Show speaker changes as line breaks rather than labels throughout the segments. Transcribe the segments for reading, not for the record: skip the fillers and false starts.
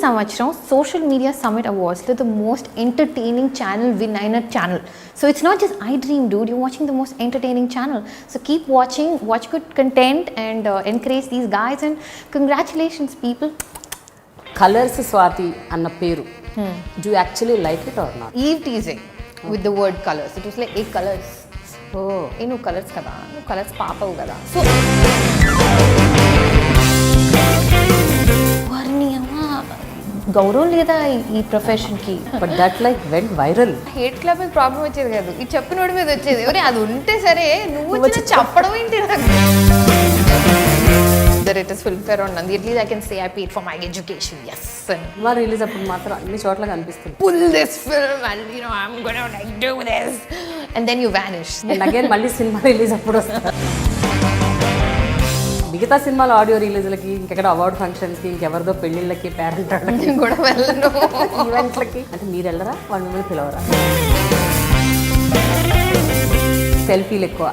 సంవత్సరం social media summit అవార్డ్స్లో the most entertaining channel win అయిన channel. So it's not just iDream, dude. You're watching the most entertaining channel. So keep watching, watch good content and encourage these guys and congratulations, people.
Colors Swathi anna peru. Do you actually like it or not?
Eve teasing with the word colors. It was like, hey, colors.
Oh.
Hey, no colors kada. No colors papa kada. So గౌరవం లేదా ఈ ప్రొఫెషన్కి.
But that like went viral.
Hate club మీద problem వచ్చేది కాదు, ఇది చెప్పినోడి మీద వచ్చేది. ఎవరే అది ఉంటే సరే, నువ్వు చెప్పడం ఏంటి నాకు. The latest film fair on Nandi, at least I can say I paid for my education, yes.
మా రిలీజ్ అప్పుడు మాత్రం అన్ని చోట్ల కనిపిస్తుంది.
Pull this film and you know I'm gonna like do this, and then you vanish.
And again మళ్ళీ cinema release అప్పుడు వస్తా. మిగతా సినిమాల ఆడియో రిలీజ్లకి, ఇంకెక్కడ అవార్డ్ ఫంక్షన్స్కి, ఇంకెవరిదో పెళ్ళిళ్ళకి, పేరెంట్
కూడా వెళ్ళను
ఈవెంట్లకి. అంటే మీరు వెళ్ళరా, వాళ్ళు మిమ్మల్ని పిలవరా? సెల్ఫీలు ఎక్కువ,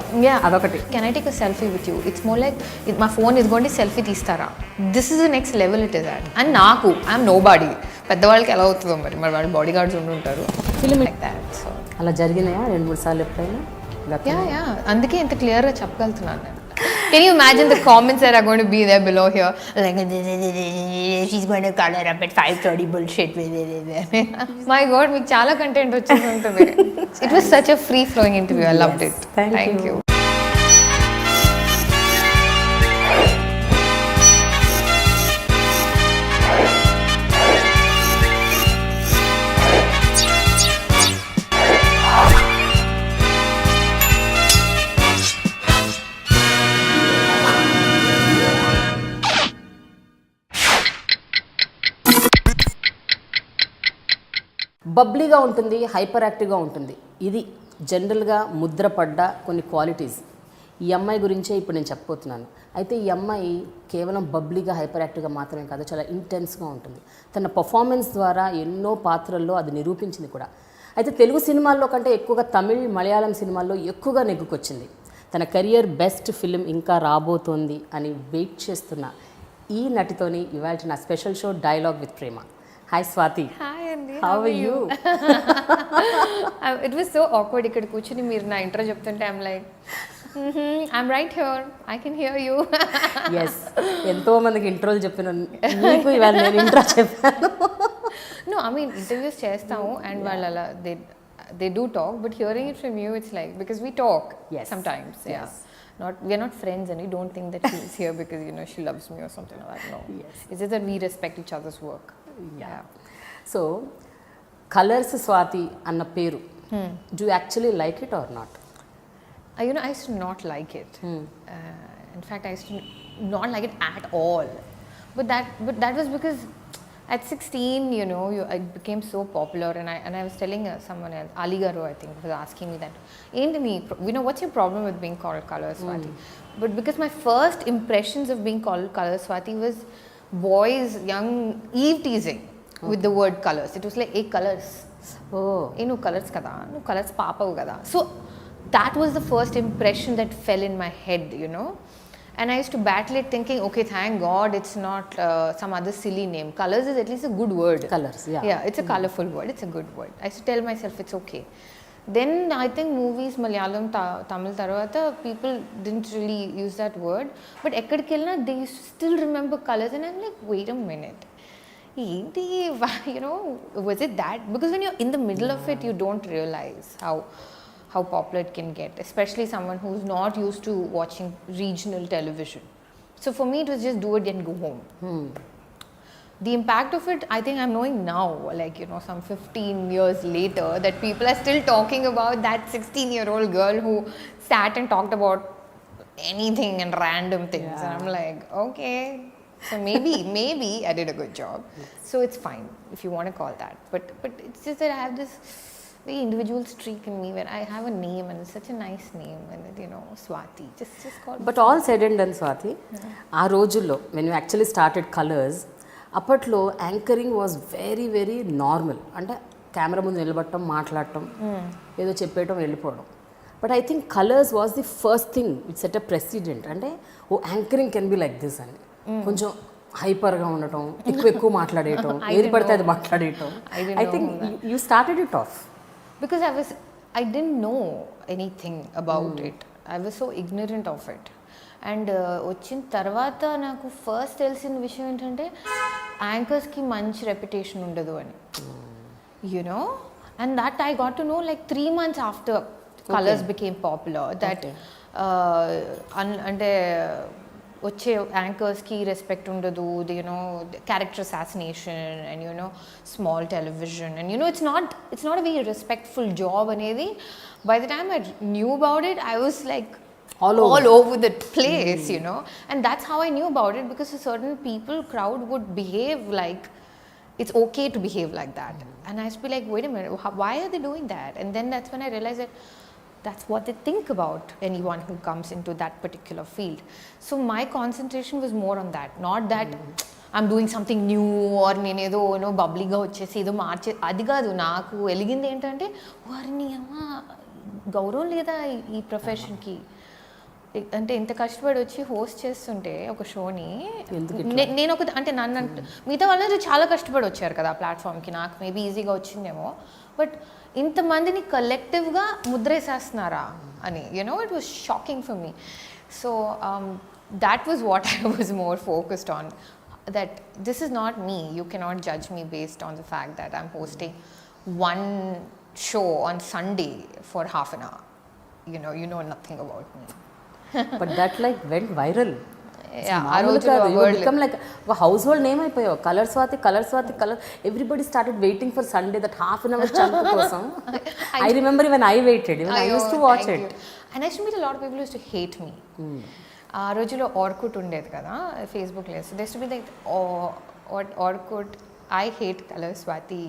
అదొకటి.
Can I take a selfie with you? It's more like మా ఫోన్ ఇదిగోండి సెల్ఫీ తీస్తారా, this is the next level it is at. And నాకు ఐఎమ్ నో బాడీ. పెద్దవాళ్ళకి ఎలా అవుతుందో మరి వాళ్ళ బాడీ గార్డ్స్ ఉంటుంటారు. Film like that. సో
అలా జరిగినాయా 2-3 సార్లు ఎప్పుడైనా?
యా అందుకే ఇంత క్లియర్గా చెప్పగలుగుతున్నాను నేను. Can you imagine the comments that are going to be there below here? Like, she's going to color up at 5:30 bullshit. My God, మీకు చాలా కంటెంట్ వచ్చేసి ఉంటుంది. It was such a free flowing interview. I loved it. Thank you.
బబ్లీగా ఉంటుంది, hyper యాక్టివ్గా ఉంటుంది. ఇది జనరల్గా ముద్రపడ్డ కొన్ని క్వాలిటీస్. ఈ అమ్మాయి గురించే ఇప్పుడు నేను చెప్పబోతున్నాను. అయితే ఈ అమ్మాయి కేవలం బబ్లీగా, హైపర్ యాక్టివ్గా మాత్రమే కాదు, చాలా ఇంటెన్స్గా ఉంటుంది. తన పర్ఫార్మెన్స్ ద్వారా ఎన్నో పాత్రల్లో అది నిరూపించింది కూడా. అయితే తెలుగు సినిమాల్లో కంటే ఎక్కువగా తమిళ్, మలయాళం సినిమాల్లో ఎక్కువగా నెగ్గుకొచ్చింది. తన కెరియర్ బెస్ట్ ఫిలిం ఇంకా రాబోతోంది అని వెయిట్ చేస్తున్న ఈ నటితోని ఇవాళ నా special show dialogue with Prema. Hi Swathi.
Hi Andy.
How are you?
It was so awkward. ఇక్కడ కూర్చొని మీరు నా ఇంట్రో చెప్తుంటే I'm like, I'm right here. I can hear you.
Yes. ఎంతో మందికి ఇంట్రోలు చెప్పినాను, నీకు ఇవాళ నేను ఇంట్రో చెప్పాను.
No, I mean interviews చేస్తాము and వాళ్ళు అలా they do talk, but hearing it from you it's like, because we talk sometimes.
Yes.
We are not friends and we don't think that she's here because you know she loves me or something like that. No.
Yes.
It's just that we respect each other's work.
Yeah. So, Colors Swathi anna peru. Do you actually like it or not?
You know, I used to not like it. In fact, I used to not like it at all. But that was because at 16, you know, I became so popular, and I was telling someone else, Ali Garu, I think, was asking me that, you know, what's your problem with being called Colors Swathi? But because my first impressions of being called Colors Swathi was boys, young, Eve teasing with the word colors. It was like, hey, colors.
Oh.
Hey, no colors kada. No colors papa kada. So that was the first impression that fell in my head, you know. And I used to battle it thinking, okay, thank God it's not some other silly name. Colors is at least a good word.
Colors, yeah.
Yeah, it's a colorful word. It's a good word. I used to tell myself it's okay. Then I think movies, Malayalam, Tamil tarvata, people didn't really use that word. But ekkadikellina they used to still remember colors, and I'm like, wait a minute. You know, was it that? Because when you're in the middle of it, you don't realize how popular it can get, especially someone who's not used to watching regional television. So for me, it was just do it and go home. The impact of it, I think I'm knowing now, like, you know, some 15 years later, that people are still talking about that 16-year-old girl who sat and talked about anything and random things. And I'm like, okay, so maybe I did a good job. So it's fine if you want to call that. But it's just that I have this very individual streak in me where I have a name, and it's such a nice name, and you know, Swathi. Just call me.
But all said and done, Swathi, ఆ రోజుల్లో when you actually started Colors, అప్పట్లో anchoring was very very normal. అంటే camera ముందు నిలబడటం, మాట్లాడటం, ఏదో చెప్పేయటం, వెళ్ళిపోవడం. But I think Colors was the first thing which set a precedent. అంటే ఓ anchoring can be like this అని కొంచెం హైపర్గా ఉండటం, ఎక్కువ మాట్లాడేయటం, ఏది పడితే అది మాట్లాడేయటం. I think you started it off
because I didn't know anything about it. I was so ignorant of it. And వచ్చిన తర్వాత నాకు ఫస్ట్ తెలిసిన విషయం ఏంటంటే యాంకర్స్కి మంచి రెప్యుటేషన్ ఉండదు అని, you know. And that I got to know like 3 months after Colors became popular that అంటే వచ్చే యాంకర్స్కి రెస్పెక్ట్ ఉండదు, you know, character assassination and you know small television and you know it's not a very respectful job అనేది. By the time I knew about it I was like all over the place, you know. And that's how I knew about it, because a certain crowd would behave like it's okay to behave like that. And I used to be like, wait a minute, why are they doing that? And then that's when I realized that that's what they think about anyone who comes into that particular field. So my concentration was more on that, not that I'm doing something new or nenedo, you know, bubbly ga vachesi edo marche adi kaadu. Naaku eligindi entante varini amma గౌరవం లేదా ఈ ప్రొఫెషన్కి. అంటే ఇంత కష్టపడి వచ్చి host చేస్తుంటే ఒక షోని నేను ఒక అంటే నన్ను మిగతా వాళ్ళు చాలా కష్టపడి వచ్చారు కదా ఆ ప్లాట్ఫామ్కి, నాకు మేబీ ఈజీగా వచ్చిందేమో, బట్ ఇంతమందిని కలెక్టివ్గా ముద్రేసేస్తున్నారా అని, you know, it was shocking for me. So that was what I was more focused on, that this is not me, you cannot judge me based on the fact that I'm hosting one show on Sunday for half an hour. You know nothing about me.
But that like went viral.
Yeah,
you become like a household name అయిపోయావు. Colour Swathi, colour Swathi, colour. Everybody started waiting for Sunday, that half an hour chunk కోసం. I remember when I waited, even I used to watch it.
And I used to meet a lot of people who used to hate me. ఆ రోజులో Orkut ఉండేది కదా Facebook లేదు. So there used to be like Orkut, I hate colour Swathi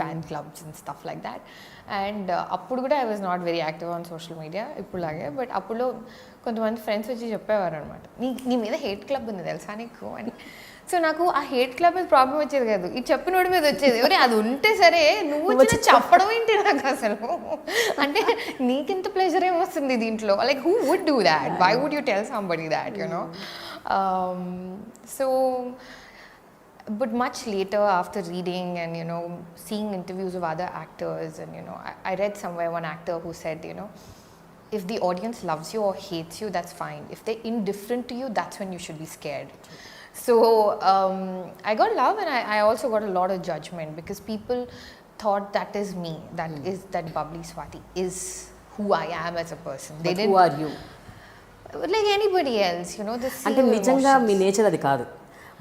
fan clubs and stuff like that. And అప్పుడు కూడా I was not very active on social media ఇప్పుడులాగే, but అప్పుడు కొంతమంది ఫ్రెండ్స్ వచ్చి చెప్పేవారు అనమాట, నీ మీద హేట్ క్లబ్ ఉంది తెలుసా నీకు అని. సో నాకు ఆ హేట్ క్లబ్ మీద ప్రాబ్లం వచ్చేది కాదు, ఈ చెప్పినోడి మీద వచ్చేది. ఎవరే అది ఉంటే సరే, నువ్వు వచ్చి చెప్పడం ఏంటి నాకు అసలు, అంటే నీకింత ప్లెజర్ ఏమొస్తుంది దీంట్లో, like who would do that, why would you tell somebody that, you know. So but much later, after reading and, you know, seeing interviews of other actors, and, you know, I read somewhere one actor who said, you know, if the audience loves you or hates you, that's fine. If they're indifferent to you, that's when you should be scared. So I got love, and I also got a lot of judgment, because people thought that is me, is that bubbly Swathi is who I am as a person.
But who are you?
Like anybody else, you know, this.
అంటే నిజంగా మీ nature అది కాదు,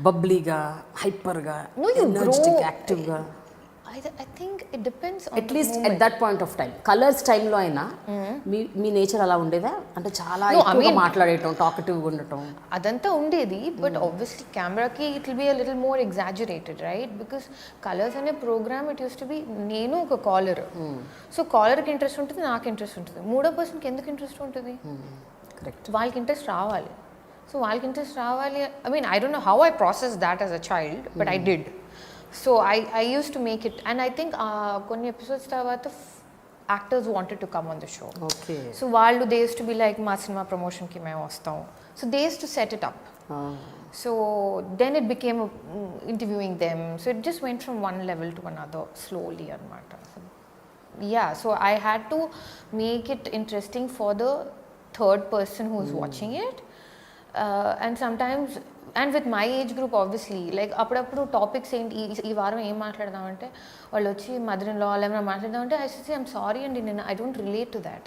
బబ్లీగా, హైపర్గా, energetic, యాక్టివ్గా.
I think it depends on
at least at that point of time, colours టైంలో అయినా మీ nature అలా ఉండేదా? అంటే చాలా ఎక్కువగా మాట్లాడేయటం, టాకటివ్గా ఉండటం
అదంతా ఉండేది. బట్ ఆబ్వియస్లీ కెమెరాకి it will be a little more exaggerated, right? Because Colors అనే program it use to be నేను ఒక కాలర్. సో కాలర్కి ఇంట్రెస్ట్ ఉంటుంది, నాకు ఇంట్రెస్ట్ ఉంటుంది. మూడో పర్సన్కి ఎందుకు ఇంట్రెస్ట్ ఉంటుంది?
కరెక్ట్,
వాళ్ళకి ఇంట్రెస్ట్ రావాలి. సో వాళ్ళకి ఇంట్రెస్ట్ రావాలి. I mean, I don't know how I processed that as a child, but I did. So I used to make it, and I think కొన్ని ఎపిసోడ్స్ తర్వాత actors wanted to come on the show.
Okay.
So వాళ్ళు they used to be like, మా cinema ప్రమోషన్కి మేము వస్తాం. So they used to set it up. So then it became interviewing them. So it just went from one level to another slowly anamata. Yeah, so I had to make it interesting for the third person who's watching it. And sometimes, and with my age group obviously, like అప్పుడప్పుడు topics ఏంటి, ఈ వారం ఏం మాట్లాడదామంటే వాళ్ళు వచ్చి మదర్-ఇన్-లా ఏమైనా మాట్లాడదామంటే I should say, I'm sorry అండి, నేను I don't relate to that.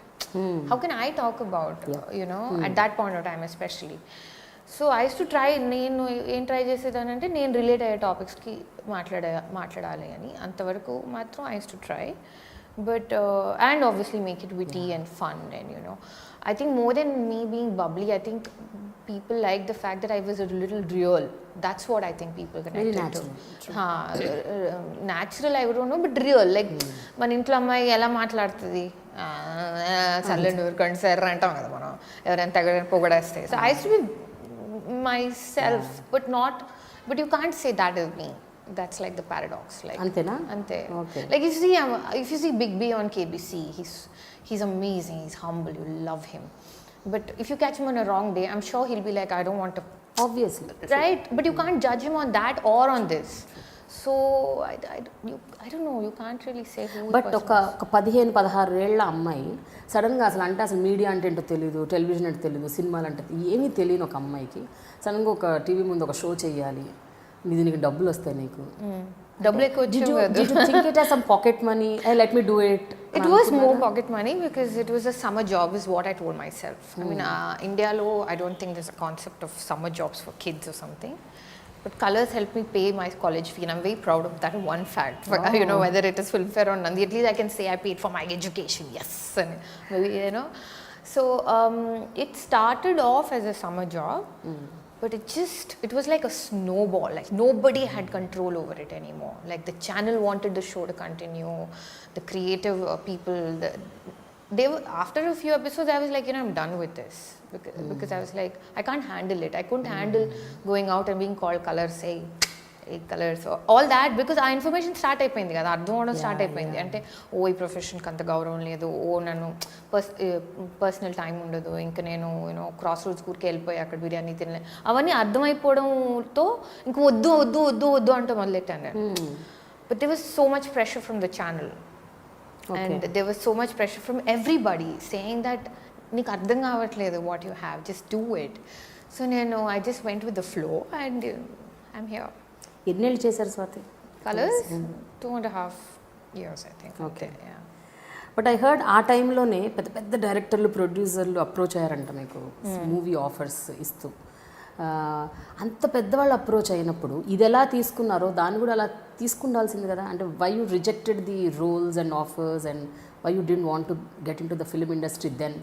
How can I talk about, you know, at that point of time especially. So I used to try, నేను ఏం ట్రై చేసేదానంటే నేను రిలేట్ అయ్యే టాపిక్స్కి మాట్లాడాలి అని, అంతవరకు మాత్రం I used to try. But and obviously make it witty and fun, and, you know, I think more than me being bubbly, I think people like the fact that I was a little real. That's what I think people connected to. Natural I don't know, but real. Like మన ఇంట్లో అమ్మాయి ఎలా మాట్లాడుతుంది, చల్లని ఊరుకోండి sir అంటాం కదా మనం, ఎవరైనా తగ్గ పొగడేస్తే. So I used to be myself, but you can't say that is me. That's like the paradox. Like
antena
ante.
Okay.
Like if you see Big B on KBC, he's amazing, he's humble, you love him. But if you catch him on a wrong day, I'm sure he'll be like, I don't want to
obviously
right? But you can't judge him on that or on this. So I don't know, you can't really say who
but ఒక 15-16 ఏళ్ల అమ్మాయి సడన్గా అసలు అంటే అసలు media అంటే ఏంటో తెలియదు, టెలివిజన్ అంటే తెలియదు, సినిమాలు అంటే ఏమీ తెలియని ఒక అమ్మాయికి సడన్గా ఒక టీవీ ముందు ఒక షో చేయాలి, నీకు డబ్బులు వస్తాయి, నీకు
డబ్బులు ఎక్కువ
think it as some pocket money, let me do it.
It was more pocket money because it was a summer job is what I told myself. I mean, India lo, I don't think there's a concept of summer jobs for kids or something. But Colors helped me pay my college fee and I'm very proud of that one fact. But, you know, whether it is Filmfare or Nandi, at least I can say I paid for my education, yes. And maybe, you know. So it started off as a summer job. But it was like a snowball. Like nobody had control over it anymore. Like the channel wanted the show to continue. The creative people, they were, after a few episodes, I was like, you know, I'm done with this. Because I was like, I can't handle it. I couldn't handle going out and being called Colors, say, Colors, all that. Because our information start అయిపోయింది కదా, అర్థం అవడం start అయిపోయింది. అంటే ఓ ఈ ప్రొఫెషన్కి అంత గౌరవం లేదు, ఓ నన్ను పర్సనల్ టైం ఉండదు, ఇంకా నేను యూనో క్రాస్ రోడ్స్ ఊరికి వెళ్ళిపోయి అక్కడ బిర్యానీ తినలే, అవన్నీ అర్థమైపోవడంతో ఇంక వద్దు వద్దు వద్దు వద్దు అంటే మొదలెట్టాను నేను. But there was so much pressure from the channel. And there was so much pressure from everybody saying that నీకు అర్థం కావట్లేదు what you have, just do it. So నేను I just went with the flow and I'm here.
ఎన్నేళ్ళు చేశారు Swathi
Colors? 2.5 years I think.
Okay.
Yeah.
But I heard ఆ టైంలోనే పెద్ద పెద్ద డైరెక్టర్లు, ప్రొడ్యూసర్లు అప్రోచ్ అయ్యారంట మీకు మూవీ ఆఫర్స్ ఇస్తూ. అంత పెద్దవాళ్ళు అప్రోచ్ అయినప్పుడు ఇది ఎలా తీసుకున్నారో దాన్ని కూడా అలా తీసుకుండాల్సింది కదా. అంటే why you rejected the roles and offers and why you didn't want to get in to the film industry then?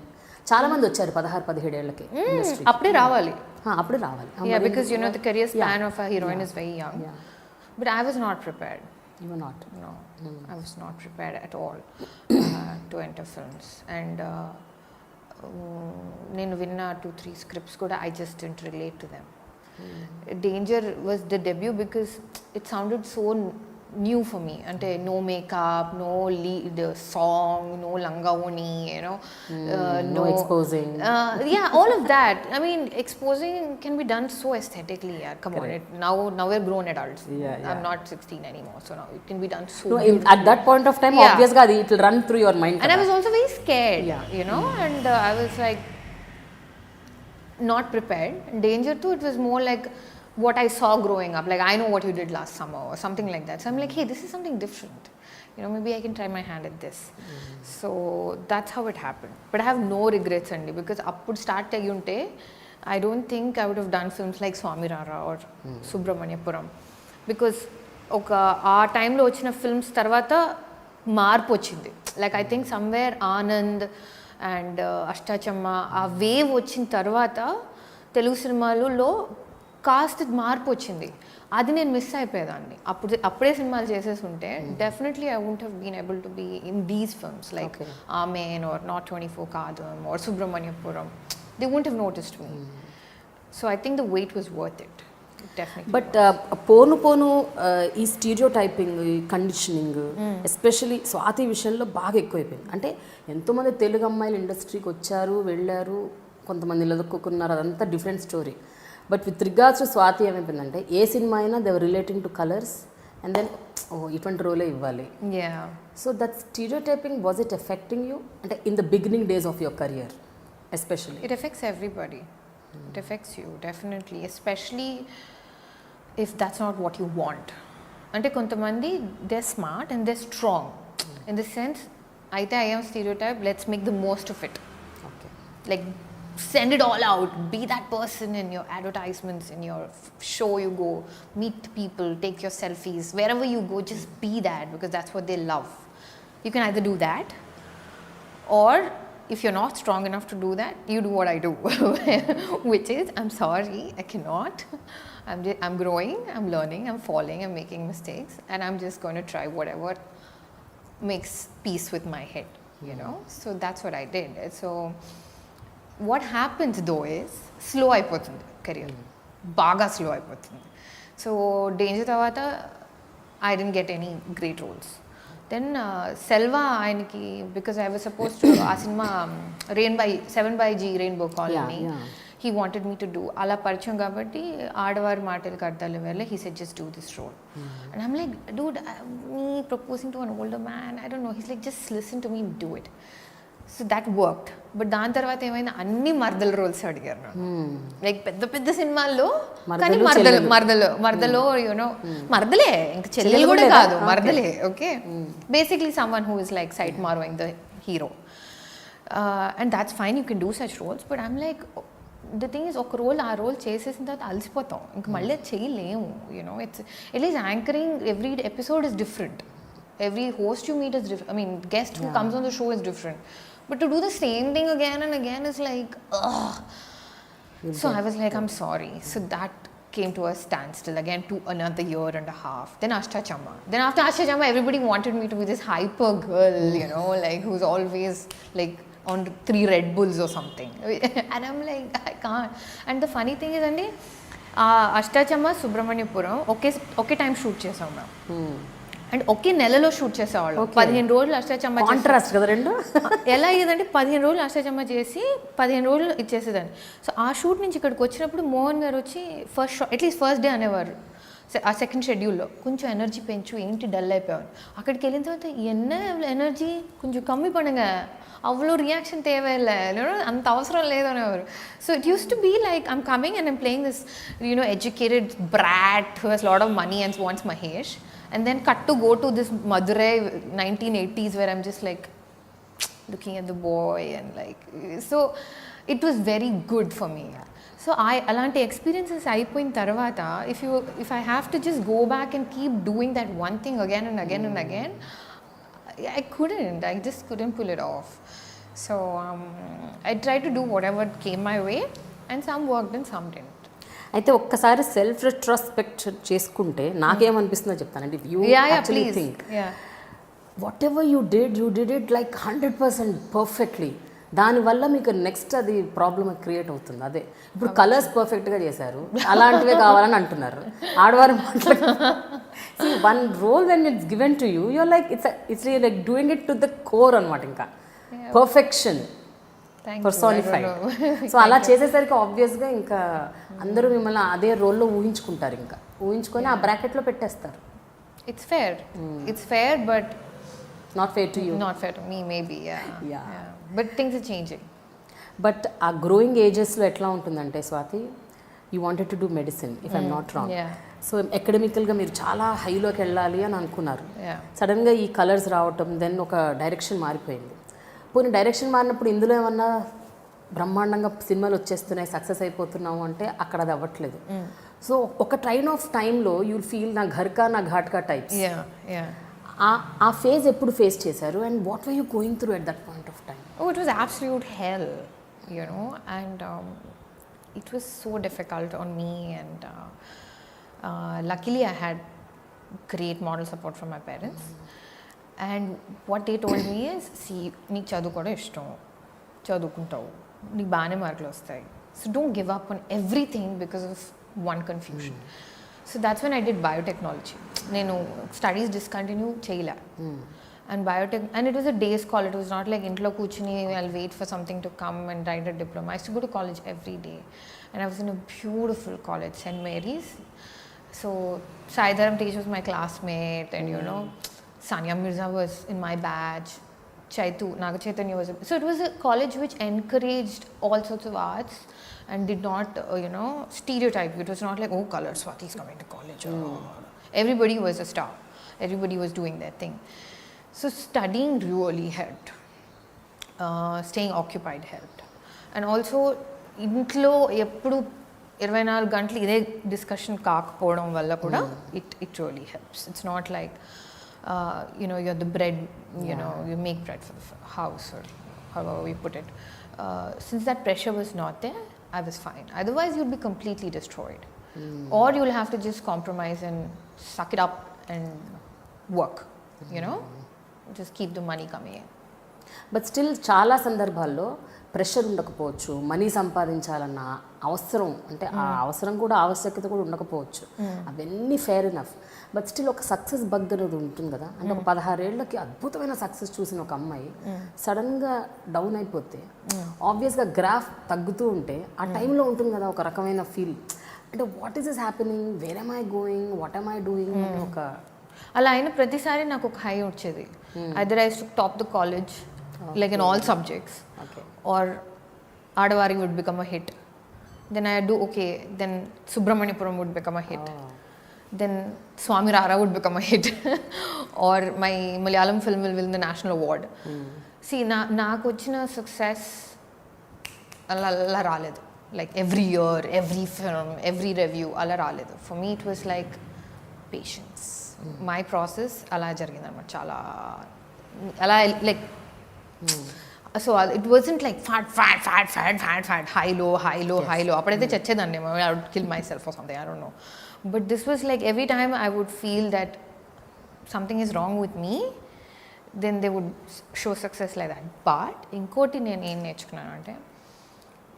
చాలా మంది వచ్చారు 16-17 ఏళ్ళకి ఇండస్ట్రీ.
అప్పుడే రావాలి.
అప్పుడే రావాలి.
Yeah, because you know the career span of a heroine is very young. But I was not prepared.
You were not?
No, I was not prepared at all to enter films. And నేను విన్న 2-3 scripts కూడా I just didn't relate to them. Danger was the debut because it sounded so new for me. Ante no makeup, no lead song, no langavoni, you know,
no exposing.
Yeah, all of that. I mean, exposing can be done so aesthetically. Yeah, come on. Now we're grown adults. I'm not 16 anymore, so now it can be done so.
No, at that point of time, obviously, it will run through your mind.
And I was also very scared, you know, and I was like not prepared. Danger too, it was more like what I saw growing up, like I know what you did last summer or something like that. So I'm like, hey, this is something different. You know, maybe I can try my hand at this. So that's how it happened. But I have no regrets, Andy, because appudu start ayyunte, I don't think I would have done films like Swami Rara or Subramaniapuram. Because ఆ టైంలో వచ్చిన films తర్వాత మార్పు వచ్చింది. Like I think somewhere Anand and Ashtachamma ఆ wave వచ్చిన తర్వాత తెలుగు సినిమాలలో కాస్త మార్పు వచ్చింది. అది నేను మిస్ అయిపోయేదాన్ని. అప్పుడే సినిమాలు చేసేసి ఉంటే definitely I won't have been able to be in these films like Aamen or North 24 Kaatham or Subramaniapuram. They won't have noticed me. So I think the wait was worth it.
But పోను పోను ఈ stereotyping, conditioning especially Swathi విషయంలో బాగా ఎక్కువైపోయింది. అంటే ఎంతోమంది తెలుగు అమ్మాయిలు ఇండస్ట్రీకి వచ్చారు, వెళ్ళారు, కొంతమంది నిలదొక్కున్నారు, అదంతా different story. But with regards to Swathi ఏమైపోయిందంటే ఏ సినిమా అయినా they were relating to Colors and then ఇటువంటి రోలే ఇవ్వాలి. So that stereotyping was it affecting you? అంటే in the beginning days of your career especially.
It affects everybody. It affects you definitely, especially if that's not what you want. Ante kontamandi they're smart and they're strong in the sense aithe I am stereotype, let's make the most of it.
Okay,
like send it all out, be that person in your advertisements, in your show you go, meet people, take your selfies, wherever you go just be that because that's what they love. You can either do that or if you're not strong enough to do that, you do what I do, which is, I'm sorry, I cannot. I'm growing, I'm learning, I'm falling, I'm making mistakes, and I'm just going to try whatever makes peace with my head, you know. So that's what I did. So what happens though is, slow అయిపోతుంది career. బాగా slow అయిపోతుంది. So Danger తర్వాత I didn't get any great roles. Then Selva ఆయనకి because I was supposed to ఆ cinema 7 by G Rainbow Colony, he wanted me to do. Ala పరిచయం కాబట్టి ఆడవారి మాటలకు అర్థాలు వేళ he said just do this role. And I'm like, dude, me proposing to an older man, I don't know. He's like, just listen to me, do it. So that worked. But దాని తర్వాత ఏమైనా అన్ని మరదల roles అడిగారు నాకు. Like పెద్ద పెద్ద సినిమాల్లో కానీ మరదలో యూనో మరదలే, ఇంకా చెల్లెలు కూడా కాదు, మరదలే. Okay, basically someone who is like side మార్వింగ్ the hero. And that's fine, you can do such roles. But I'm like, the thing is ఒక రోల్ ఆ రోల్ చేసేసిన తర్వాత అలసిపోతాం, ఇంక మళ్ళీ చేయలేము. You know it is anchoring, every episode is different, every host you meet is different. I mean, guest who comes on the show is different. But to do the same thing again and again is like, ugh. So I was like, I'm sorry. So that came to a standstill again to another year and a half. Then Ashta Chamma. Then after Ashta Chamma, everybody wanted me to be this hyper girl, you know, like who's always like on 3 Red Bulls or something. And I'm like, I can't. And the funny thing is, Andi, Ashta Chamma, Subramaniapuram, okay time shoot chesam now. And ఒకే నెలలో shoot చేసేవాళ్ళు. 15 రోజులు Ashta Chamma,
contrast కదా రెండు.
ఎలా అయ్యేదంటే 15 రోజులు అష్టాచమ్మ చేసి 15 రోజులు ఇచ్చేసేదాన్ని. సో ఆ షూట్ నుంచి ఇక్కడికి వచ్చినప్పుడు మోహన్ గారు వచ్చి first show at least first day అనేవారు. ఆ సెకండ్ షెడ్యూల్లో కొంచెం ఎనర్జీ పెంచు, ఏంటి డల్ అయిపోయారు. అక్కడికి వెళ్ళిన తర్వాత ఎన్న ఎనర్జీ కొంచెం కమ్మి పడుగా, అవ్వలో రియాక్షన్ తేవేలే, అంత అవసరం లేదనేవారు. So it use to be like I'm coming and I'm playing this you know educated brat who has lot of money and wants Mahesh. And then cut to go to this Madurai 1980s where I'm just like looking at the boy and like, so it was very good for me. So alanti experiences ayipoyin tarvata, if I have to just go back and keep doing that one thing again and again and again, I just couldn't pull it off. So I tried to do whatever came my way, and some worked and some didn't.
అయితే ఒక్కసారి self retrospect చేసుకుంటే నాకేమనిపిస్తుందో చెప్తానండి. You actually think what ever you did it like 100% perfectly. దానివల్ల మీకు next అది problem create అవుతుంది. అదే ఇప్పుడు కలర్స్ పర్ఫెక్ట్గా చేశారు, అలాంటివే కావాలని అంటున్నారు. ఆడవారు one role when it's given to you, you're like it's like doing it to the core అనమాట. ఇంకా పర్ఫెక్షన్ పర్సోనిఫైడ్. సో అలా చేసేసరికి ఆబ్వియస్గా ఇంకా అందరూ మిమ్మల్ని అదే రోల్లో ఊహించుకుంటారు, ఇంకా ఊహించుకొని ఆ బ్రాకెట్లో పెట్టేస్తారు.
It's fair but
not fair to you,
not fair to me maybe. But things are changing.
But ఆ గ్రోయింగ్ ఏజెస్లో ఎట్లా ఉంటుందంటే Swathi, you wanted to do medicine if I'm not wrong. So అకాడమికల్గా మీరు చాలా హైలోకి వెళ్ళాలి అని అనుకున్నారు. సడన్గా ఈ కలర్స్ రావటం, దెన్ ఒక డైరెక్షన్ మారిపోయింది. పోనీ డైరెక్షన్ మారినప్పుడు ఇందులో ఏమన్నా బ్రహ్మాండంగా సినిమాలు వచ్చేస్తున్నాయి, సక్సెస్ అయిపోతున్నాము అంటే అక్కడ అది అవ్వట్లేదు. సో ఒక ట్రైన్ ఆఫ్ టైంలో యూల్ ఫీల్ నా ఘర్కా నా ఘాట్కా టైప్స్. ఆ ఫేజ్ ఎప్పుడు ఫేస్ చేశారు and what were you going through at that point of time?
It was absolute hell, you know, and it was so difficult on me, and luckily I had great moral support from my parents. And what they told me is, see, నీకు చదువుకోవడం ఇష్టం, చదువుకుంటావు, నీకు బాగానే మార్కులు వస్తాయి. So don't give up on everything because of one confusion. So that's when I did biotechnology. నేను studies discontinue చేయలే. And biotech, and it was a day's call. It was not like intlo kuchni, I'll wait for something to come and write a diploma. I used to go to college every day, and I was in a beautiful college, St. Mary's. So Saidharam teacher was my classmate, and you know, Sania Mirza was in my batch. Chaitu Naga Chaitanya was. So it was a college which encouraged all sorts of arts and did not, you know, stereotype. It was not like, oh, color Swathi is coming to college. Everybody was a star. Everybody was doing their thing. So studying really helped. Staying occupied helped. And also, intlo eppudu 24 గంటలు ఇదే discussion కాకపోవడం వల్ల కూడా it really helps. It's not like you know, you're the bread, you know, you make bread for the house, or however we put it. Since that pressure was not there, I was fine. Otherwise you'll be completely destroyed. Or you'll have to just compromise and suck it up and work, you know, just keep the money coming in.
But still చాలా సందర్భాల్లో pressure ఉండకపోవచ్చు, money సంపాదించాలన్న అవసరం, అంటే ఆ అవసరం కూడా ఆవశ్యకత కూడా ఉండకపోవచ్చు, అవన్నీ ఫెయిర్ ఇనఫ్. బట్ స్టిల్ ఒక సక్సెస్ బగ్ అనేది ఉంటుంది కదా, అంటే ఒక 16 ఏళ్ళకి అద్భుతమైన సక్సెస్ చూసిన ఒక అమ్మాయి సడన్గా డౌన్ అయిపోతే ఆబ్వియస్గా గ్రాఫ్ తగ్గుతూ ఉంటే ఆ టైంలో ఉంటుంది కదా ఒక రకమైన ఫీల్, అంటే what is is happening, where am I going, what am I doing అంటే ఒక
అలా అయిన ప్రతిసారి నాకు ఒక హై వచ్చేది. Either I to top the college like in all subjects, or ఆడవారి would become a hit, then I do okay, then Subramaniapuram would become a hit, then Swami Rara would become a hit or my Malayalam film will win the national award. See, నాకు వచ్చిన success అలా రాలేదు. Like every year, every film, every review అలా రాలేదు. For me it was like patience. My process అలా జరిగింది అన్నమాట. చాలా అలా like so it wasn't like fat high low అప్పుడైతే చచ్చేదాన్ని, I would kill myself or something, I don't know. But this was like every time I would feel that something is wrong with me, then they would show success like that. But inkoti nenu em నేర్చుకున్నాను అంటే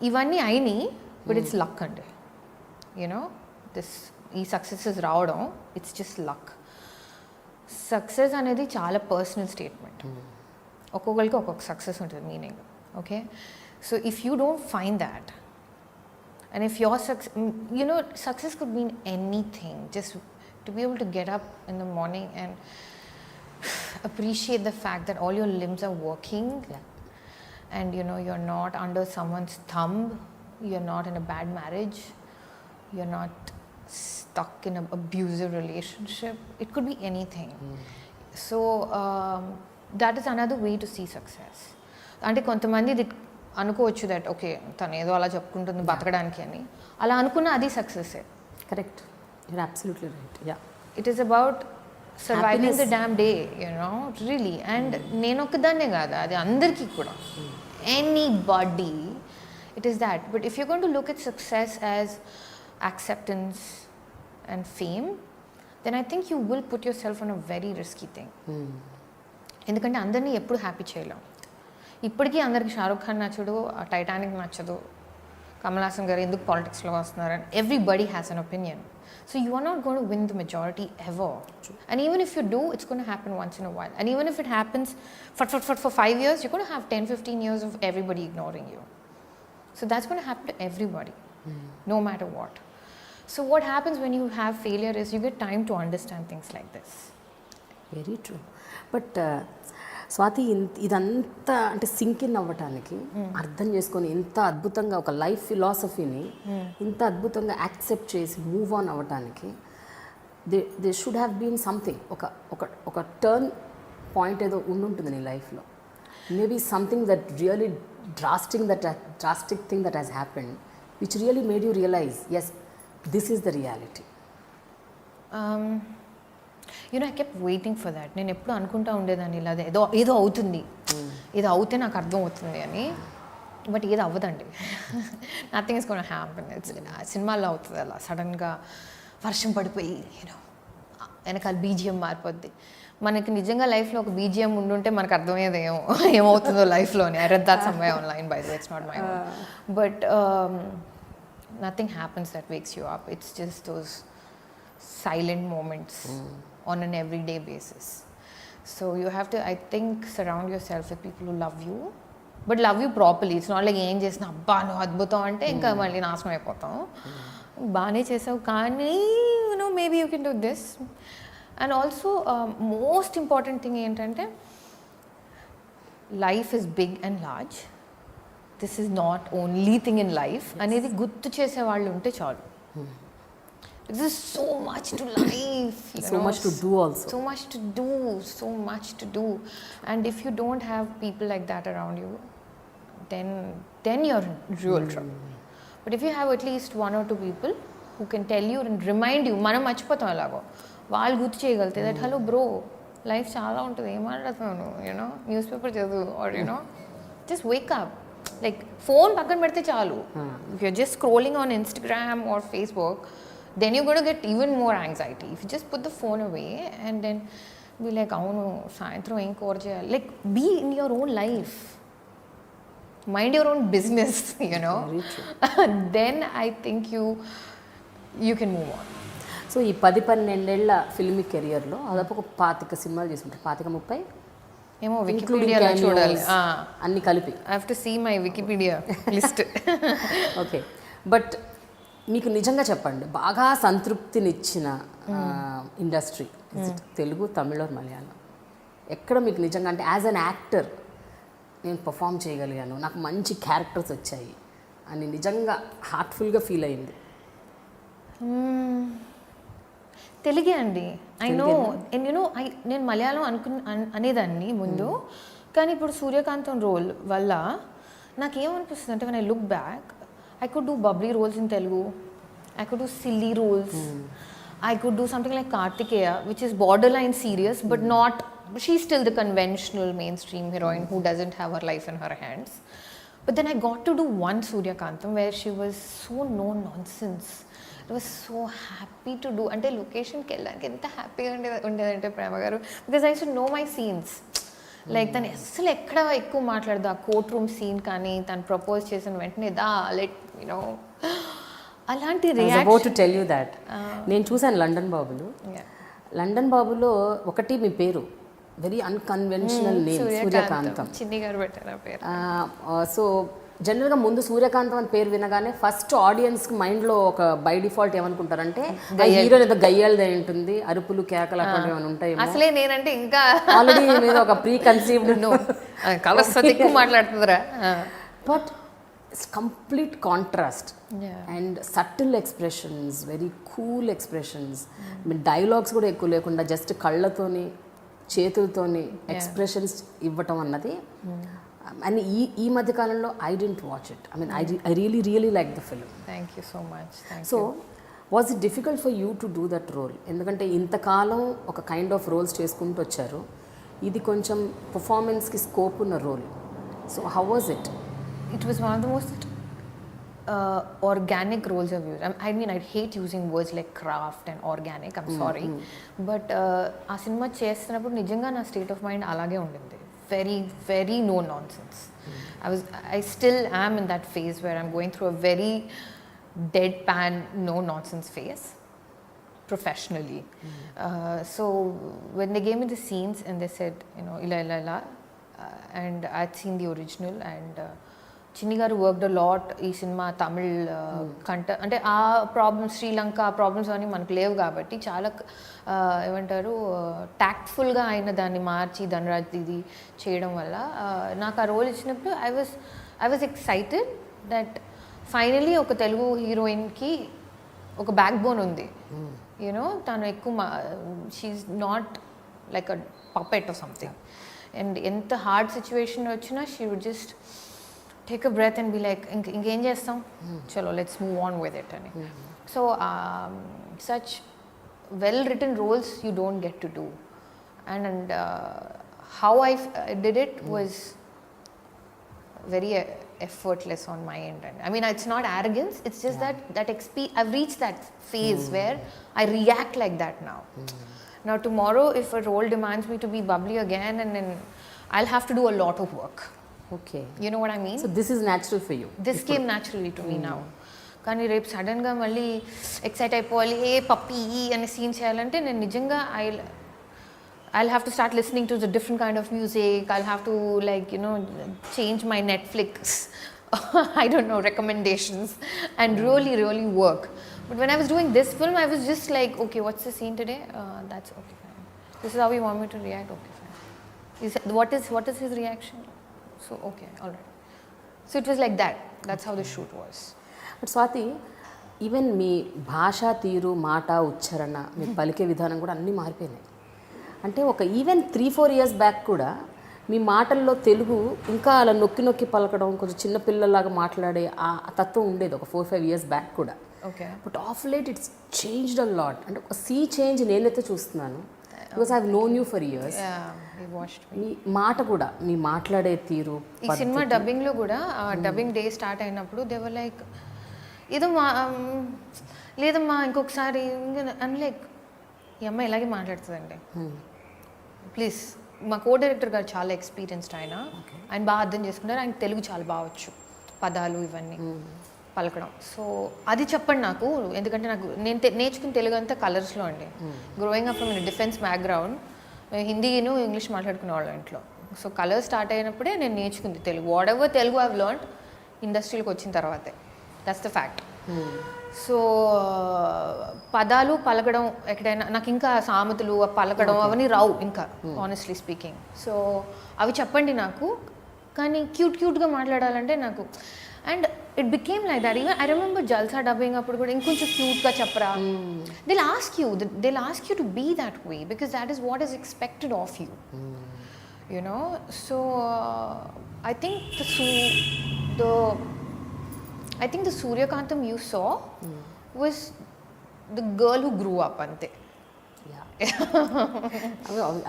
ఇవన్నీ అయినాయి, but it's luck అండి. You know, ఈ successes రావడం, it's just luck. Success అనేది చాలా personal statement. ఒక్కొక్కరికి ఒక్కొక్క సక్సెస్ ఉంటుంది meaning. Okay, so if you don't find that, and if your success could mean anything, just to be able to get up in the morning and appreciate the fact that all your limbs are working, and you're not under someone's thumb, you're not in a bad marriage, you're not stuck in an abusive relationship, it could be anything. So that is another way to see success. అంటే కొంతమంది అనుకోవచ్చు that okay తను ఏదో అలా చెప్పుకుంటుంది బతకడానికి అని, అలా అనుకున్న అది success.
Correct, you're absolutely right. Yeah,
it is about surviving the damn day, really. And నేను ఒక్కదాన్నే కాదు, అది అందరికీ కూడా, anybody, it is that. But if you going to look at success as acceptance and fame, then I think you will put yourself on a very risky thing. ఎందుకంటే అందరినీ ఎప్పుడు happy చేయలేం. ఇప్పటికీ అందరికి షారుఖ్ ఖాన్ నచ్చడు, టైటానిక్ నచ్చదు, కమల్ హాసన్ గారు ఎందుకు పాలిటిక్స్లో వస్తున్నారు, and everybody has an opinion. So you are not going to win the majority ever. And even if you do, it's going to happen once in a while. And even if it happens for 5 years, you're going to have 10-15 years of everybody ignoring you. So that's going to happen to everybody, no matter what. So what happens when you have failure is you get time to understand things like this.
Very true. But Swathi, ఇదంతా అంటే sync in అవ్వటానికి, అర్థం చేసుకొని ఇంత అద్భుతంగా ఒక life ఫిలాసఫీని ఇంత అద్భుతంగా యాక్సెప్ట్ చేసి మూవ్ ఆన్ అవ్వటానికి they should have been something, ఒక టర్న్ పాయింట్ ఏదో ఉండుంటుంది నీ లైఫ్లో. Maybe something that really drastic thing that has happened which really made you realise as this is the reality.
I kept waiting for that. నేను ఎప్పుడు అనుకుంటా ఉండేదాన్ని ఇలా ఏదో అవుతుంది, ఏదో అవుతే నాకు అర్థం అవుతుంది అని. బట్ ఏది అవ్వదండి. Nothing is gonna happen. సినిమాల్లో అవుతుంది అలా సడన్గా వర్షం పడిపోయి వెనకాల బీజిఎం మారిపోద్ది. మనకి నిజంగా లైఫ్లో ఒక బీజిఎం ఉండుంటే మనకు అర్థమయ్యేది ఏమవుతుందో లైఫ్లోని. I read that somewhere online, by the way, it's not my own. But nothing happens that wakes you up. It's just those silent moments on an everyday basis. So you have to, I think, surround yourself with people who love you, but love you properly. It's not like ఏం చేసినా అబ్బా నువ్వు అద్భుతం అంటే ఇంకా మళ్ళీ నాశనం అయిపోతాం. బాగానే చేసావు కానీ maybe you can do this. And also most important thing ఏంటంటే life is big and large. This is not only thing in life అనేది గుర్తు చేసే వాళ్ళు ఉంటే చాలు. There's so much to life,
so much to do also.
So much to do. And if you don't have people like that around you, then you're in real trouble. But if you have at least 1 or 2 people who can tell you and remind you, మనం మర్చిపోతాం ఎలాగో, వాళ్ళు గుర్తు చేయగలితే that hello bro life చాలా ఉంటుంది, ఏం మాట్లాడుతున్నాను, న్యూస్ పేపర్ చదువు, or just wake up. Like phone పక్కన పెడితే చాలు. If you're just scrolling on Instagram or Facebook, then you're going to get even more anxiety. If you just put the phone away and then be like అవును సాయంత్రం ఏం కూర చేయాలి, like be in your own life, mind your own business, you know, then I think you can move on.
So ఈ 10-12 ఫిల్మీ కెరియర్లో దాదాపు ఒక 25 సినిమాలు చేసుకుంటారు, 25-30
ఏమో వికీపీడియాలో చూడాలి
అన్ని కలిపి.
I have to see my Wikipedia list.
Okay, but మీకు నిజంగా చెప్పండి, బాగా సంతృప్తినిచ్చిన ఇండస్ట్రీ తెలుగు, తమిళ, మలయాళం, ఎక్కడ మీకు నిజంగా అంటే యాజ్ అన్ యాక్టర్ నేను పర్ఫామ్ చేయగలిగాను, నాకు మంచి క్యారెక్టర్స్ వచ్చాయి అని నిజంగా హార్ట్ఫుల్గా ఫీల్ అయింది?
తెలుగే అండి. ఐ నో, అండ్ యునో నేను మలయాళం అనేదాన్ని ముందు, కానీ ఇప్పుడు సూర్యకాంతం రోల్ వల్ల నాకేమనిపిస్తుంది అంటే, when I look back, I could do bubbly roles in Telugu, I could do silly roles, I could do something like Kartikeya, which is borderline serious, but not, she's still the conventional mainstream heroine who doesn't have her life in her hands. But then I got to do one Suryakantam where she was so no nonsense. It was so happy to do. అంటే లొకేషన్కి వెళ్ళడానికి ఎంత హ్యాపీగా ఉండేదంటే ప్రేమ గారు, because I should know my scenes. Like తను అసలు ఎక్కడ ఎక్కువ మాట్లాడదు, ఆ కోర్ట్ రూమ్ సీన్ కానీ తను ప్రపోజ్ చేసిన వెంటనే లెట్ యునో అలాంటి రియాక్షన్.
టెల్ యూ దాట్ నేను చూసాను లండన్ బాబులు. లండన్ బాబులో ఒకటి మీ పేరు వెరీ అన్కన్వెన్షనల్ నేమ్, సూర్యకాంతం.
చిన్ని గారు పెట్టారు ఆ పేరు.
సో జనరల్గా ముందు సూర్యకాంతం అని పేరు వినగానే ఫస్ట్ ఆడియన్స్కి మైండ్లో ఒక బై డిఫాల్ట్ ఏమనుకుంటారంటే హీరో ఏదో గయ్యాలదే ఉంటుంది, అరుపులు కేకలు అటువంటి ఏమైనా ఉంటాయి.
అసలే నేనంటే ఇంకా
ఆల్రెడీ మీద ఒక ప్రీ కన్సీవ్డ్
ఎక్కువ మాట్లాడుతుందిరా.
But it's complete contrast and subtle expressions, very cool expressions. Dialogues కూడా ఎక్కువ లేకుండా జస్ట్ కళ్ళతోని చేతులతోని ఎక్స్ప్రెషన్స్ ఇవ్వటం అన్నది. అండ్ ఈ మధ్య కాలంలో I didn't watch it. I mean I really like the film.
Thank you so much.
So was it difficult for you to do that role? ఎందుకంటే ఇంతకాలం ఒక కైండ్ ఆఫ్ రోల్స్ చేసుకుంటూ వచ్చారు, ఇది కొంచెం పర్ఫార్మెన్స్కి స్కోప్ ఉన్న role. So how was it?
It was one of the most organic roles I've used. I mean, I hate using words like craft and organic. I'm sorry. But ఆ cinema చేస్తున్నప్పుడు నిజంగా నా స్టేట్ ఆఫ్ మైండ్ అలాగే ఉండింది. Very, very no nonsense. I still am in that phase where I'm going through a very deadpan, no nonsense phase professionally. So when they gave me the scenes and they said, you know, ila, and I'd seen the original and చిన్ని గారు worked a lot ఈ cinema Tamil అంటే ఆ problems, Sri Lanka ఆ problems అన్నీ మనకు లేవు కాబట్టి చాలా ఏమంటారు టాక్ట్ఫుల్గా ఆయన దాన్ని మార్చి ధనరాజ్ ఇది చేయడం వల్ల నాకు ఆ రోల్ ఇచ్చినప్పుడు I was excited that finally ఒక తెలుగు హీరోయిన్కి ఒక బ్యాక్ బోన్ ఉంది. యూనో తను ఎక్కువ she's not like a puppet or something. And ఎంత హార్డ్ సిచ్యువేషన్ వచ్చినా she would just take a breath and be like, ఇంకేం చేస్తాం, చలో let's move on with it. So such well written roles you don't get to do, and how I did it was very effortless on my end. And I mean, it's not arrogance, it's just that I've reached that phase where I react like that now. Now tomorrow if a role demands me to be bubbly again, and then I'll have to do a lot of work.
Okay,
you know what I mean?
So this is natural for you.
This came naturally to me now. కానీ రేపు సడన్గా మళ్ళీ excite అయిపోవాలి, ఏ పప్పి అనే scene చేయాలంటే నేను నిజంగా I'll have to start listening to the different kind of music. I'll have to, like, you know, change my Netflix I don't know, recommendations and really work. But when I was doing this film, I was just like, okay, what's the scene today? That's okay, fine. This is how you want me to react? Okay, fine. What is his reaction? So okay, all right. So it was like that. That's how the shoot was.
But Swathi, even మీ భాషా తీరు, మాట, ఉచ్చారణ, మీ పలికే విధానం కూడా అన్నీ మారిపోయినాయి. అంటే ఒక ఈవెన్ 3-4 ఇయర్స్ బ్యాక్ కూడా మీ మాటల్లో తెలుగు ఇంకా అలా నొక్కి పలకడం, కొంచెం చిన్నపిల్లలాగా మాట్లాడే ఆ తత్వం ఉండేది ఒక 4-5 ఇయర్స్ బ్యాక్ కూడా.
Okay.
But of late it's changed a lot. అంటే ఒక చేంజ్ నేనైతే చూస్తున్నాను. Because I have known you for years. మీ మాట కూడా, మీ మాట్లాడే తీరు.
ఈ సినిమా డబ్బింగ్లో కూడా డబ్బింగ్ డే స్టార్ట్ అయినప్పుడు దే వర్ లైక్, ఏదో లేదమ్మా ఇంకొకసారి అని, లైక్ ఈ అమ్మాయి ఇలాగే మాట్లాడుతుందండి. ప్లీజ్ మా కో డైరెక్టర్ గారు చాలా ఎక్స్పీరియన్స్డ్ ఆయన బాగా అర్థం చేసుకుంటారు. ఆయన తెలుగు చాలా బాగా వచ్చు, పదాలు ఇవన్నీ పలకడం. సో అది చెప్పండి నాకు, ఎందుకంటే నాకు నేను నేర్చుకున్న తెలుగు అంతా కలర్స్లో అండి. Growing up from defence background, హిందీను ఇంగ్లీష్ మాట్లాడుకునే వాళ్ళం ఇంట్లో. సో కలర్స్ స్టార్ట్ అయినప్పుడే నేను నేర్చుకుంది Telugu. Whatever Telugu I've learned ఇండస్ట్రీలోకి వచ్చిన తర్వాతే. That's the fact. సో పదాలు పలకడం ఎక్కడైనా నాకు ఇంకా సామెతలు పలకడం అవన్నీ రావు ఇంకా, ఆనెస్ట్లీ స్పీకింగ్. సో అవి చెప్పండి నాకు, కానీ క్యూట్గా మాట్లాడాలంటే నాకు. And it became like that. Even I remember Jalsa dubbing అప్పుడు కూడా ఇంకొంచెం క్యూట్గా చెప్పరా, they ask you to be that way because that is what is expected of you, you know. So I think the Suryakantam you saw was the girl who grew up ante.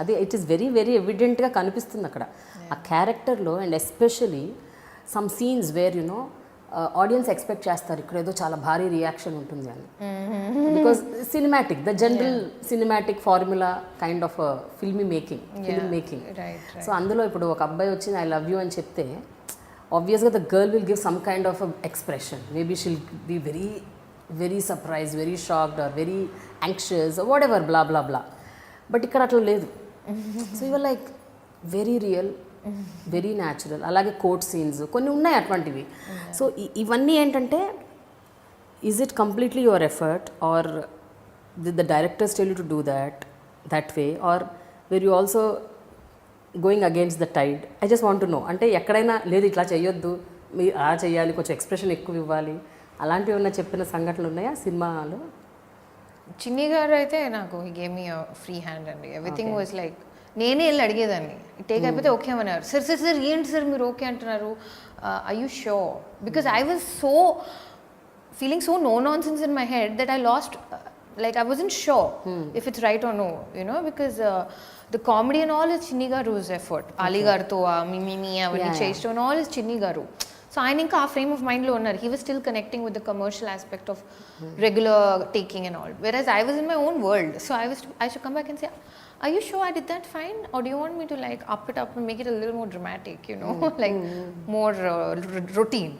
అది it is very very ఎవిడెంట్గా కనిపిస్తుంది అక్కడ ఆ క్యారెక్టర్లో. And especially some scenes where you know audience expect చేస్తారు ఇక్కడ ఏదో చాలా భారీ రియాక్షన్ ఉంటుంది అని, because cinematic, the general cinematic formula kind of film making. So అందులో ఇప్పుడు ఒక అబ్బాయి వచ్చి ఐ లవ్ యూ అని చెప్తే obviously the girl will give some kind of a expression. Maybe she'll be very very surprised, very shocked or very anxious or whatever, blah blah blah. But ikkada atla ledhu. So you were like very real, very natural. Alage court scenes konni unnai atvantivi. So ivanni entante, is it completely your effort or did the directors tell you to do that way, or were you also going against the tide? I just want to know. అంటే ఎక్కడైనా లేదు ఇట్లా చేయొద్దు, మీరు అలా చేయాలి, కొంచెం expression ఎక్కువ ఇవ్వాలి, అలాంటివి ఏమన్నా చెప్పిన సంఘటనలు ఉన్నాయా సినిమాలో?
చిన్ని గారు అయితే నాకు he gave me free hand అండి. ఎవ్రీథింగ్ వాజ్ లైక్, నేనే వెళ్ళి అడిగేదాన్ని, టేక్ అయిపోతే ఓకే అన్నారు. సార్ ఏంటి సార్ మీరు ఓకే అంటున్నారు, I you sure? Because I was so feeling so no nonsense in my head that I lost, like I wasn't sure if it's right or no, you know, because the comedy and all is Chinni Garu's effort. Ali Garto me avanni cheysto and all is Chinni Garu. So I think a frame of mind lo unnaru. He was still connecting with the commercial aspect of regular taking and all, whereas I was in my own world. So I should come back and say, are you sure I did that fine, or do you want me to like up it up and make it a little more dramatic, you know, like more routine?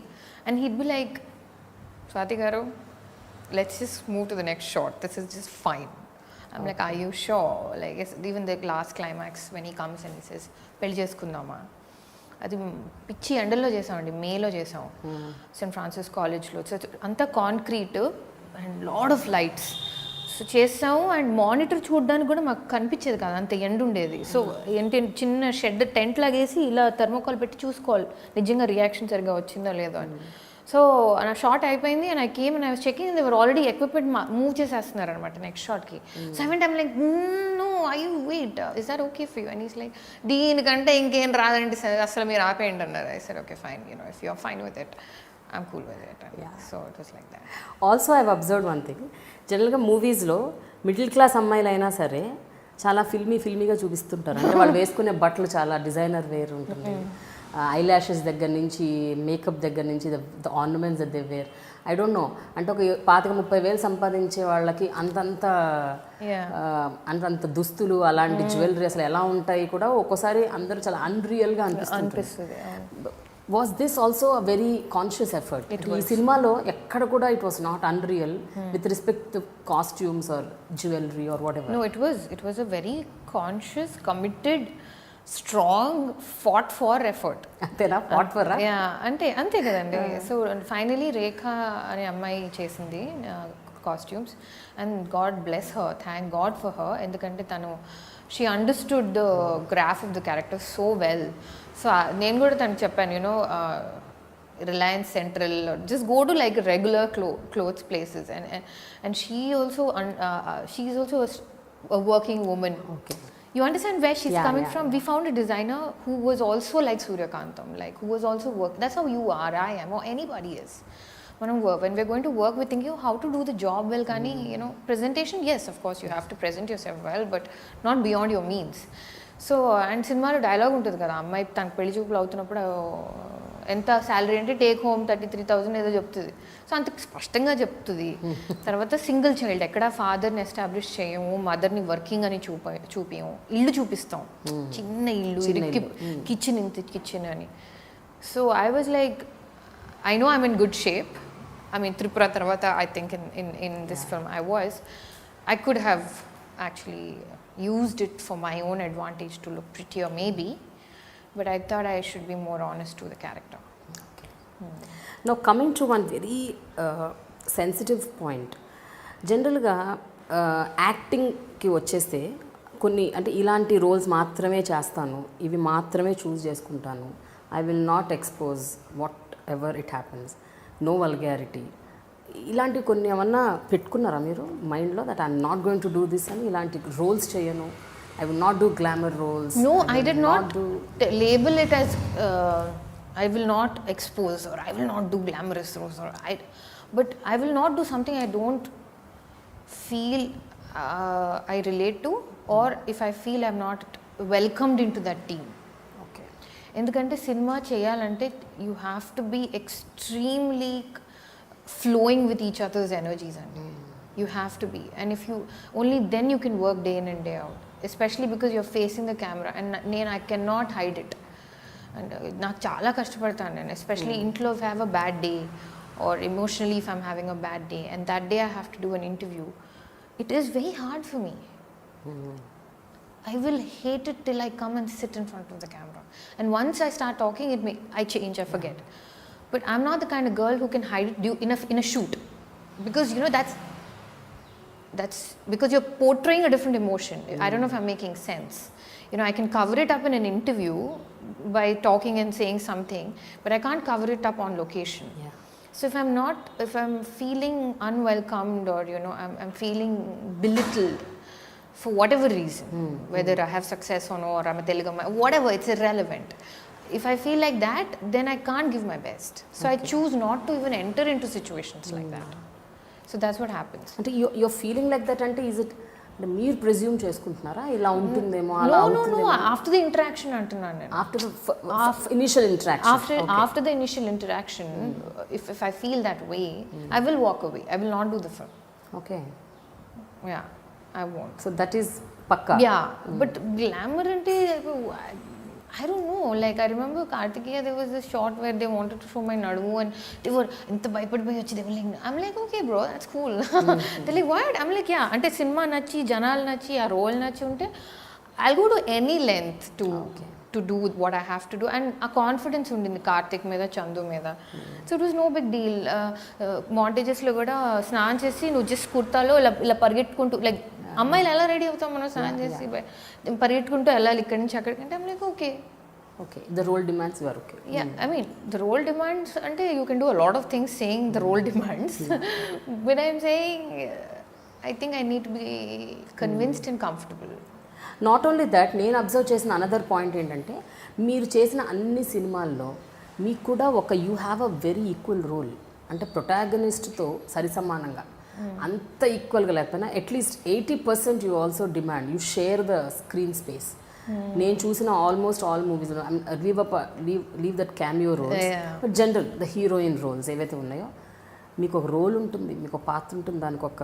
And he'd be like, Swathi Garu, let's just move to the next shot, this is just fine. I'm like, are you sure? Like even the last climax when he comes and he says pelli cheskundama, అది పిచ్చి ఎండల్లో చేసామండి, మేలో చేసాం Saint Francis కాలేజ్లో. So అంతా concrete and lot of lights. So చేసాము and monitor చూడడానికి కూడా మాకు కనిపించేది కాదు, అంత ఎండ ఉండేది. సో ఏంటి చిన్న షెడ్ టెంట్ లాగేసి ఇలా థర్మోకాల్ పెట్టి చూసుకోవాలి నిజంగా రియాక్షన్ సరిగ్గా వచ్చిందో లేదో అని. సో నా షార్ట్ అయిపోయింది and I came and I was checking, they were already equipment move చేసేస్తున్నారు అనమాట నెక్స్ట్ షాట్కి. So I went, I'm like no I you wait, is that okay for you? And is like, దీనికంటే ఇంకేం రాదండి అసలు మీరు ఆపేయండి అన్నారు. I said okay fine, you know if you are fine with it I'm cool with it. So it was like that.
Also I have observed one thing, జనరల్గా మూవీస్లో middle class అమ్మాయిలైనా సరే చాలా ఫిల్మీగా చూపిస్తుంటారు. అంటే వాళ్ళు వేసుకునే బట్టలు చాలా డిజైనర్ వేర్ ఉంటుంది, ఐ ల్యాషెస్ దగ్గర నుంచి మేకప్ దగ్గర నుంచి the ornaments that they were. I don't no, అంటే ఒక 25,000 సంపాదించే వాళ్ళకి అంతంత దుస్తులు అలాంటి జ్యువెలరీ అసలు ఎలా ఉంటాయి కూడా ఒక్కోసారి అందరూ చాలా అన్రియల్గా అనిపిస్తుంది. Was this also a very conscious effort? ఈ సినిమాలో ఎక్కడ కూడా it was not unreal with respect to costumes or jewellery or whatever.
No, it was a very conscious, committed, strong, fought for effort.
అంతేనా? Fought for?
అంతే కదండి. So finally Rekha అనే అమ్మాయి చేసింది costumes and God bless her, thank God for her. ఎందుకంటే తను she understood the graph of the character so well. So నేను కూడా తనకు చెప్పాను, you know Reliance Central, just go to like regular clothes places, and she also she's also a working woman.
Okay.
You understand where she's coming from? We found a designer who was also like Suryakantam, like who was also that's how you are, I am, or anybody is. When we're going to work, we're thinking how to do the job well. Kani, you know, presentation, yes, of course you have to present yourself well, but not beyond your means. So and సినిమాలో dialogue ఉంటుంది కదా, అమ్మాయి తనకు పెళ్లి చూపులు అవుతున్నప్పుడు ఎంత salary అంటే టేక్ హోమ్ 33,000 ఏదో చెప్తుంది. సో అంత స్పష్టంగా చెప్తుంది. తర్వాత సింగిల్ చైల్డ్, ఎక్కడ ఫాదర్ని ఎస్టాబ్లిష్ చేయము, మదర్ని వర్కింగ్ అని చూపించము, ఇల్లు చూపిస్తాం, చిన్న ఇల్లు, ఇరికి కిచెన్, ఇంత కిచెన్ అని. So I was like, I know I'm in good shape. I mean, Tripura Tarvata, I think in this film I could have actually used it for my own advantage to look prettier maybe, but I thought I should be more honest to the character.
Okay. Now coming to one very sensitive point. జనరల్గా యాక్టింగ్కి వచ్చేస్తే కొన్ని అంటే ఇలాంటి roles మాత్రమే చేస్తాను, ఇవి మాత్రమే choose చేసుకుంటాను, I will not expose whatever it happens, no vulgarity, ఇలాంటి కొన్ని ఏమన్నా పెట్టుకున్నారా మీరు మైండ్లో, that I'm not going to do this అని, ఇలాంటి రోల్స్ చేయను, I will not do glamour roles?
No, I did not label it as I will not expose or I will not do glamorous roles, or but I will not do something I don't feel I relate to, or if I feel I'm not welcomed into that team. ఎందుకంటే సినిమా చేయాలంటే you have to be extremely flowing with each others energies అండి. You have to be, and if you only then you can work day in and day out, especially because you're facing the camera. And I can not hide it. And నాకు చాలా కష్టపడతాను నేను, especially ఇంట్లో if have a bad day or emotionally if I'm having a bad day and that day I have to do an interview, it is very hard for me. I will hate it till I come and sit in front of the camera. And once I start talking, I change, I forget. But I'm not the kind of girl who can hide it in a shoot. Because, you know, that's because you're portraying a different emotion. I don't know if I'm making sense. You know, I can cover it up in an interview by talking and saying something, but I can't cover it up on location.
Yeah.
So if I'm feeling unwelcomed, or, you know, I'm feeling belittled, for whatever reason, whether I have success or no, or I'm a Telugu, whatever, it's irrelevant. If I feel like that, then I can't give my best. So I choose not to even enter into situations like that. So that's what happens.
అంటే you're feeling like that అంటే is it అంటే మీరు presume చేసుకుంటున్నారా ఇలా ఉంటుందేమో అలా
No, after the interaction అంటున్నాను నేను.
After the initial interaction.
After the initial interaction, if I feel that way, I will walk away. I will not do the film.
Okay.
Yeah. I won't.
So that is pakka.
Yeah, but glamour ante, I don't know. Like I remember Kartikeya, there was this shot where they wanted to show my nadu and they were inta bhayapadi vachi, they were like, I'm like, okay bro, that's cool. They're like, what? I'm like, yeah, ante cinema nachi, janal nachi, aa role nachi unte I'll go to any length to do what I have to do. And a confidence undindi Kartik meeda, Chandu meeda. So it was no big deal. Montages lo kuda snaan chesi nu just kurtalo ila పరిగెట్టుకుంటూ, like అమ్మాయిలు ఎలా ready అవుతాం మనం స్నానం చేసి పరిగెట్టుకుంటూ వెళ్ళాలి ఇక్కడి నుంచి అక్కడికంటే I'm like okay
the role demands you are okay.
Yeah, I mean the role demands అంటే you can do a lot of things saying the role demands. But I'm saying I think I need to be convinced and comfortable.
Not only that, నేను observe చేసిన another point ఏంటంటే మీరు చేసిన అన్ని సినిమాల్లో మీకు కూడా ఒక you have a very equal role, అంటే ప్రొటాగనిస్ట్తో సరిసమానంగా అంత ఈక్వల్గా లేకపోయినా at least 80% you also demand, you share the screen space. నేను చూసిన almost all movies leave that cameo roles, but general the heroine roles ఏవైతే ఉన్నాయో మీకు ఒక రోల్ ఉంటుంది, మీకు ఒక పాత్ర ఉంటుంది, దానికి ఒక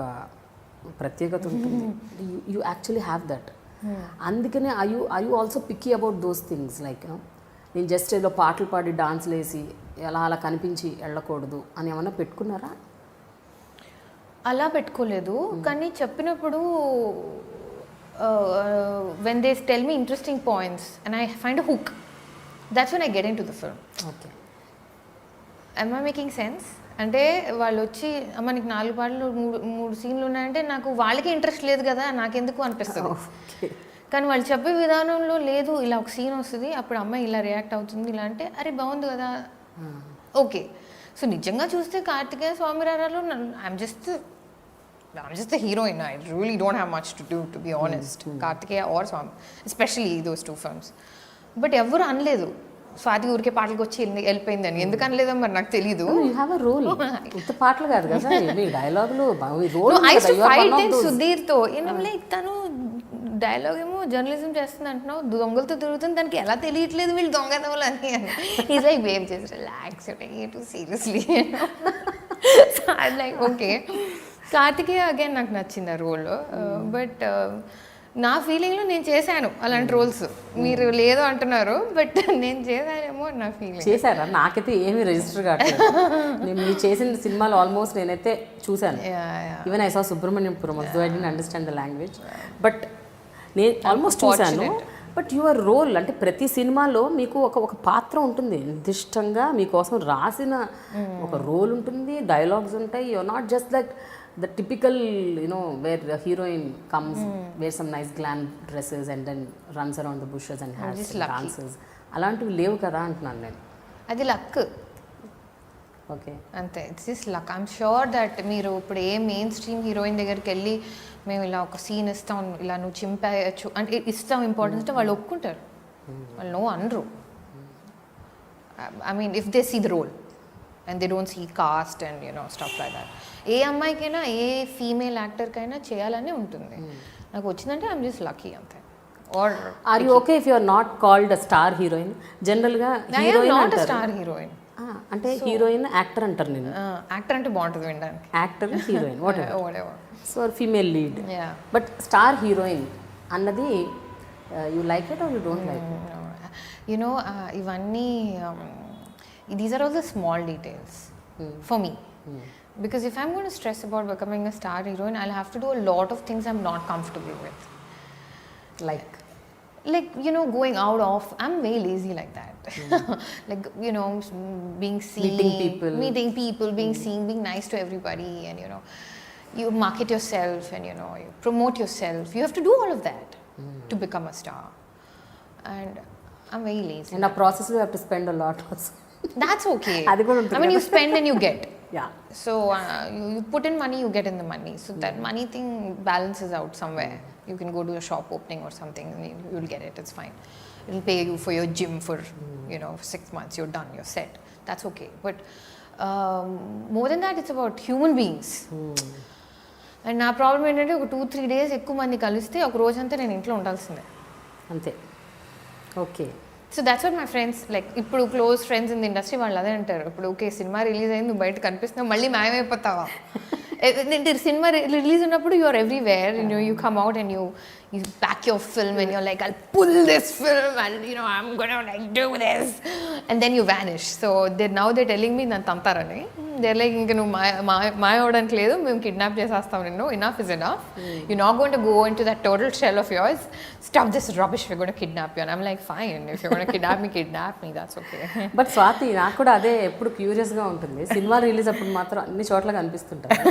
ప్రత్యేకత ఉంటుంది. You actually have that. అందుకనే I you also picky about those things, like నేను జస్ట్ ఏదో పాటలు పాడి డాన్స్లు వేసి అలా కనిపించి వెళ్ళకూడదు అని ఏమన్నా పెట్టుకున్నారా?
అలా పెట్టుకోలేదు, కానీ చెప్పినప్పుడు when they tell me interesting points and I find a hook, that's when I get in to the film.
Okay,
am I making sense? అంటే వాళ్ళు వచ్చి మనకి 4 పాటలు 3 సీన్లు ఉన్నాయంటే నాకు వాళ్ళకి ఇంట్రెస్ట్ లేదు కదా, నాకెందుకు అనిపిస్తుంది. కానీ వాళ్ళు చెప్పే విధానంలో లేదు, ఇలా ఒక సీన్ వస్తుంది, అప్పుడు అమ్మాయి ఇలా రియాక్ట్ అవుతుంది, ఇలా అంటే అరే బాగుంది కదా, ఓకే. సో నిజంగా చూస్తే కార్తికేయ స్వామిరారాలో I'm just the heroine. I really don't have much to do, to be honest. Karthikeya or Swamy, especially those 2 films. But ఎవరు అనలేదు స్వాతి ఊరికే పాటలకు వచ్చి వెళ్ళిపోయిందని. ఎందుకు అనలేదో మరి నాకు తెలీదు.
పాటలు కాదు కదా, డైలాగులు.
సుధీర్తో లైక్ తను డైలాగ్ ఏమో జర్నలిజం చేస్తుంది అంటున్నావు, దొంగలతో తిరుగుతుంది, దానికి ఎలా తెలియట్లేదు వీళ్ళు దొంగతములు అని. ఈజ్ లైక్ వేవ్ చేసి relax too seriously. So I like okay. Karthikeya again నాకు నచ్చింది ఆ రోల్, బట్ నా ఫీలింగ్లో నేను చేశాను అలాంటి రోల్స్. మీరు లేదు అంటున్నారు, బట్ నేను చేశానేమో నా ఫీలింగ్.
చేశారా? నాకైతే ఏమీ రిజిస్టర్ కావట్లేదు. నేను మీరు చేసిన సినిమాలు ఆల్మోస్ట్ నేనైతే చూశాను. Even I saw Subramaniapuram, though I don't understand the language, but నేను ఆల్మోస్ట్ చూశాను. బట్ యువర్ రోల్ అంటే ప్రతి సినిమాలో మీకు ఒక పాత్ర ఉంటుంది, నిర్దిష్టంగా మీకోసం రాసిన ఒక రోల్ ఉంటుంది, డైలాగ్స్ ఉంటాయి. Your not just like the typical, where the heroine comes, wears some nice glam dresses and then runs around the bushes and has dances. అలాంటివి లేవు కదా అంటున్నాను నేను.
అది లక్.
ఓకే,
అంతే. It's just luck. I'm sure that మీరు ఇప్పుడు ఏ main stream heroine దగ్గరికి వెళ్ళి మేము ఇలా ఒక సీన్ ఇస్తాం, ఇలా నువ్వు చింపేయచ్చు అంటే ఇస్తాం ఇంపార్టెన్స్ అంటే వాళ్ళు ఒప్పుకుంటారు. వాళ్ళు నో అనరు. I mean if they see the role and they don't see caste and stuff like that. ఏ అమ్మాయికైనా ఏ ఫీమేల్ యాక్టర్కైనా చేయాలనే ఉంటుంది. నాకు వచ్చిందంటే ఐఎమ్ జస్ట్ లక్కీ అంతే. Or
or you okay if you are not called a star heroine? జనరల్గా హీరోయిన్
నాట్ స్టార్ హీరోయిన్
అంటే హీరోయిన్ యాక్టర్ అంటారు. నేను
యాక్టర్ అంటే బాగుంటుంది వినడానికి.
Actor heroine whatever. So female lead. But star heroine అన్నది you like it or you don't like it?
ఇవన్నీ these are all the small details for me. Because if I'm going to stress about becoming a star heroine, I'll have to do a lot of things I'm not comfortable with.
Like
going out of, I'm very lazy like that. Like being seen, meeting people, being seen, being nice to everybody, and you market yourself and you promote yourself. You have to do all of that to become a star, and I'm very lazy.
And a process you have to spend a lot also.
That's okay. I mean, you spend and you get.
Yeah.
So you put in money, you get in the money. So that money thing balances out somewhere. You can go to a shop opening or something, and you'll get it. It's fine. It'll pay you for your gym for 6 months. You're done. You're set. That's okay. But more than that, it's about human beings. And నా problem ఏంటంటే ఒక 2-3 days ఎక్కువ మంది కలిస్తే ఒక రోజంతా నేను ఇంట్లో ఉండాల్సిందే
అంతే. Okay.
So that's what my friends like. ఇప్పుడు close friends in the industry వాళ్ళు అదే అంటారు. ఇప్పుడు ఓకే సినిమా రిలీజ్ అయింది, నువ్వు బయట కనిపిస్తున్నావు, మళ్ళీ మాయమైపోతావా? సినిమా రిలీజ్ ఉన్నప్పుడు you are everywhere, you come out and you pack your film and you're like I'll pull this film and I'm gonna like do this and then you vanish. So now they telling me నన్ను తంతారని. There like ఇంక నువ్వు మాయ అవడానికి లేదు, మేము kidnap చేసేస్తాం నిన్ను, enough is enough, you not going to go in to that total shell of yours, stop this rubbish, we're going to kidnap you. And I'm like fine, if you're going to kidnap me, that's okay.
But Swathi, నాకు కూడా అదే ఎప్పుడు క్యూరియస్గా ఉంటుంది. Cinema release అప్పుడు మాత్రం అన్ని చోట్ల కనిపిస్తుంటారు,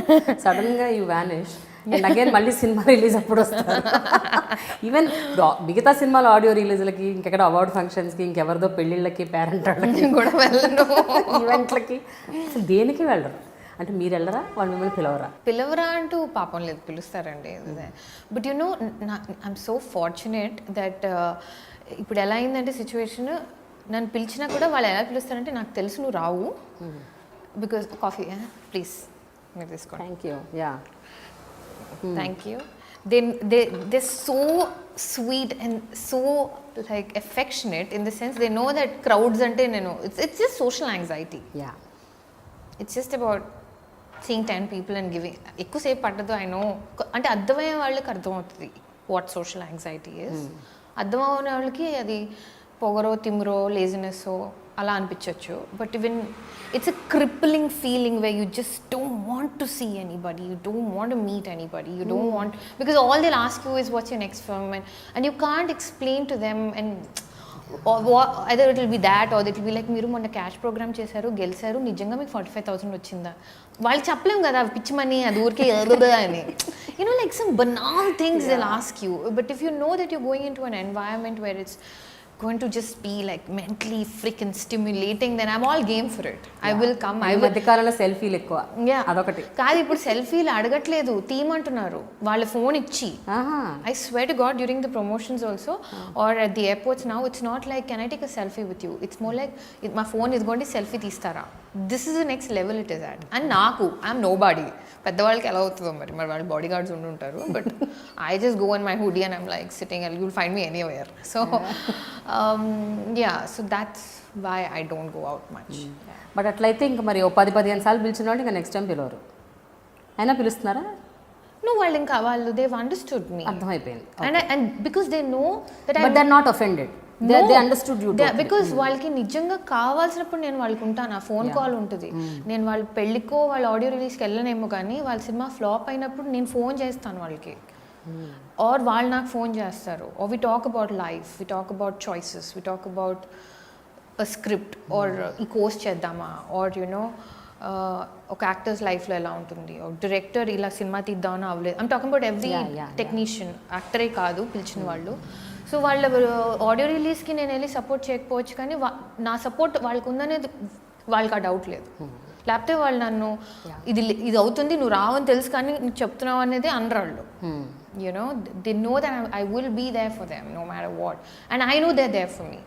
సడన్గా యూ వ్యానిష్ అండ్ అగైన్ మళ్ళీ సినిమా రిలీజ్ అప్పుడు వస్తారు. ఈవెన్ మిగతా సినిమాల ఆడియో రిలీజ్లకి, ఇంకెక్కడ అవార్డ్ ఫంక్షన్స్కి, ఇంకెవరిదో పెళ్ళిళ్ళకి, పేరెంట్
కూడా వెళ్ళను,
ఈవెంట్లకి, అసలు దేనికి వెళ్ళరు. అంటే మీరు వెళ్ళరా? వాళ్ళు మిమ్మల్ని
పిలవరా అంటూ పాపం లేదు, పిలుస్తారండి. But I'm so fortunate that ఇప్పుడు ఎలా అయిందంటే సిచ్యువేషన్, నన్ను పిలిచినా కూడా వాళ్ళు ఎలా పిలుస్తారంటే నాకు తెలుసు నువ్వు రావు, బికాస్ కాఫీ ప్లీజ్ మీరు తీసుకోండి.
Thank you. Yeah,
thank you. They're so sweet and so like affectionate in the sense they know that crowds ante it's just social anxiety.
Yeah,
it's just about seeing 10 people and giving. ఎక్కువ సేపు పట్టదు, I know. అంటే అర్థమయ్యే వాళ్ళకి అర్థమవుతుంది what social anxiety is. అర్థమవునే వాళ్ళకి అది పొగరో, తిమ్రో, లేజినెస్సో అలా అనిపించవచ్చు. But even it's a crippling feeling where you just don't want to see anybody, you don't want to meet anybody, you don't want, because all they'll ask you is what's your next film, and you can't explain to them, and either it will be that or it will be like మీరు మొన్న cash programme చేశారు, గెలిచారు, నిజంగా మీకు 45,000 వచ్చిందా? వాళ్ళు చెప్పలేము కదా పిచ్చి మనీ, అది ఊరికే అని. Like some banal things they'll ask you. But if you know that you're going into an environment where it's going to just be like mentally freaking stimulating, then I'm all game for it. I will come. I will.
మధ్యకాలంలో సెల్ఫీలు ఎక్కువ, అదొకటి
కాదు. ఇప్పుడు సెల్ఫీలు అడగట్లేదు, తీయమంటున్నారు వాళ్ళ phone ఇచ్చి. I swear to God, during the promotions also or at the airports now, it's not like can I take a selfie with you, it's more like my phone is going to selfie తీస్తారా. This is the next level it is at. And నాకు I'm nobody. పెద్దవాళ్ళకి ఎలా అవుతుందో మరి వాళ్ళ body guards ఉంటుంటారు. But I just go in my hoodie and I'm like sitting and you'll find me anywhere. So so that's why I don't go out much.
But అట్లయితే ఇంకా మరి ఓ 10-15 సార్లు పిలిచిన వాళ్ళు ఇంకా నెక్స్ట్ టైం పిలవరు. అయినా పిలుస్తున్నారా?
No, వాళ్ళు they've understood me.
అర్థమైపోయింది.
And because they know that
but they're not offended. They understood you totally.
Because వాళ్ళకి నిజంగా కావాల్సినప్పుడు నేను వాళ్ళకి ఉంటాను. ఆ ఫోన్ కాల్ ఉంటుంది. నేను వాళ్ళ పెళ్ళికో వాళ్ళ ఆడియో రిలీజ్కి వెళ్ళనేమో కానీ వాళ్ళ సినిమా ఫ్లాప్ అయినప్పుడు నేను ఫోన్ చేస్తాను వాళ్ళకి. ఆర్ వాళ్ళు నాకు ఫోన్ చేస్తారు. Or we talk about life, we talk about choices, we talk about a script or ఈ కోర్స్ చేద్దామా, ఆర్ యునో ఒక యాక్టర్స్ లైఫ్లో ఎలా ఉంటుంది, ఒక డైరెక్టర్ ఇలా సినిమా తీద్దామని అవ్వలేదు. I'm talking about every technician, యాక్టరే కాదు పిలిచిన వాళ్ళు. సో వాళ్ళ ఆడియో రిలీజ్కి నేను వెళ్ళి సపోర్ట్ చేయకపోవచ్చు కానీ నా సపోర్ట్ వాళ్ళకు ఉందనేది వాళ్ళకి ఆ డౌట్ లేదు. లేకపోతే వాళ్ళు నన్ను ఇది అవుతుంది నువ్వు రావని తెలుసు కానీ నువ్వు చెప్తున్నావు అనేది అనరాళ్ళు. You know they know that I will be there for them no matter what, and I know they're there for me.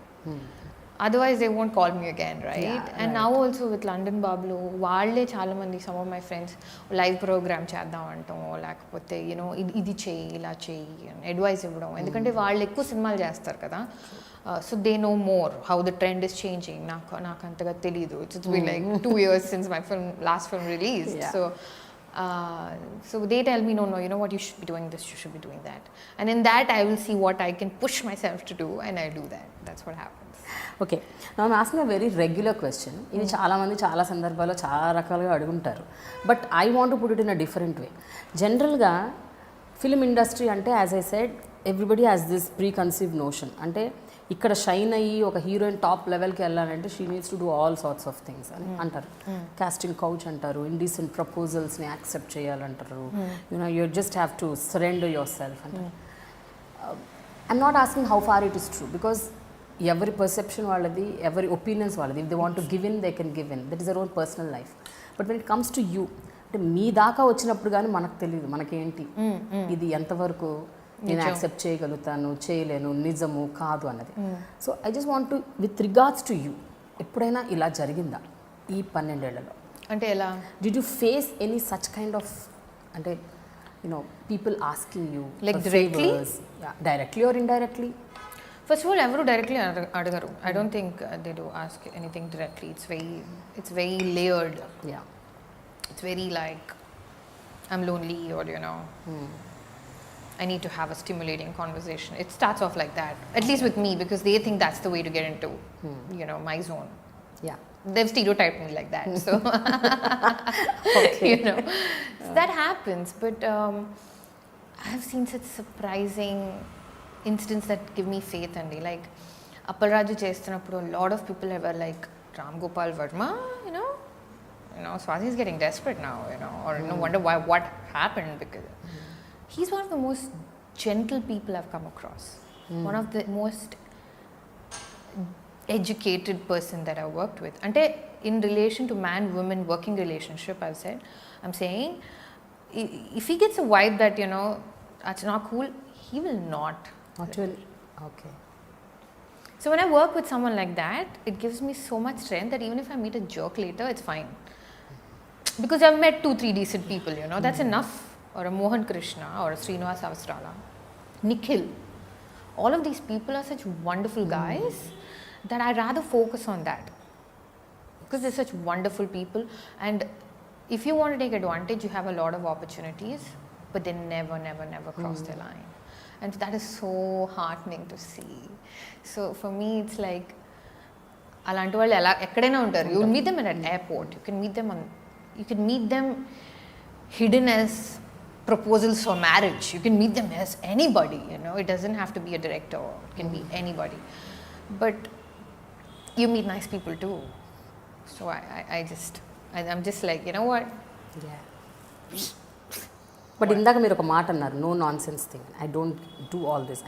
Otherwise they won't call me again, right? And now also with London Bablu, వాళ్ళే చాలా మంది, some of my friends live programme చేద్దాం అంటాం, లేకపోతే you know ఇది చెయ్యి ఇలా చెయ్యి అని అడ్వైస్ ఇవ్వడం. ఎందుకంటే వాళ్ళు ఎక్కువ సినిమాలు చేస్తారు కదా, so they know more how the trend is changing. నాకు అంతగా తెలీదు. It's been like 2 years since my last film released. So they tell me, no, you know what, you should be doing this, you should be doing that. And in that I will see what I can push myself to do, and I do that. That's what happens.
Okay, నా asking a very regular question. ఇది చాలామంది చాలా సందర్భాల్లో చాలా రకాలుగా అడుగుంటారు. But I want to put it in a different way. జనరల్గా film industry అంటే as I said everybody has this preconceived notion. అంటే ఇక్కడ షైన్ అయ్యి ఒక హీరోయిన్ టాప్ లెవెల్కి వెళ్ళాలంటే she needs to do all sorts of things అని అంటారు. కాస్టింగ్ కౌచ్ అంటారు, ఇండీసెంట్ ప్రపోజల్స్ని యాక్సెప్ట్ చేయాలంటారు, you know you just have to surrender yourself అంటారు. I'm not asking how far it is true, because ఎవరి perception వాళ్ళది, ఎవరి ఒపీనియన్స్ వాళ్ళది. If they want to give in they can give in, that is their own personal life. But when it comes to you, అంటే మీ దాకా వచ్చినప్పుడు కానీ మనకు తెలియదు మనకేంటి ఇది ఎంతవరకు నేను యాక్సెప్ట్ చేయగలుగుతాను, చేయలేను, నిజము కాదు అన్నది. So I just want to, with regards to you, ఎప్పుడైనా ఇలా జరిగిందా ఈ 12 ఏళ్లలో?
అంటే ఎలా?
Did you face any such kind of, అంటే you know people asking you
like
directly or indirectly?
First of all, ఎవరు డైరెక్ట్లీ అడగరు. I don't think they do ask anything directly. It's very layered.
Yeah.
It's very like, I'm lonely, or you know, I need to have a stimulating conversation. It starts off like that, at least with me, because they think that's the way to get into, you know, my zone.
Yeah.
They've stereotyped me like that, so
Okay.
you know, so that happens. But I've seen such surprising incidents that give me faith, and like Appalraju చేస్తున్నప్పుడు a lot of people were like, Ram Gopal Verma, you know Swathi is getting desperate now, you know, or you know, wonder why, what happened, because he's one of the most gentle people I've come across. One of the most educated person that I've worked with. Ante in relation to man woman working relationship, I'm saying if he gets a vibe that, you know, that's not cool, he will not.
Actually, okay.
So when I work with someone like that, it gives me so much strength that even if I meet a jerk later, it's fine. Because I've met 2-3 decent people, you know, that's enough. Or a Mohan Krishna, or a Srinivas Avasrala, Nikhil. All of these people are such wonderful guys that I'd rather focus on that. Because they're such wonderful people. And if you want to take advantage, you have a lot of opportunities, but they never cross their line. And that is so heartening to see. So for me, it's like, అలాంటి వాళ్ళు ఎలా ఎక్కడైనా ఉంటారు. You will meet them at an airport. You can meet them hidden as proposals for marriage. You can meet them as anybody, you know. It doesn't have to be a director. It can be anybody. But you meet nice people too. So I'm just like, you know what?
Yeah. But ఇందాక మీరు ఒక మాట అన్నారు, no nonsense thing, I don't do all this,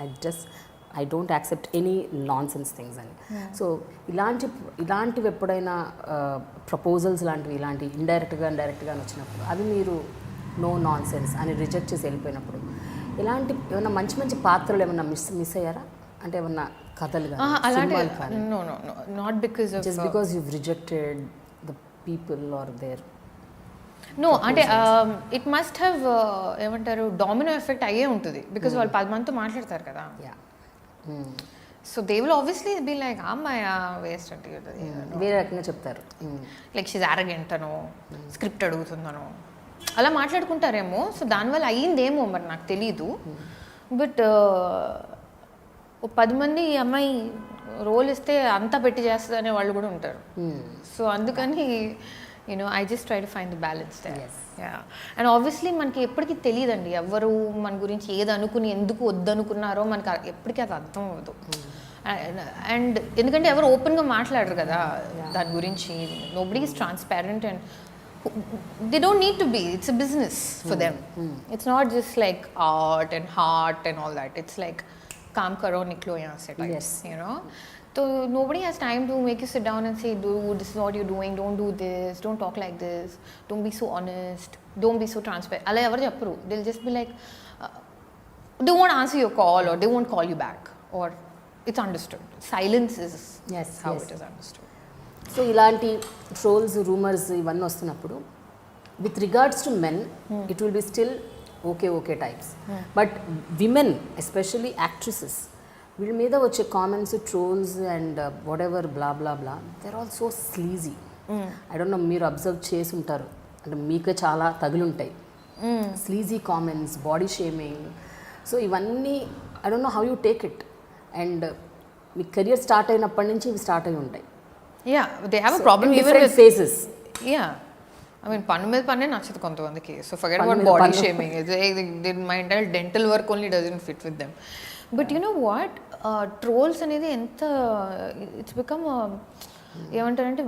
I don't accept any nonsense things అని. So ఇలాంటివి ఎప్పుడైనా proposals లాంటివి ఇలాంటి డైరెక్ట్గా వచ్చినప్పుడు అవి మీరు నో నాన్ సెన్స్ అని రిజెక్ట్ చేసి వెళ్ళిపోయినప్పుడు ఏమైనా మంచి పాత్రలు ఏమైనా మిస్ అయ్యారా? అంటే ఏమన్నా కథలు కానీ,
not because
just because you rejected the people are there?
No అంటే ఇట్ మస్ట్ హ్యావ్ ఏమంటారు డామినో ఎఫెక్ట్ అయ్యే ఉంటుంది బికాజ్ వాళ్ళు 10 మందితో మాట్లాడతారు కదా. So they will obviously be like అమ్మాయి వేస్ట్ అంటే
వేరే రకంగా చెప్తారు,
లైక్ షీజ్ యారగెంట్ అనో స్క్రిప్ట్ అడుగుతుందనో అలా మాట్లాడుకుంటారేమో. సో దానివల్ల అయ్యిందేమో మరి నాకు తెలీదు. బట్ 10 మంది ఈ అమ్మాయి రోల్ ఇస్తే అంతా పెట్టి చేస్తుంది అనే వాళ్ళు కూడా ఉంటారు. సో అందుకని I just try to find the balance there.
Yes.
Yeah. And obviously మనకి ఎప్పటికీ తెలియదండి ఎవరు మన గురించి ఏది అనుకుని ఎందుకు వద్దనుకున్నారో మనకి ఎప్పటికీ అది అర్థం అవ్వదు. అండ్ ఎందుకంటే ఎవరు ఓపెన్గా మాట్లాడరు కదా దాని గురించి. Nobody is transparent and they don't need to be. It's a business for them. It's not just like art and heart and all that. It's like kaam karo niklo yahan se types, So nobody has time to make you sit down and say, dude, this is what you're doing, don't do this, don't talk like this, don't be so honest, don't be so transparent. Alla evaru chepparu. They'll just be like, they won't answer your call or they won't call you back or it's understood. Silence is how it is understood.
సో ఇలాంటి trolls rumours ఇవన్నీ వస్తున్నప్పుడు with regards to men it will be still okay types. But women especially actresses వీళ్ళ మీద వచ్చే comments trolls and whatever blah blah blah they're all so sleazy. I don't know మీరు observe చేసి ఉంటారు అంటే మీకు చాలా తగులుంటాయి sleazy comments, body shaming. So ఇవన్నీ I don't know how you take it. And మీ కెరియర్ స్టార్ట్ అయినప్పటి నుంచి ఇవి స్టార్ట్ అయి ఉంటాయి.
Yeah, they have a problem even
different
with
phases.
Yeah. I mean, pannu మీద పన్నే నచ్చదు కొంతమందికి. So forget about body shaming. My entire dental work only doesn't fit with them. But you know what? Trolls అనేది ఎంత it's become ఏమంటారంటే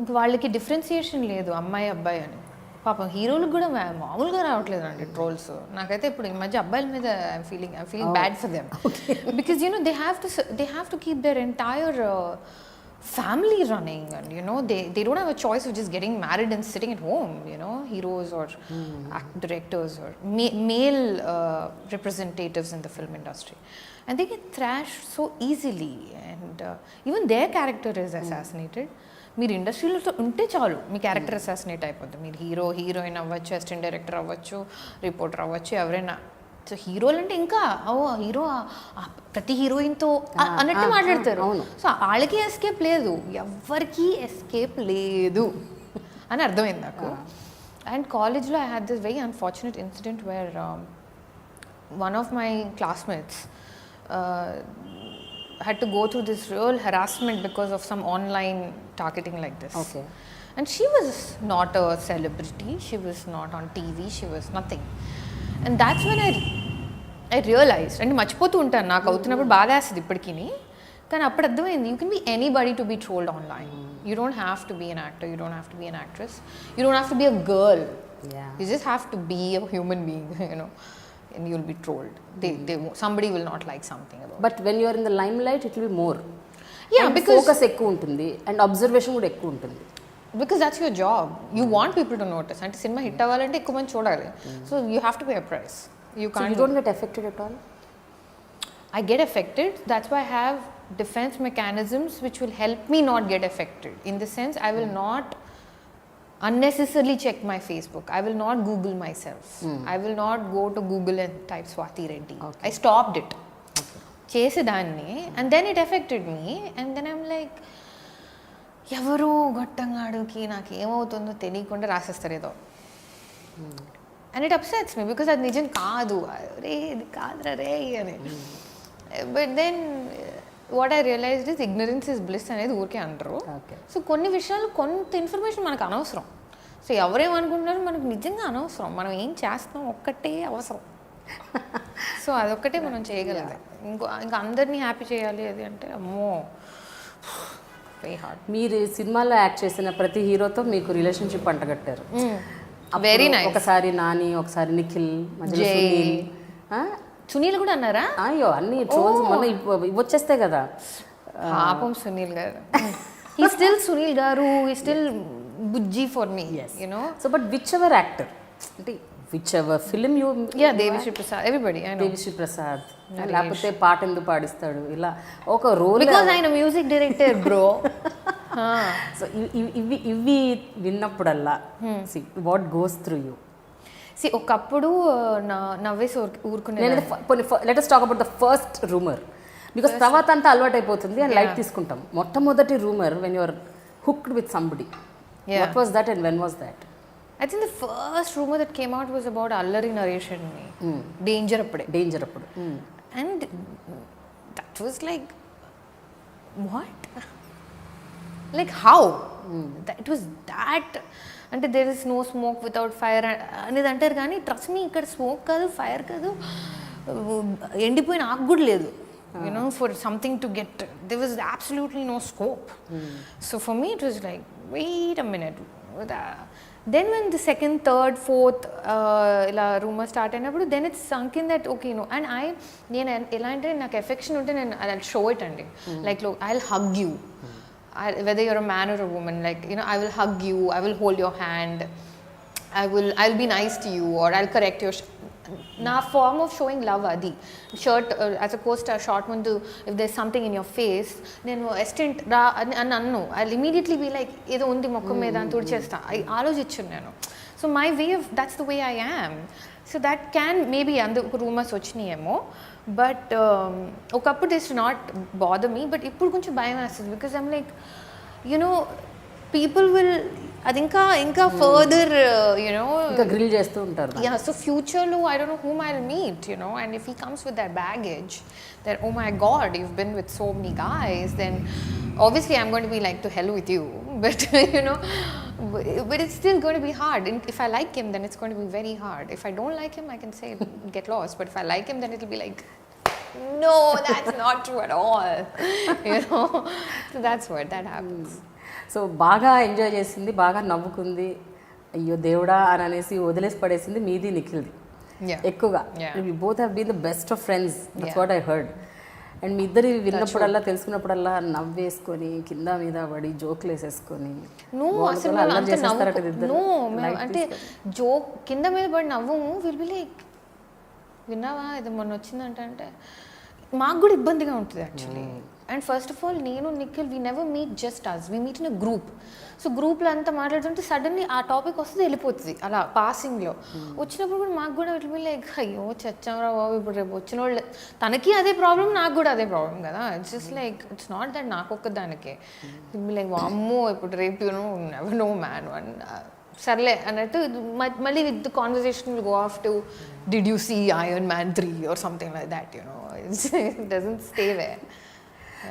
ఇంక వాళ్ళకి differentiation లేదు అమ్మాయి అబ్బాయి అని. పాపం హీరోలకు కూడా మామూలుగా రావట్లేదు అండి ట్రోల్స్. నాకైతే ఇప్పుడు ఈ మధ్య అబ్బాయిల మీద I'm feeling bad for them because they have to keep their entire family running and they don't have a choice of just getting married and sitting at home, heroes or directors or male representatives in the film industry, and they get thrashed so easily and even their character is assassinated. మీరు ఇండస్ట్రీలో ఉంటే చాలు మీ character assassinate అయిపోతుంది. మీరు heroine అవ్వచ్చు, assistant director అవ్వచ్చు, reporter అవ్వచ్చు, ఎవరైనా. సో హీరోలు అంటే ఇంకా హీరో ప్రతి హీరోయిన్తో అన్నట్టు మాట్లాడతారు. సో వాళ్ళకి ఎస్కేప్ లేదు, ఎవరికి ఎస్కేప్ లేదు అని అర్థమైంది నాకు. అండ్ కాలేజ్లో I had this very unfortunate incident wear one of my classmates had to go through this real harassment because of some online targeting like this.
Okay.
And she was not a celebrity, she was not on TV, she was nothing. And that's when I realized, and మర్చిపోతూ ఉంటాను నాకు అవుతున్నప్పుడు బాధ వేస్తుంది ఇప్పటికీ, కానీ అప్పుడు అర్థమైంది you can be anybody to be trolled online. You don't have to be an actor, you don't have to be an actress, you don't have to be a girl, you just have to be a human being, and you'll be trolled. Somebody will not like something about it.
But when you are in the limelight it will be more.
Yeah,
and
because
focus ఎక్కువ ఉంటుంది and observation కూడా ఎక్కువ ఉంటుంది.
Because that's your job. You want people to notice. అంటే cinema hit అవ్వాలంటే ఎక్కువ మంది చూడాలి. So you have to pay a price. You can't.
So you don't get affected at all?
I get affected. That's why I have defense mechanisms which will help me not get affected. In the sense, I will not unnecessarily check my Facebook. I will not Google myself. I will not go to Google and type Swathi Reddy. Okay. I stopped it. చేసేదాన్ని and then it affected me and then I'm like ఎవరు గొట్టంగాడుకి నాకు ఏమవుతుందో తెలియకుండా రాసేస్తారు ఏదో. And it upsets me because అది నిజం కాదు, రే ఇది కాదురా రే అని. But then what I realized is ignorance is bliss అనేది ఊరికే అంటారు. సో కొన్ని విషయాలు కొంత ఇన్ఫర్మేషన్ మనకు అనవసరం. సో ఎవరేమనుకుంటున్నారు మనకు నిజంగా అనవసరం, మనం ఏం చేస్తాం ఒక్కటే అవసరం. సో అదొక్కటే మనం చేయగలదు. ఇంకా అందరినీ హ్యాపీ చేయాలి అది అంటే అమ్మో వెరీ హార్డ్.
మీరు సినిమాలో యాక్ట్ చేసిన ప్రతి హీరోతో మీకు రిలేషన్షిప్ అంటగట్టారు.
Very nice.
ఒకసారి నాని, ఒకసారి నిఖిల్,
సునీల్ కూడా అన్నారా?
అయ్యో అన్ని ట్రోల్స్ మొన్న వచ్చేస్తాయి కదా.
పాపం Sunil garu. He still Sunil garu, he still Bujji for me,
so but whichever actor అంటే whichever film you,
Devi Sri Prasad, everybody,
Devi Sri Prasad, లేకపోతే పాట ఎందుకు పాడిస్తాడు ఇలా ఒక రోల్.
బికాజ్ ఆయన మ్యూజిక్ డైరెక్టర్ బ్రో.
సో ఇవి విన్నప్పుడల్లా వాట్ గోస్ త్రూ యూ?
ఒకప్పుడు నవ్వేసి ఊరుకునే.
Let us talk about the first rumor, because తర్వాత అంతా అలవాటు అయిపోతుంది అని లైట్ తీసుకుంటాం. మొట్టమొదటి rumour when you're hooked with somebody, what was that and when was that?
I think the first rumor that came out was about Allari narration me. Danger appude. And that was like, what? Like how? It was that. అంటే there is no smoke without fire అనేది అంటారు కానీ trust me ఇక్కడ smoke కాదు, fire కాదు, ఎండిపోయిన ఆకు కూడా లేదు. You know, for something to get, there was absolutely no scope. So for me it was like, wait a minute. Then when the second, third, fourth ila rumor start అయినప్పుడు then it's sunk in that okay, no. And నేను ఎలా అంటే నాకు affection ఉంటే నేను I'll show it అండి. Like look, I'll hug you. Whether you're a man or a woman, like, you know, I will hug you, I will hold your hand, I'll be nice to you, or I'll correct your na form of showing love adi shirt as a co-star short mundu if there's something in your face nenu assistant ra annu I'll immediately be like edo undi mokkam meda an tudchesta I alochichunu nenu. So my way of, that's the way I am. So that can maybe andu rumors vachiniyemo, but okappudu this to not bother me, but ippudu koncham bayam vestadi because I'm like, you know, people will అది ఇంకా further you know
ఇంకా grill చేస్తూ ఉంటారు.
Yeah, so ఫ్యూచర్లో I don't know whom I will meet, you know, and if he comes with that baggage that oh my God you've been with so many guys, then obviously I'm going to be like, to hell with you, but you know, but it's still going to be hard. If I like him, then it's going to be very hard. If I don't like him, I can say get lost, but if I like him, then it'll be like, no, that's not true at all. You know, so that's what that happens.
So బాగా enjoy చేసింది, బాగా నవ్వుకుంది, అయ్యో దేవుడా అని అనేసి వదిలేసి పడేసింది మీది నిఖిల్ది ఎక్కువగా. We both have been the best of friends, that's what I heard. And మీ ఇద్దరి విన్నప్పుడల్లా తెలుసుకున్నప్పుడల్లా నవ్వేసుకొని కింద మీద పడి జోక్లు వేసేసుకొని
అంటే జోక్ కింద మీద పడి నవ్వము, విల్ బి లైక్, విన్నావా ఇది మొన్న వచ్చిందంటే, అంటే మాకు కూడా ఇబ్బందిగా ఉంటుంది actually. And first of all నేను Nikhil we never meet just us, we meet in a group. So గ్రూప్లో అంతా మాట్లాడుతుంటే సడన్లీ ఆ టాపిక్ వస్తుంది, వెళ్ళిపోతుంది అలా పాసింగ్లో. వచ్చినప్పుడు కూడా మాకు కూడా ఇట్లా లైక్, అయ్యో చచ్చాంరా బాబు, ఇప్పుడు రేపు వచ్చిన వాళ్ళు తనకి అదే ప్రాబ్లం, నాకు కూడా అదే ప్రాబ్లం కదా. It's just like, it's not that నాకు ఒక్కదానికే, లైక్ అమ్మో ఇప్పుడు రేపు you know never no man one, సర్లే అన్నట్టు మళ్ళీ with the conversation will go off to did you see Iron Man 3 or something like that, you know. It doesn't stay there.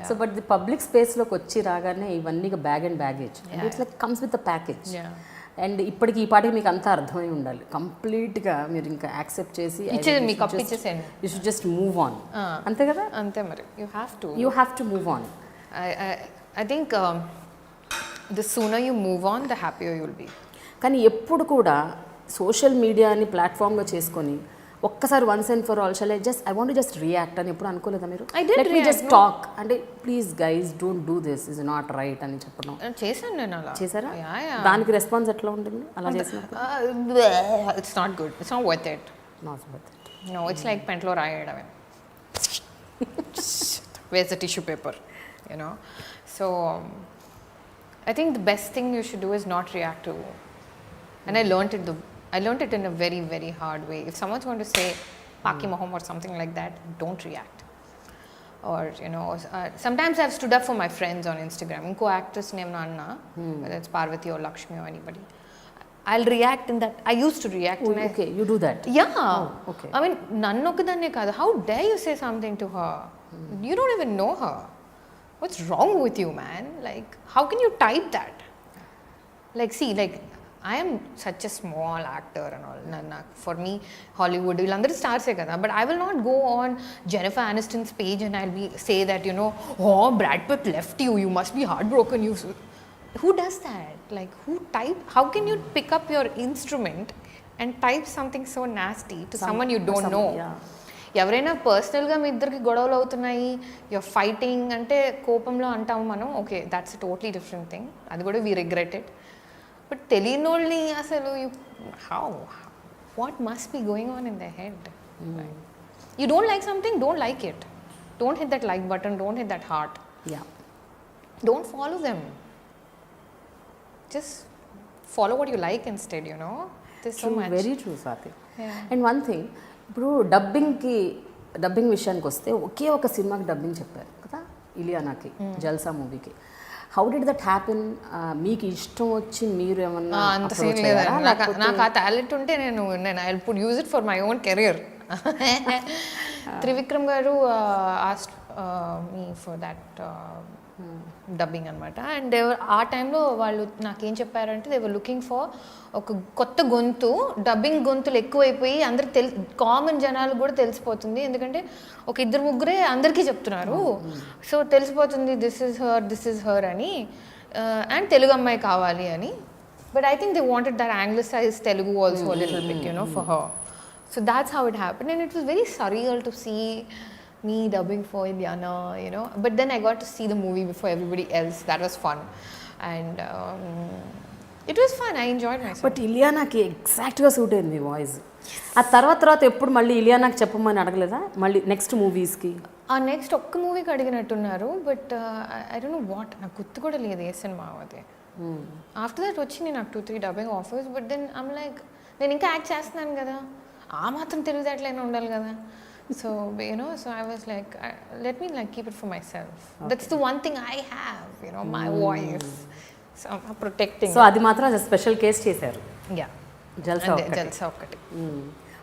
So but the public స్పేస్లోకి వచ్చి రాగానే ఇవన్నీ bag and baggage, it's like comes with the package. And ఇప్పటికి ఈ పాటికి మీకు అంతా అర్థమై ఉండాలి కంప్లీట్గా, మీరు ఇంకా యాక్సెప్ట్ చేసి you should just move on, అంతే కదా?
అంతే మరి, you
have to move on.
I think the sooner you move on the happier you will be.
కానీ ఎప్పుడు కూడా సోషల్ మీడియాని ప్లాట్ఫామ్గా చేసుకొని ఒక్కసారి once and for all I want just react అని ఎప్పుడు అనుకోలేదా మీరు? లెట్ మీ జస్ట్ టాక్ అంటే please guys don't do this, is not right అని చెప్పడం
చేశాను నేను. అలా
చేశారా? దానికి రెస్పాన్స్ ఎట్లా ఉంటుంది అలా చేసినప్పుడు?
It's not good, it's not worth it. No, it's like పెంట్లో రాయడమే, where's the tissue paper, you know. So I think the best thing you should do is not react to, and I learned it in a very, very hard way. If someone's going to say Paki Moham or something like that, don't react. Or, you know, sometimes I've stood up for my friends on Instagram. Inko actress name na anna, whether it's Parvati or Lakshmi or anybody, I'll react in that. I used to react.
Okay, you do that?
Yeah.
Oh, okay.
I mean, nannu okadanne kaadu. How dare you say something to her? You don't even know her. What's wrong with you, man? Like, how can you type that? Like, see, like, I am such a small actor and all. For me, Hollywood, villandaru stars e kada. But I will not go on Jennifer Aniston's page and I'll say that, you know, oh, Brad Pitt left you, you must be heartbroken. Who does that? Like, how can you pick up your instrument and type something so nasty to someone you don't know? Yeah. ఎవరైనా పర్సనల్గా మీ ఇద్దరికి గొడవలు అవుతున్నాయి, you're fighting అంటే కోపంలో అంటాము మనం, okay, that's totally different thing, అది కూడా వీ రిగ్రెట్ ఇట్. బట్ తెలియని వాళ్ళని అసలు what must be going on in the head? You don't like something, don't like it, don't hit that like button, don't hit that heart, don't follow them. just follow what you like instead, you know. There's so much.
Very true Swathi.
Yeah.
And one thing, ఇప్పుడు dubbing విషయానికి వస్తే ఒకే ఒక సినిమాకి dubbing చెప్పారు కదా, ఇలియానాకి, జల్సా మూవీకి. How did that happen? మీకు ఇష్టం వచ్చి మీరు ఏమన్నా
అంత సీన్ లేదండి. నాకు ఆ టాలెంట్ ఉంటే నేను I would use it for my own career. Trivikram garu asked me for that dubbing అనమాట. అండ్ ఆ టైంలో వాళ్ళు నాకేం చెప్పారంటే దే వర్ లుకింగ్ ఫర్ ఒక కొత్త గొంతు. డబ్బింగ్ గొంతులు ఎక్కువైపోయి అందరికి కామన్ జనాలకు కూడా తెలిసిపోతుంది, ఎందుకంటే ఒక ఇద్దరు ముగ్గురే అందరికీ చెప్తున్నారు. సో తెలిసిపోతుంది దిస్ ఇస్ హర్ అని, అండ్ తెలుగు అమ్మాయి కావాలి అని. But I think they wanted that anglicized Telugu also a little bit, you know, for her. So that's how it happened, and it was very surreal to see me dubbing for Ilyana, you know. But then I got to see the movie before everybody else. That was fun, and it was fun. I enjoyed myself.
But ఇలియానాకి ఎగ్జాక్ట్గా suit అయింది మీ voice. ఆ తర్వాత ఎప్పుడు మళ్ళీ ఇలియానాకి చెప్పమని అడగలేదా మళ్ళీ నెక్స్ట్ మూవీస్కి?
ఆ నెక్స్ట్ ఒక్క మూవీకి అడిగినట్టున్నారు, but I don't know what, నాకు గుర్తు కూడా లేదు ఏ సినిమా అది. ఆఫ్టర్ దట్ వచ్చింది నాకు 2-3 dubbing offers, but then I'm like నేను ఇంకా యాక్ట్ చేస్తున్నాను కదా, ఆ మాత్రం తెలివితేటలైనా ఉండాలి కదా. So, you know, so I was like, let me like keep it for myself. Okay. That's the one thing I have, you know, my voice. So I'm protecting.
So అది మాత్రం స్పెషల్ కేస్ చేశారు.
Yeah.
జల్సా ఒక్కటి.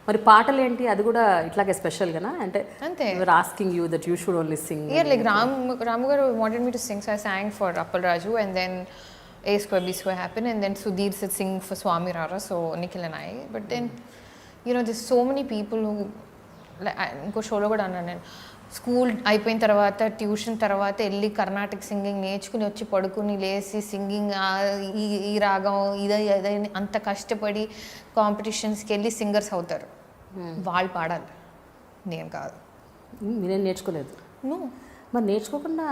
మరి పాటలు ఏంటి, అది కూడా ఇట్లాగే స్పెషల్గానా? అంటే your asking you that you should only Singh.
Yeah, like Ramu garu wanted me to sing, so I sang for Appal Raju, and then A Square B Square happened, and then Sudhir said sing for Swami Rara, so Nikhil and I. But then, you know, there's so many people who, ఇంకో షోలో కూడా అన్నాను నేను, school అయిపోయిన తర్వాత tuition తర్వాత వెళ్ళి Karnataka singing నేర్చుకుని వచ్చి పడుకుని లేచి సింగింగ్ ఈ రాగం ఇదే అంత కష్టపడి కాంపిటీషన్స్కి వెళ్ళి సింగర్స్ అవుతారు. వాళ్ళు పాడాలి, నేను కాదు.
మీరేం నేర్చుకోలేదు?
నో.
మరి నేర్చుకోకుండా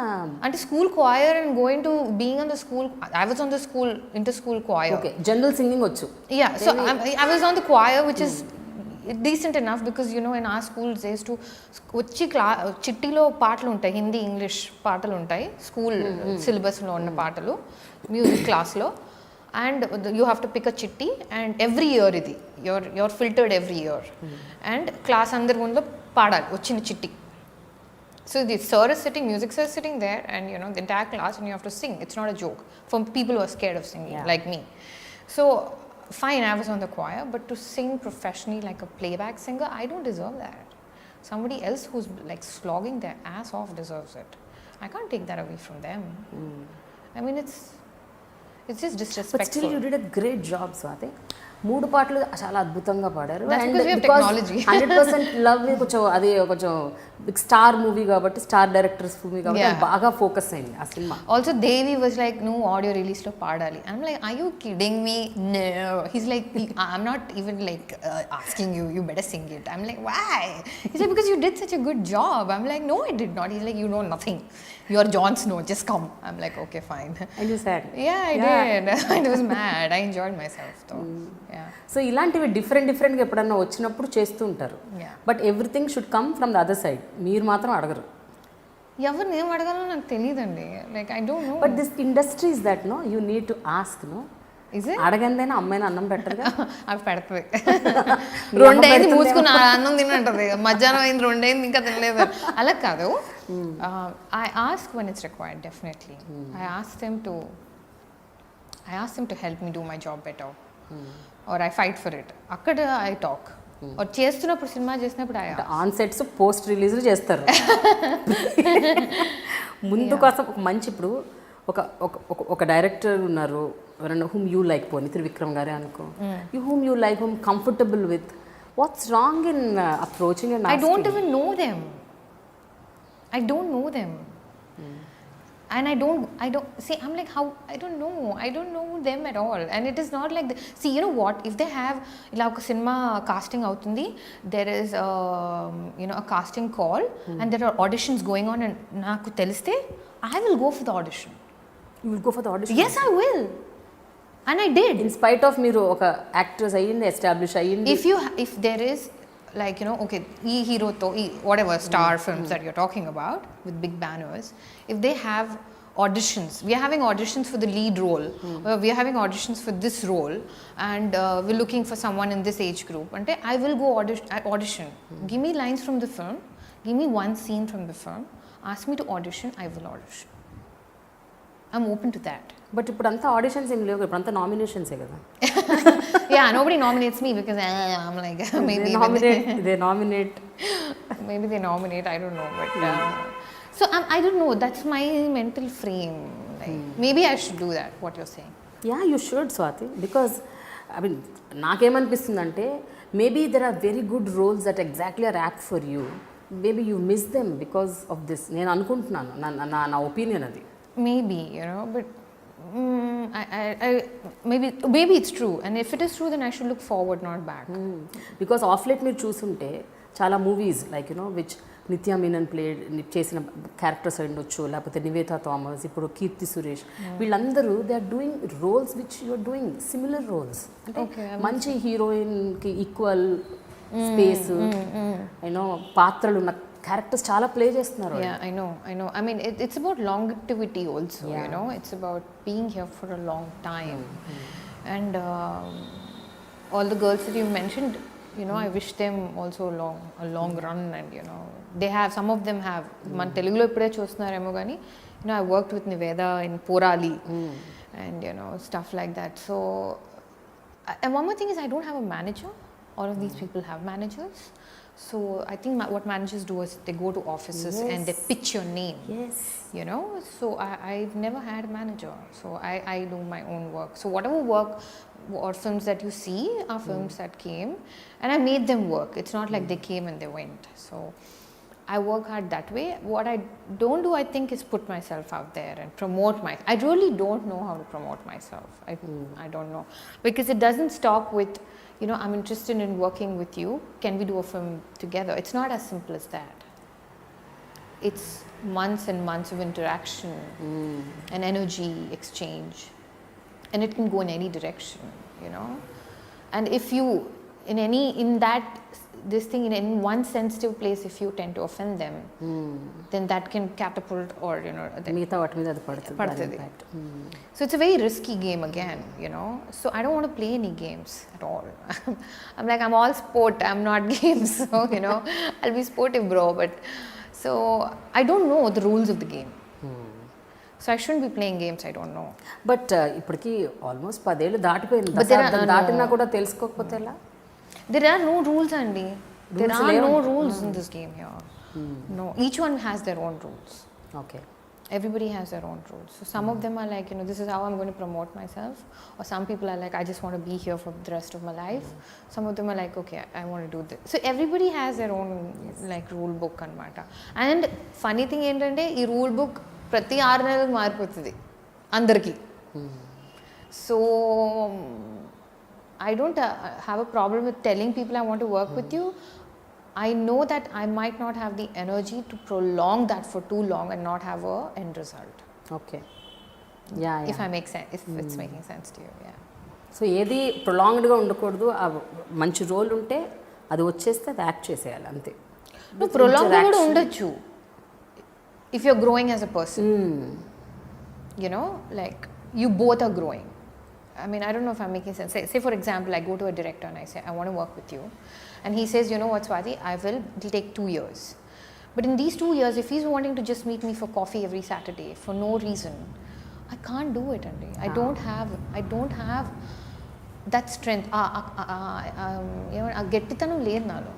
అంటే school choir and going to being on the school, I was on the school inter school choir.
Okay, general singing వచ్చు.
Yeah, so I was on the choir which is decent enough, because you know in our schools they used to వచ్చి చిట్టిలో పాటలు ఉంటాయి, Hindi English పాటలు ఉంటాయి school సిలబస్లో ఉన్న పాటలు music క్లాస్లో. And you have to pick a చిట్టి, అండ్ ఎవ్రీ ఇయర్ ఇది your filtered every year, and class అందరి ముందు పాడాలి వచ్చిన చిట్టి. So the sir is sitting, music sir is sitting there, and you know the entire class, and you have to sing. It's not a joke for people who are scared of singing, like me. So fine, I was on the choir, but to sing professionally like a playback singer, I don't deserve that. Somebody else who's like slogging their ass off deserves it. I can't take that away from them. I mean, it's just disrespectful.
But still you did a great job, Swathi. 3 పాటలు చాలా అద్భుతంగా పాడారు.
That's because we have technology.
100% love కొంచెం అది కొంచెం big star movie కాబట్టి, star directors movie కాబట్టి బాగా ఫోకస్ అయింది ఆ cinema.
Also Devi was like, no audio release లో పాడాలి. I'm like, are you kidding me? No. He's like, I'm not even like asking you, you better sing it. I'm like, why? He's like, because you did such a good job. I'm like, no, I did not. He's like, you know nothing. You're Jon Snow, just come. I'm like, okay, fine.
And you said?
Yeah, I did. I was mad. I enjoyed myself though. Yeah.
So ఇలాంటివి డిఫరెంట్గా ఎప్పుడన్నా వచ్చినప్పుడు చేస్తూ ఉంటారు. But everything should come from the other side. మీరు మాత్రం అడగరు.
ఎవరిని ఏం అడగాలో నాకు తెలియదండి. Like I don't know.
But this industry is that no, you need to ask no. అడగందైనా అమ్మాయిని అన్నం పెట్టరుగా.
అవి పెడుతుంది. 2 అయింది మూసుకుని అన్నం తినంటది, మధ్యాహ్నం అయింది 2 అయింది ఇంకా తినలేదు, అలా కాదు. I ask when it's required, definitely. I ask them to help me do my job better, or I fight for it. అక్కడ I talk. or చేస్తున్నప్పుడు సినిమా చేసినప్పుడు
ఆన్ సెట్స్ పోస్ట్ రిలీజ్లు చేస్తారు. ముందు కోసం ఒక మంచి, ఇప్పుడు ఒక డైరెక్టర్ ఉన్నారు ఎవరన్నా whom you like, పోనీ త్రివిక్రమ్ గారే అనుకో, whom you like, whom comfortable with, what's wrong in approaching and asking?
I don't even know them. I don't know them. And I don't see, I'm like, how, I don't know them at all. And it is not like see, you know what, if they have ila oka cinema casting avutundi, there is you know a casting call, and there are auditions going on, and naaku teliste I will go for the audition.
You will go for the audition?
Yes, I will. And I did,
in spite of మీరు ఒక actress అయ్యింది, establish అయ్యింది.
if there is like, you know, okay, hero to whatever star films that you're talking about with big banners, if they have auditions. We are having auditions for the lead role. We are having auditions for this role, and we're looking for someone in this age group. And I will go audition. Give me lines from the film. Give me one scene from the film. Ask me to audition. I will audition. I'm open to that.
But ఇప్పుడు అంతా auditions ఏం లేవు, ఇప్పుడు అంతా నామినేషన్సే కదా.
Yeah, nobody nominates me because I'm like maybe
they nominate.
Maybe they nominate. I don't know, but so I don't know. That's my mental frame. Like maybe I should do that. What you're saying?
Yeah, you should, Swathi, because I mean, నాకేమనిపిస్తుందంటే maybe there are very good roles that exactly are apt for you. Maybe you miss them because of this. నేను అనుకుంటున్నాను, నా opinion అది.
Maybe, but maybe it's true, and if it is true, then I should look forward, not back.
Because of late మీరు చూసుంటే చాలా movies like which Nithya Menon played చేసిన characters ఉండొచ్చు, లేకపోతే నివేతా థామస్, ఇప్పుడు కీర్తి సురేష్, వీళ్ళందరూ they are doing roles which you are doing similar roles. అంటే మంచి హీరోయిన్కి ఈక్వల్ స్పేస్ పాత్రలు ఉన్న క్యారెక్టర్స్ చాలా ప్లే చేస్తున్నారు.
Yeah, I know. I mean, it's about longevity also, it's about being here for a long time. And all the girls that you mentioned, I wish them also a long run, and they have, some of them have, man Telugulo ippude chustunaremo gani, I worked with Niveda in Porali and stuff like that. So and one more thing is, I don't have a manager. All of these people have managers. So I think what managers do is they go to offices and they pitch your name.
Yes.
So I've never had a manager. So I do my own work. So whatever work or films that you see are films that came, and I made them work. It's not like they came and they went. So I work hard that way. What I don't do, I think, is put myself out there and promote myself. I really don't know how to promote myself. I don't know. Because it doesn't stop with, I'm interested in working with you. Can we do a film together? It's not as simple as that. It's months and months of interaction and energy exchange. And it can go in any direction, And if you, this thing, in one sensitive place, if you tend to offend them, then that can catapult or, so it's a very risky game again, So I don't want to play any games at all. I'm like, I'm all sport, I'm not games. So, I'll be sportive, bro. But so I don't know the rules of the game. So I shouldn't be playing games I don't know.
But ఇప్పటికి almost 10 ఏళ్ళు దాటిపోయింది. దాటినా కూడా తెలుసుకోకపోతే ఎలా?
There are no rules, Andy. There are no rules in this game here. No, each one has their own rules.
Okay.
Everybody has their own rules. So some of them are like, this is how I'm going to promote myself. Or some people are like, I just want to be here for the rest of my life. Some of them are like, okay, I want to do this. So everybody has their own like rule book anamata. And funny thing ఏంటంటే ఈ rule book ప్రతి 6 నెలలకు మారిపోతుంది అందరికీ. So I don't have a problem with telling people I want to work with you. I know that I might not have the energy to prolong that for too long and not have a end result.
Okay. Yeah.
If I make sense, if it's making sense to you, yeah.
So ఏది ప్రొలాంగ్డ్గా ఉండకూడదు. ఆ మంచి role ఉంటే అది వచ్చేస్తే అది act చేసేయాలి అంతే.
నువ్వు ప్రొలాంగ్గా కూడా ఉండొచ్చు if you're growing as a person. Like you both are growing. I mean, I don't know if I'm making sense. Say for example, I go to a director and I say, I want to work with you. And he says, what, Swathi, it'll take 2 years. But in these 2 years, if he's wanting to just meet me for coffee every Saturday for no reason, I can't do it, Andy. I don't have that strength. Gettitanam ledhu nalo.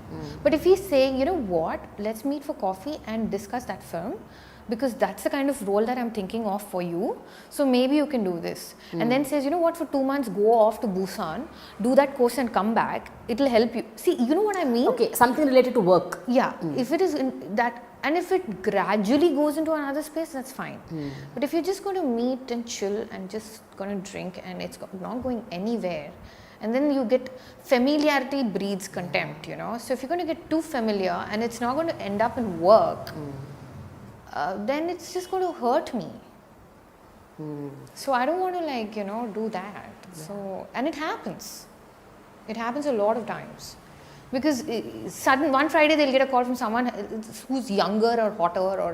But if he's saying, what, let's meet for coffee and discuss that film, because that's the kind of role that I'm thinking of for you, so maybe you can do this. And then says, what, for 2 months go off to Busan, do that course and come back, it'll help you. See, you know what I mean?
Okay, something related to work.
Yeah, if it is in that, and if it gradually goes into another space, that's fine. But if you're just going to meet and chill and just going to drink and it's not going anywhere, and then you get, familiarity breeds contempt, So if you're going to get too familiar and it's not going to end up in work, then it's just going to hurt me. So I don't want to do that. So, and it happens. It happens a lot of times. Because one Friday they'll get a call from someone who's younger or hotter or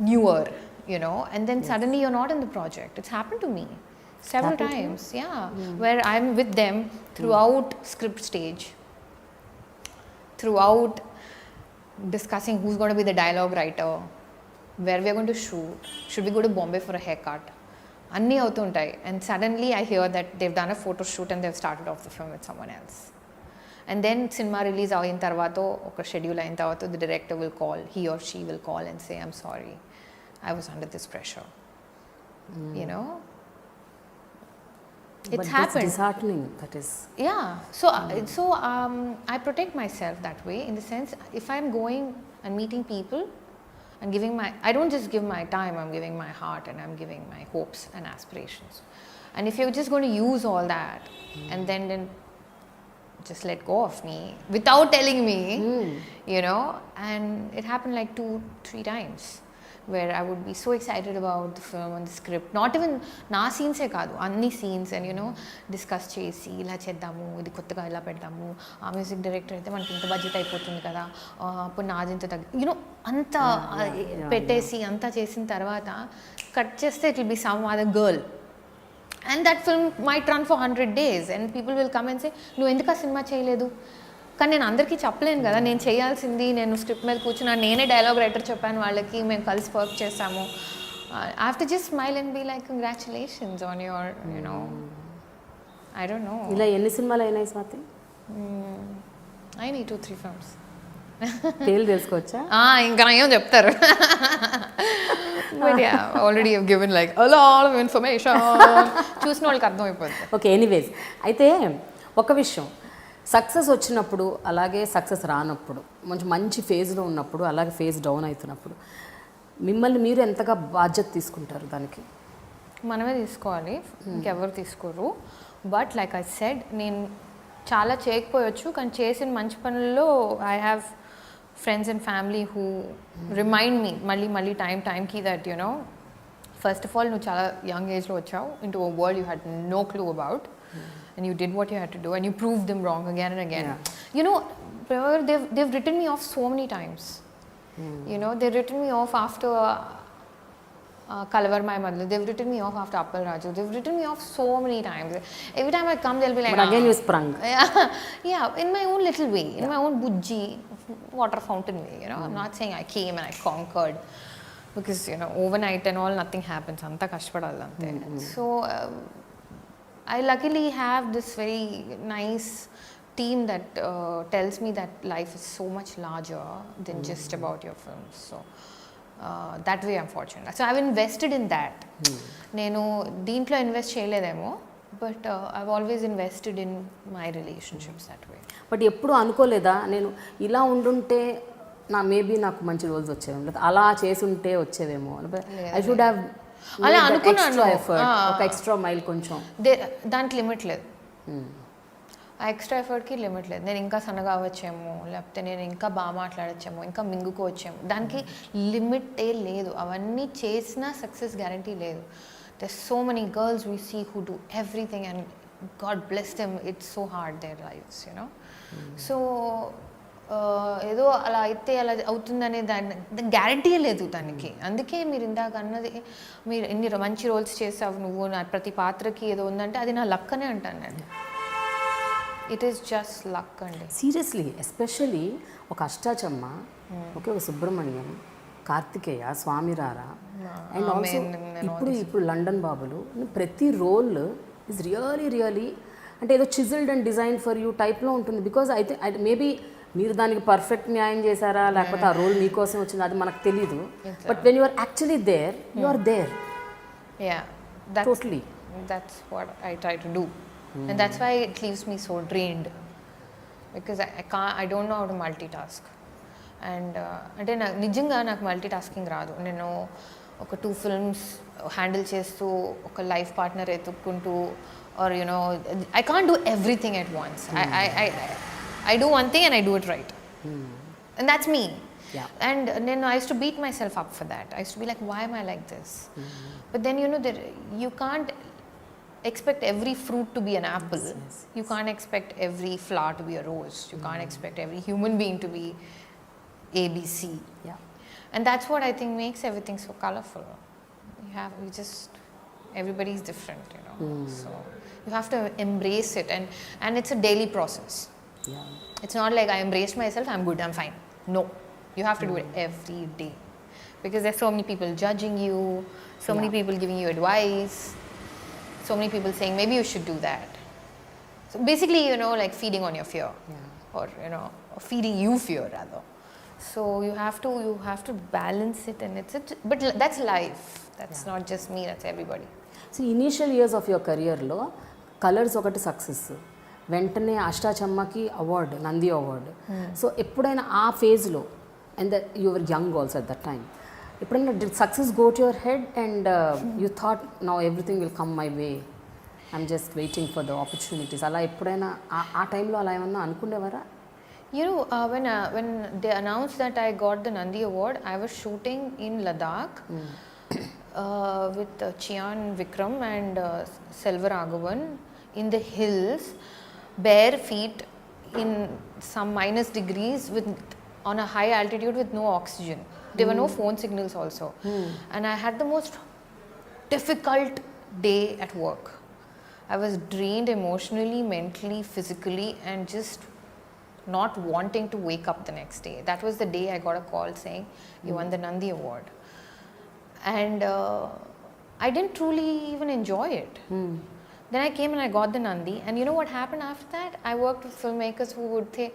newer. you know, and then suddenly you're not in the project. It's happened to me several
Happened to you?
times, yeah, where I'm with them throughout script stage, throughout discussing who's going to be the dialogue writer, where we are going to shoot, should we go to Bombay for a haircut, అన్నీ అవుతుంటాయి. And suddenly I hear that they've done a photo shoot and they've started off the film with someone else. And then cinema release అయిన తర్వాత ఒక schedule అయిన తర్వాత the director will call, he or she will call and say, I'm sorry, I was under this pressure. You know, it's
But
happened.
It's disheartening, that is.
Yeah, so I protect myself that way, in the sense, if I'm going and meeting people and giving I don't just give my time, I'm giving my heart and I'm giving my hopes and aspirations. And if you're just going to use all that and then just let go of me without telling me, you know, and it happened like 2-3 times where I would be so excited about the film and the script, not even నా సీన్సే కాదు, అన్ని scenes, and you know discuss చేసి ఇలా చేద్దాము, ఇది కొత్తగా ఇలా పెడదాము, ఆ మ్యూజిక్ డైరెక్టర్ అయితే మనకి ఇంత బడ్జెట్ అయిపోతుంది కదా, అప్పుడు నాది ఇంత యూనో అంతా పెట్టేసి అంతా చేసిన తర్వాత కట్ చేస్తే it will be some other girl. And that film might run for 100 days and people will come and say, నువ్వు ఎందుకు ఆ సినిమా చేయలేదు? కానీ నేను అందరికీ చెప్పలేను కదా, నేను చేయాల్సింది, నేను స్క్రిప్ట్ మీద కూర్చున్నాను, నేనే డైలాగ్ రైటర్ చెప్పాను వాళ్ళకి, మేము కలిసి వర్క్ చేసాము. I have to just smile and be like, congratulations on your, you know, I don't know.
ఇలా ఎన్ని సినిమాలు అయినాయి స్వాతి?
I need 2-3 films.
పేర్లు తెలుసుకోవచ్చా?
ఇంకా నయం చెప్తారు. But yeah, already I've given like a lot of information. చూసిన వాళ్ళకి అర్థమైపోతుంది.
ఓకే, ఎనీవేస్, అయితే ఒక విషయం, సక్సెస్ వచ్చినప్పుడు అలాగే సక్సెస్ రానప్పుడు, మంచి ఫేజ్లో ఉన్నప్పుడు అలాగే ఫేజ్ డౌన్ అవుతున్నప్పుడు మిమ్మల్ని మీరు ఎంతగా బాధ్యత తీసుకుంటారు దానికి?
మనమే తీసుకోవాలి, ఇంకెవరు తీసుకోరు. బట్ లైక్ ఐ సెడ్, నేను చాలా చేయకపోవచ్చు, కానీ చేసిన మంచి పనుల్లో I have friends and family who remind me మళ్ళీ టైంకి that, you know, first of all నువ్వు చాలా యంగ్ ఏజ్లో వచ్చావు into a world you had no clue about, and you did what you had to do and you proved them wrong again and again. You know, they've written me off so many times. You know, they've written me off after Kalavar My Mother, they've written me off after Appal Raju, they've written me off so many times. Every time I come they'll be like,
but again you sprung.
Yeah, in my own little way, in my own bujji water fountain way, you know. I'm not saying I came and I conquered, because you know, overnight and all nothing happens, anta kashpadalla ante. So I luckily have this very nice team that tells me that life is so much larger than just about your films. So that way I'm fortunate. So I've invested in that. నేను దీంట్లో invest చేయలేదేమో, but I've always invested in my relationships that way.
బట్ ఎప్పుడు అనుకోలేదా, నేను ఇలా ఉండుంటే maybe నాకు మంచి రోజులు వచ్చేవేమో, లేదా అలా చేసి ఉంటే వచ్చేవేమో, ఐ షుడ్ హ్యావ్
అలా అనుకున్నాను,
ఒక ఎక్స్ట్రా మైల్ కొంచెం,
దానికి లిమిట్ లేదు, ఆ ఎక్స్ట్రా ఎఫర్ట్కి లిమిట్ లేదు. నేను ఇంకా సన్నగా అవ్వచ్చేమో, లేకపోతే నేను ఇంకా బాగా మాట్లాడచ్చేమో, ఇంకా మింగుకోవచ్చేమో, దానికి లిమిటే లేదు. అవన్నీ చేసినా సక్సెస్ గ్యారంటీ లేదు. There's so many girls we see who do everything and God bless them, it's so hard their lives, you know. So ఏదో అలా అయితే అలా అవుతుందనే దాని గ్యారంటీ లేదు దానికి. అందుకే మీరు ఇందాక అన్నది, మీరు ఎన్ని మంచి రోల్స్ చేసావు నువ్వు, నా ప్రతి పాత్రకి ఏదో ఉందంటే అది నా లక్ అనే అంటాను నేను. ఇట్ ఈస్ జస్ట్ లక్ అండి,
సీరియస్లీ. ఎస్పెషలీ ఒక అష్టాచమ్మ, ఓకే, ఒక సుబ్రహ్మణ్యం, కార్తికేయ, స్వామిరారా, అండ్ ఆల్సో ఇప్పుడు లండన్ బాబులు, ప్రతి రోల్ ఈజ్ రియలీ అంటే ఏదో చిజిల్డ్ అండ్ డిజైన్ ఫర్ యూ టైప్లో ఉంటుంది. బికాజ్ అయితే మేబీ మీరు దానికి పర్ఫెక్ట్ న్యాయం చేశారా, లేకపోతే ఆ రోల్ మీకోసం వచ్చింది, అది మనకు తెలీదు. But when you are actually there, you are there.
Yeah,
totally.
That's what I try to do. And that's why it leaves me so drained, because I don't know how to multitask. And అంటే నిజంగా నాకు multitasking రాదు. నేను ఒక 2 films handle చేస్తూ, ఒక life partner ఎత్తుక్కుంటూ, or you know, I can't do everything at once. I do one thing and I do it right. And that's me.
Yeah.
And then I used to beat myself up for that. I used to be like, why am I like this? But then you know, you can't expect every fruit to be an apple. Yes. You can't expect every flower to be a rose. You can't expect every human being to be ABC.
Yeah.
And that's what I think makes everything so colorful. everybody's different, you know. So you have to embrace it, and it's a daily process.
Yeah.
It's not like I embraced myself, I'm good, I'm fine. No, you have to do it every day, because there's so many people judging you, so many people giving you advice, so many people saying maybe you should do that. So basically, you know, like feeding on your fear, or you know, or feeding you fear rather. So you have to balance it, and but that's life. That's not just me, that's everybody.
So initial years of your కెరియర్లో Colours ఒకటి success, వెంటనే అష్టాచమ్మకి award, Nandi award. So ఎప్పుడైనా ఆ ఫేజ్లో, and that your young also at that time, ఎప్పుడైనా success go to your head and you thought now everything will come my way, I'm just waiting for the opportunities, అలా ఎప్పుడైనా ఆ టైంలో అలా ఏమన్నా అనుకునేవారా?
You know, when they announced that I got the Nandi Award, I was shooting in Ladakh with Chian Vikram and Selva Raghavan in the hills, bare feet in some minus degrees on a high altitude with no oxygen. There were no phone signals also. And I had the most difficult day at work. I was drained emotionally, mentally, physically, and just not wanting to wake up the next day. That was the day I got a call saying, you won the Nandi Award. And I didn't truly even enjoy it. Then I came and I got the Nandi, and you know what happened after that? I worked with filmmakers who would say,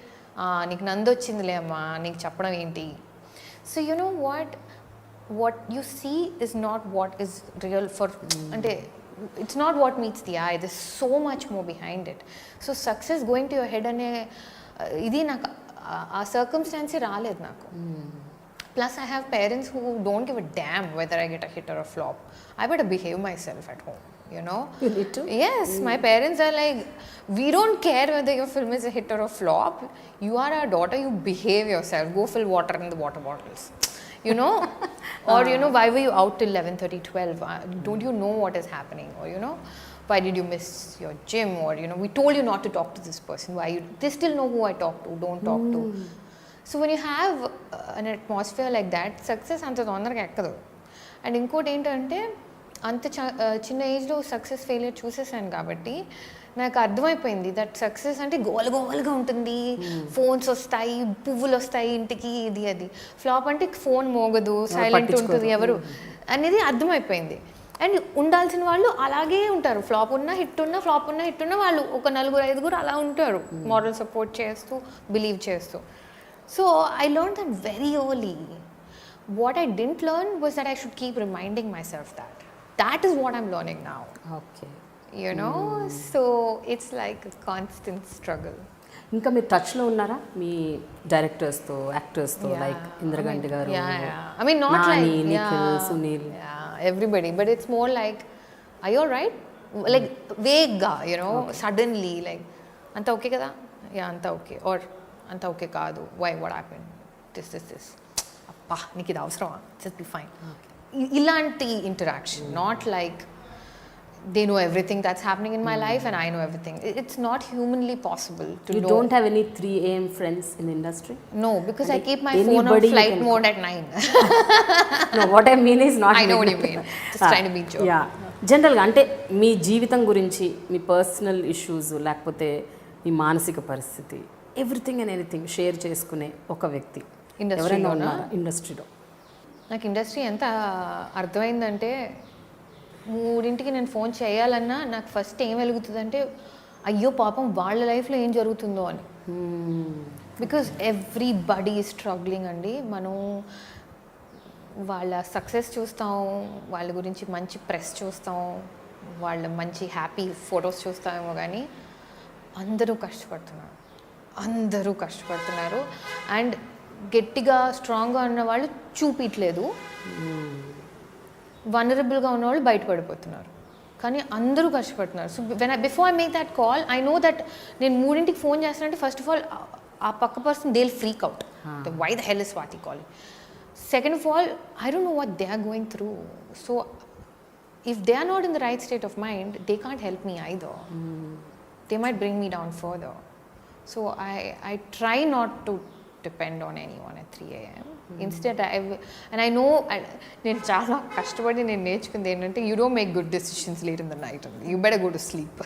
నీకు నంది వచ్చిందిలే అమ్మా, నీకు చెప్పడం ఏంటి. So you know what you see is not what is real for, అంటే it's not what meets the eye. There's so much more behind it. So success going to your head అనే ఇది నాకు ఆ సర్కమ్స్టాన్సే రాలేదు నాకు. Plus I have parents who don't give a damn whether I get a hit or a flop. I better behave myself at home, you know.
You need to?
Yes, my parents are like, we don't care whether your film is a hit or a flop. You are our daughter, you behave yourself. Go fill water in the water bottles. You know? Or you know, why were you out till 11:30, 12? Don't you know what is happening? Or you know, why did you miss your gym? Or you know, we told you not to talk to this person. Why they still know who I talk to, don't talk to. So when you have an atmosphere like that, success అంత తొందరగా ఎక్కదు. And ఇంకోటి ఏంటంటే, అంత చిన్న ఏజ్లో success failure చూసేసాను కాబట్టి నాకు అర్థమైపోయింది దట్ సక్సెస్ అంటే గోలగా ఉంటుంది, ఫోన్స్ వస్తాయి, పువ్వులు వస్తాయి ఇంటికి, ఇది అది. ఫ్లాప్ అంటే ఫోన్ మోగదు, సైలెంట్ ఉంటుంది ఎవరు అనేది అర్థమైపోయింది. అండ్ ఉండాల్సిన వాళ్ళు అలాగే ఉంటారు, ఫ్లాప్ ఉన్నా హిట్ ఉన్నా, ఫ్లాప్ ఉన్నా హిట్ ఉన్నా వాళ్ళు ఒక 4-5 అలా ఉంటారు, మారల్ సపోర్ట్ చేస్తూ, బిలీవ్ చేస్తూ. So I learned that very early. What I didn't learn was that I should keep reminding myself that. That is what I'm learning now.
Okay.
You know, so it's like a constant struggle.
ఇంకా మీరు టచ్లో ఉన్నారా మీ డైరెక్టర్స్తో, యాక్టర్స్తో, like Indraganti గారు,
I mean not
Nani,
like
Nikhil, Sunil,
everybody, but it's more like, are you alright? Like vague ga, you know, suddenly like anta okay kada, anta okay, or anta okay kaadu, why, what happened, this appa నీకు ఇది అవసరమా, just be fine. ఇలాంటి interaction, not like they know everything that's happening in my life and I know everything. It's not humanly possible to know.
You don't have any 3 AM friends in the industry?
No, because I keep my phone on flight mode at 9.
No, what I mean is not.
I know what you mean. Just trying to be joke.
Yeah. జనరల్గా అంటే మీ జీవితం గురించి, మీ personal issues, లేకపోతే మీ మానసిక పరిస్థితి, everything and anything share చేసుకునే ఒక వ్యక్తి ఎవరైనా ఉన్నారా ఇండస్ట్రీలో?
నాకు ఇండస్ట్రీ ఎంత అర్థమైందంటే, 3ంటికి నేను ఫోన్ చేయాలన్నా నాకు ఫస్ట్ ఏం వెలుగుతుందంటే, అయ్యో పాపం వాళ్ళ లైఫ్లో ఏం జరుగుతుందో అని. బికాజ్ ఎవ్రీబడీ ఈజ్ స్ట్రగ్లింగ్ అండి. మనం వాళ్ళ సక్సెస్ చూస్తాం, వాళ్ళ గురించి మంచి ప్రెస్ చూస్తాం, వాళ్ళ మంచి హ్యాపీ ఫొటోస్ చూస్తామేమో, కానీ అందరూ కష్టపడుతున్నారు. అండ్ గట్టిగా స్ట్రాంగ్గా ఉన్న వాళ్ళు చూపించలేదు, వనరబుల్గా ఉన్నవాళ్ళు బయటపడిపోతున్నారు, కానీ అందరూ కష్టపడుతున్నారు. So before I make that call, I know that నేను 3ంటికి ఫోన్ చేస్తానంటే ఫస్ట్ ఆఫ్ ఆల్ ఆ పక్క person they will freak out, why the hell is Swathi calling. Second of all, I don't know what they are going through. So if they are not in the right state of mind, they can't help me either. They might bring me down further. So I try not to depend on anyone at 3 a.m. Instead, and I know, నేను చాలా కష్టపడి నేను నేర్చుకుంది ఏంటంటే, you don't make good decisions late in the night. You better go to sleep.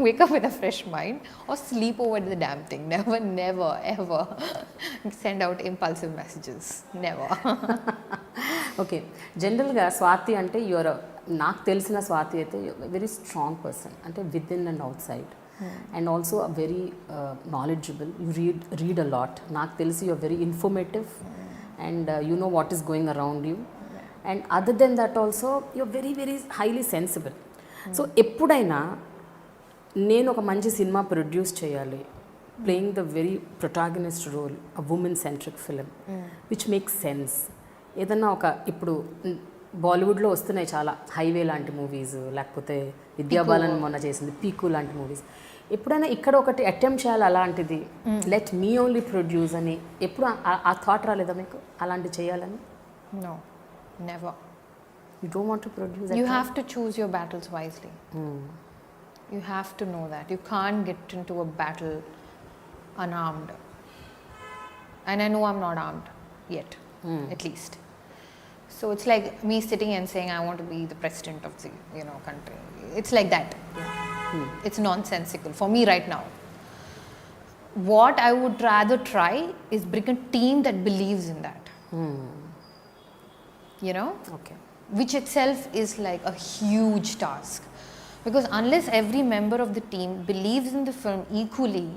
Wake up with a fresh mind or sleep over the damn thing. Never, ever send out impulsive messages. Never.
Okay, జనరల్గా స్వాతి అంటే నాకు తెలిసిన స్వాతి అయితే very strong person, అంటే within and outside, and also very knowledgeable. You read a lot. నాకు తెలిసి you're very informative and you know what is going around you, and other then that also you're very very highly sensible. So ఎప్పుడైనా నేను ఒక మంచి cinema produce చేయాలి, playing the very protagonist role, a women centric film which makes sense, ఏదన్నా ఇప్పుడు బాలీవుడ్లో వస్తున్నాయి చాలా, హైవే లాంటి మూవీస్, లేకపోతే విద్యాబాలన్ మొన్న చేసింది పీకు లాంటి మూవీస్, ఎప్పుడైనా ఇక్కడ ఒకటి అటెంప్ట్ చేయాలి అలాంటిది, లెట్ మీ ఓన్లీ ప్రొడ్యూస్ అని ఎప్పుడు ఆ థాట్ రాలేదా మీకు అలాంటి చేయాలని?
No, never.
You don't want to produce?
You have to choose your battles wisely. You have to know that. You can't get into a battle unarmed. And I know I'm not armed yet, at least. So it's like me sitting and saying I want to be the president of the country. It's like that. It's nonsensical for me right now. What I would rather try is bring a team that believes in that.
Okay.
Which itself is like a huge task. Because unless every member of the team believes in the film equally,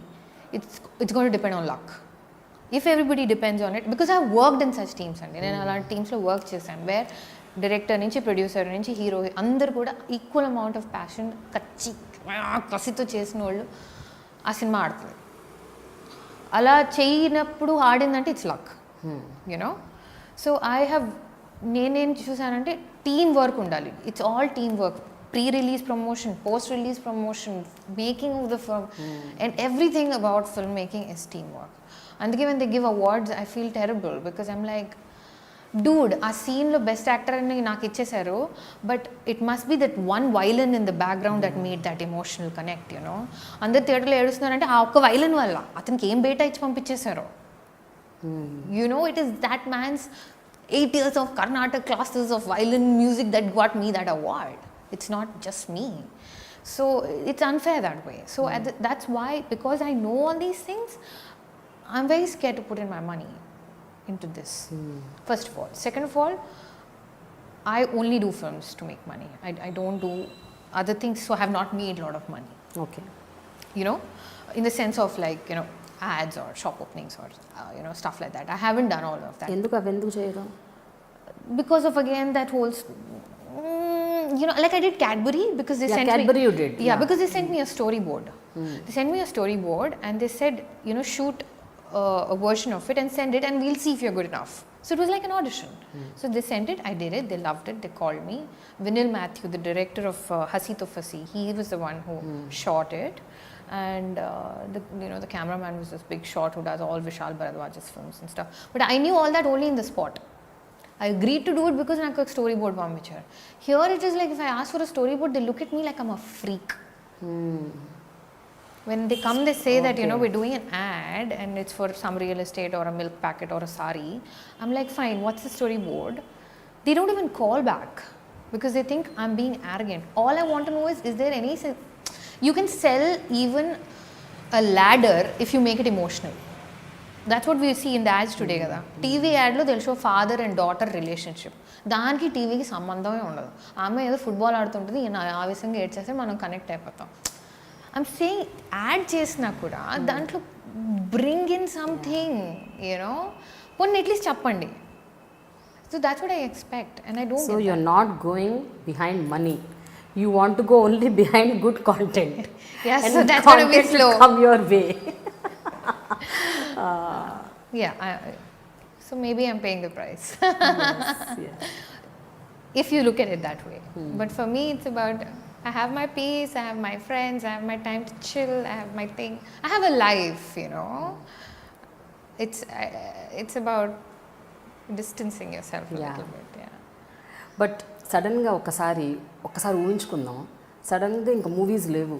it's going to depend on luck. If everybody depends on it, because I've worked in such teams and నేను అలాంటి టీమ్స్లో work చేశాను, wear director నుంచి producer నుంచి hero అందరు కూడా equal amount of passion కసితో చేసిన వాళ్ళు ఆ సినిమా ఆడుతుంది. అలా చేయనప్పుడు ఆడిందంటే ఇట్స్ లక్, సో నేనేం చూసానంటే టీమ్ వర్క్ ఉండాలి. It's all team work. Pre-release promotion, post-release promotion, making of the film, and everything about filmmaking is teamwork. And when they give awards, I feel terrible because I'm like, dude, ఆ సీన్లో best actor అని నాకు ఇచ్చేసారు, but it must be that one villain in the background that made that emotional connect. అందరు థియేటర్లో ఏడుస్తున్నారంటే ఆ ఒక్క వైలన్ వల్ల, అతనికి ఏం బేటా ఇచ్చి పంపించేశారు. It is that man's 8 years of Carnatic classes of violin music that got me that award. It's not just me. So it's unfair that way. So that's why, because I know all these things, I'm very scared to put in my money into this. First of all. Second of all, I only do films to make money. I don't do other things, so I have not made a lot of money.
Okay.
In the sense of like, ads or shop openings or, stuff like that. I haven't done all of that.
Enduku cheyaro?
Because of, again, that whole... like I did Cadbury because they sent
Cadbury
me...
you did.
Yeah, because they sent me a storyboard. They sent me a storyboard and they said, shoot a version of it and send it and we'll see if you're good enough. So it was like an audition. So they sent it, I did it, they loved it, they called me. Vinil Matthew, the director of Hasi to Fasi, he was the one who shot it. And the cameraman was this big shot who does all Vishal Bharadwaj's films and stuff. But I knew all that only in the spot. I agreed to do it because I got a storyboard picture. Here it is like if I ask for a storyboard, they look at me like I'm a freak. When they come, they say that, we're doing an ad and it's for some real estate or a milk packet or a sari. I'm like, fine, what's the storyboard? They don't even call back because they think I'm being arrogant. All I want to know is there any... You can sell even a ladder if you make it emotional. That's what we see in the ads today కదా. TV యాడ్లో they'll show father and daughter relationship. దానికి టీవీకి సంబంధమే ఉండదు. ఆమె ఏదో football ఆడుతుంటుంది, ఈయన ఆవేశంగా ఏడ్చేస్తే మనం కనెక్ట్ అయిపోతాం. ఐమ్ సేయింగ్ యాడ్ చేసినా కూడా దాంట్లో బ్రింగ్ ఇన్ సంథింగ్, కొన్ని అట్లీస్ట్ చెప్పండి. So that's what I expect and I don't.
So you are not going behind money. You want to go only behind good content.
Yes, and so that's going to be slow.
Come your way.
So maybe I'm paying the price.
Yes.
If you look at it that way. But for me, it's about I have my peace, I have my friends, I have my time to chill, I have my thing. I have a life, It's about distancing yourself a little bit. Yeah.
But సడన్గా ఒకసారి ఊహించుకుందాం, సడన్గా ఇంకా movies లేవు,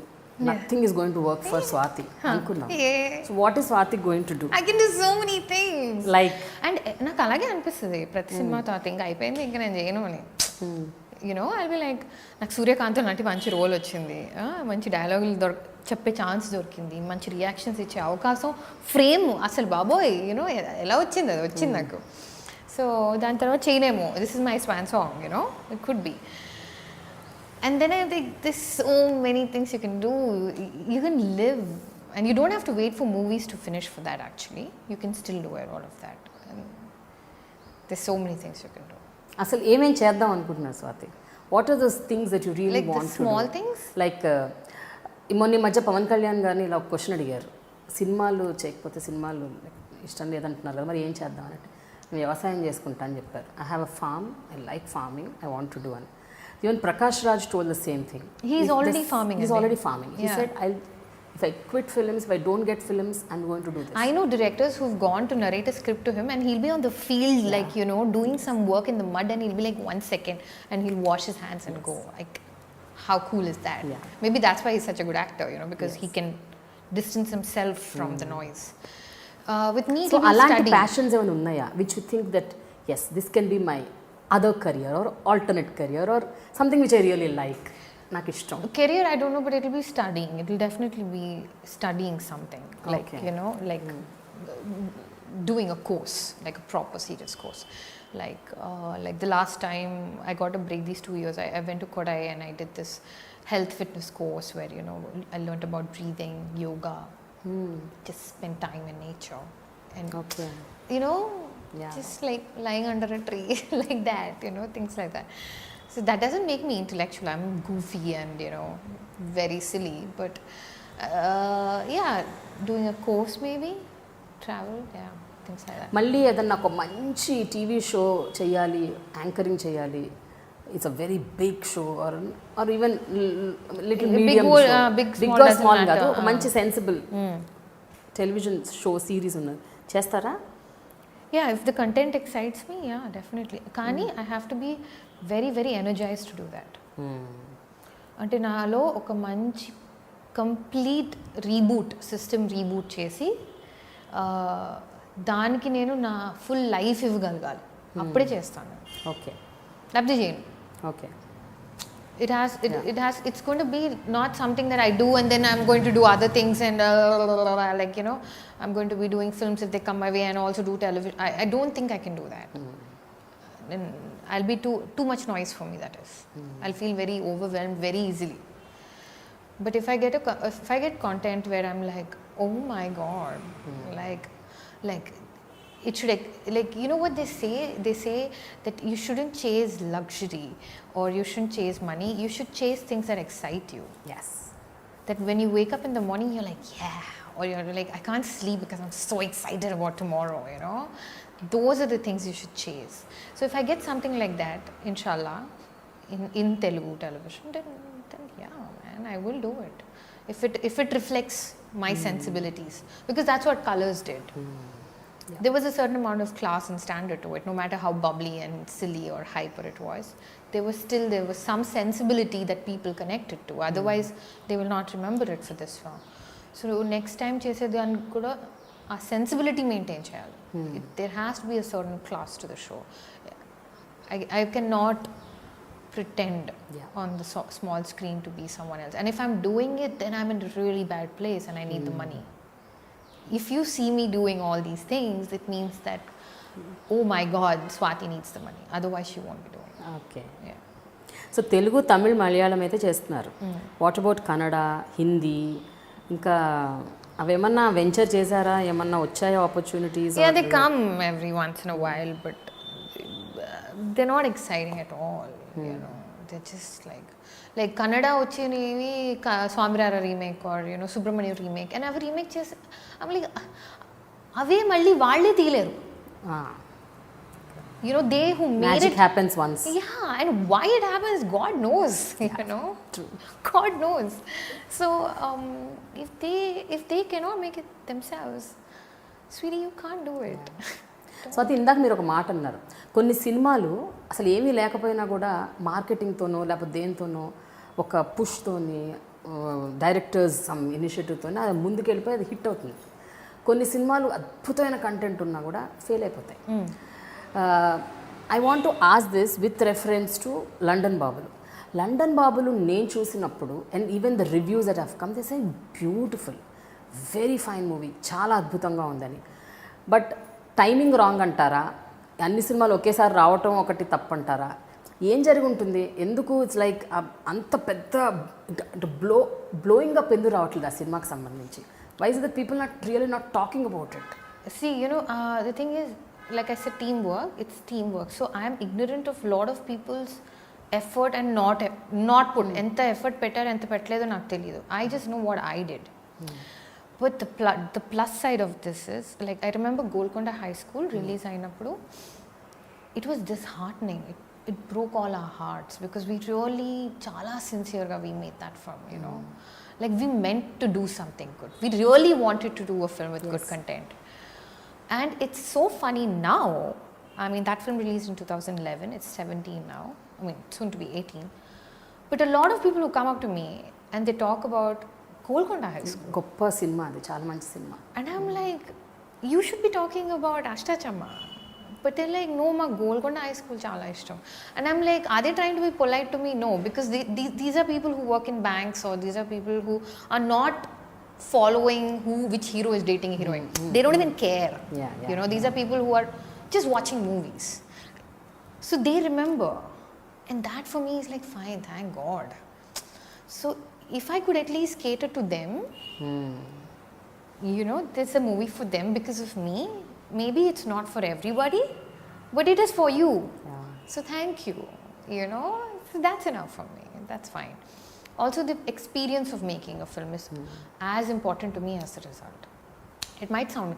nothing is going to work for Swathi అనుకున్నాం.
Yeah.
So what is Swathi going to do?
I can do so many things.
Like
and నాకు అలాగే అనిపిస్తుంది ప్రతి సినిమాతో, ఇంకా అయిపోయింది, ఇంకా నేను చేయను అని. యూనో ఐ బి లైక్, నాకు సూర్యకాంత్ లాంటి మంచి రోల్ వచ్చింది, మంచి డైలాగులు చెప్పే ఛాన్స్ దొరికింది, మంచి రియాక్షన్స్ ఇచ్చే అవకాశం, ఫ్రేమ్ అసలు బాబోయ్ యూనో ఎలా వచ్చింది, అది వచ్చింది నాకు. సో దాని తర్వాత చేయనేమో, this is my swan song, you know it could be. And then I think there's so many things you can do. You can live, and you don't have to wait for movies to finish for that. Actually, you can still do all of that. And there's so many things you can do.
అసలు ఏమేం చేద్దాం అనుకుంటున్నారు Swathi? What are those things that you really
Like the
want to
small
do?
things.
Like మొన్న ఈ మధ్య పవన్ కళ్యాణ్ గారిని ఇలా ఒక క్వశ్చన్ అడిగారు, సినిమాలు చేయకపోతే సినిమాలు ఇష్టం లేదంటున్నారు కదా, మరి ఏం చేద్దాం అంటే, నేను వ్యవసాయం చేసుకుంటా అని చెప్పారు. I have a farm, I like farming, I want to do అని. Even Prakash Raj told the same thing.
He's already farming.
He's already farming. He
Yeah.
said, if I quit films, if I don't get films, I'm going to do this.
I know directors who've gone to narrate a script to him, and he'll be on the field, like, you know, doing some work in the mud, and he'll be like 1 second, and he'll wash his hands and go. Like, how cool is that?
Yeah.
Maybe that's why he's such a good actor, you know, because he can distance himself from the noise. With me,
So,
it will be
అలాంటి
studying.
passions ఏమైనా ఉన్నాయా which you think that yes, this can be my other career or alternate career or something which I really like? నాకు ఇష్టం.
Career, I don't know, but it'll be studying. It'll definitely be studying something, like,
Okay.
you know, like doing a course, like a proper serious course. Like the last time I got a break these 2 years, I went to Kodai and I did this health fitness course where, you know, I learned about breathing, yoga, just spend time in nature, and
Okay.
you know,
Yeah.
just like lying under a tree, like that, you know, things like that. So that doesn't make me intellectual. I'm goofy and, you know, very silly, but yeah, doing a course maybe, travel, yeah, things like that.
మళ్ళీ ఏదన్నా ఒక మంచి TV show చేయాలి, anchoring చేయాలి, it's a very big show or even little
Big
medium
or,
show,
big,
big
small
or
doesn't
small
matter.
కాదు, ఒక మంచి sensible television show series ఉన్నది, చేస్తారా?
Yeah, if the content excites me, yeah, definitely. Kani, I have to be very, very energized to do that. అంటే నాలో ఒక మంచి complete reboot system reboot చేసి దానికి నేను నా ఫుల్ లైఫ్ ఇవ్వగలగాలి, అప్పుడే చేస్తాను.
ఓకే,
లేకపోతే చేయను.
Okay.
It's going to be not something that I do and then I'm going to do other things and like, you know, I'm going to be doing films if they come my way and also do television. I don't think I can do that. And I'll be too much noise for me, that is. I'll feel very overwhelmed very easily. But if I get content where I'm like, oh my god, like it should, like, you know what they say that you shouldn't chase luxury or you shouldn't chase money, you should chase things that excite you.
Yes.
That when you wake up in the morning you're like, yeah, or you're like, I can't sleep because I'm so excited about tomorrow, you know. Those are the things you should chase. So if I get something like that, inshallah, in Telugu television, then yeah, man, I will do it. If it reflects my sensibilities, because that's what Colors did.
Yeah.
There was a certain amount of class and standard to it, no matter how bubbly and silly or hyper it was. There was some sensibility that people connected to. Otherwise, they will not remember it for this long. So next time చేసేదాన్ని కూడా ఆ sensibility maintain చేయాలి. There has to be a certain class to the show. I cannot pretend on the small screen to be someone else. And if I'm doing it, then I'm in a really bad place and I need the money. If you see me doing all these things, it means that, oh my god, Swathi needs the money. Otherwise, she won't be doing it.
Okay.
Yeah.
So Telugu, Tamil, Malayalam అయితే చేస్తున్నారు. What about Kannada, Hindi, ఇంకా అవేమన్నా venture చేశారా? ఏమన్నా వచ్చాయా opportunities?
Yeah, they come every once in a while, but they're not exciting at all. You know, they're just like Kannada వచ్చినవి Swamy Ra Ra remake or, you know, Subramanyam remake, and అవి remake చేసి I'm like, అవే మళ్ళీ వాళ్ళే తీయలేరు. You know, they who made
Magic
it
happens once.
Yeah, and why it happens, God knows. You know,
True.
God knows. So if they cannot make it themselves, sweetie, you can't do it.
So అది ఇందాక మీరు ఒక మాట అన్నారు, కొన్ని సినిమాలు అసలు ఏమీ లేకపోయినా కూడా మార్కెటింగ్తోనో లేకపోతే దేనితోనో ఒక పుష్తోని డైరెక్టర్స్ సమ్ ఇనిషియేటివ్తోనే అది ముందుకు వెళ్ళిపోయి అది హిట్ అవుతుంది. కొన్ని సినిమాలు అద్భుతమైన కంటెంట్ ఉన్నా కూడా ఫెయిల్ అయిపోతాయి. I want to ask this with reference to London బాబులు. లండన్ బాబులు నేను చూసినప్పుడు and even the reviews that have come they say beautiful, very fine movie, చాలా అద్భుతంగా ఉందని. బట్ టైమింగ్ రాంగ్ అంటారా, అన్ని సినిమాలు ఒకేసారి రావటం ఒకటి తప్పంటారా, ఏం జరిగి ఉంటుంది? ఎందుకు ఇట్స్ లైక్ అంత పెద్ద బ్లోయింగ్ అప్ ఎందుకు రావట్లేదు ఆ సినిమాకి సంబంధించి? Why is the people really not talking about it?
See, the thing is, like I said, teamwork. It's teamwork. So I am ignorant of lot of people's effort and not put. Enta effort pettaru enta pettaledo naaku teliyadu. I just know what I did. But the plus side of this is, like, I remember Golconda High School release ayinappudu, it was disheartening. It broke all our hearts because we really chala sincerely we made that film, like we meant to do something good. We really wanted to do a film with good content. And it's so funny now. I mean, that film released in 2011. It's 17 now. I mean, soon to be 18. But a lot of people who come up to me and they talk about Golconda High School.
Goppa cinema, adi chaala manchi cinema.
And I'm like, you should be talking about Ashtachamma. But they're like, no, ma Golconda High School chala ishtam. And I'm like, are they trying to be polite to me? No, because these are people who work in banks, or these are people who are not following which hero is dating a heroine. They don't even care. These are people who are just watching movies. So they remember. And that for me is like, fine, thank God. So if I could at least cater to them, there's a movie for them because of me. Maybe it's not for everybody, but it is for you. So thank you. So that's enough for me. That's fine. Also, the experience of making a film is as important to me as the result. It might sound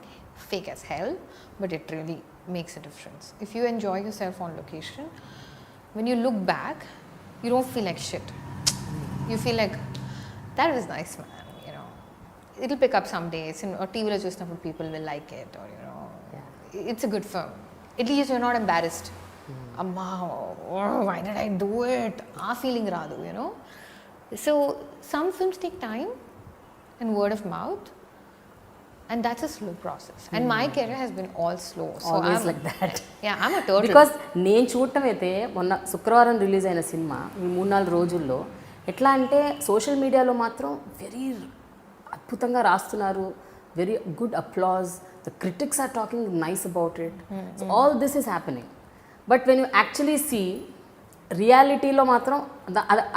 fake as hell, but it really makes a difference. If you enjoy yourself on location, when you look back, you don't feel like shit. You feel like, that was nice, man. It'll pick up some days, or TV lo chusnappudu people will like it, or it's a good film. At least you're not embarrassed. Amma, why did I do it? Aa feeling raadu, So some films take time and word of mouth, and that's a slow process. And my career has been all slow. So
always
I'm
like that.
Yeah, I'm a turtle.
Because నేను చూడటం అయితే మొన్న శుక్రవారం release అయిన cinema ఈ 3-4 రోజుల్లో ఎట్లా అంటే సోషల్ మీడియాలో మాత్రం వెరీ అద్భుతంగా రాస్తున్నారు, very good applause, the critics are talking nice about it. So all this is happening. But when you actually see రియాలిటీలో మాత్రం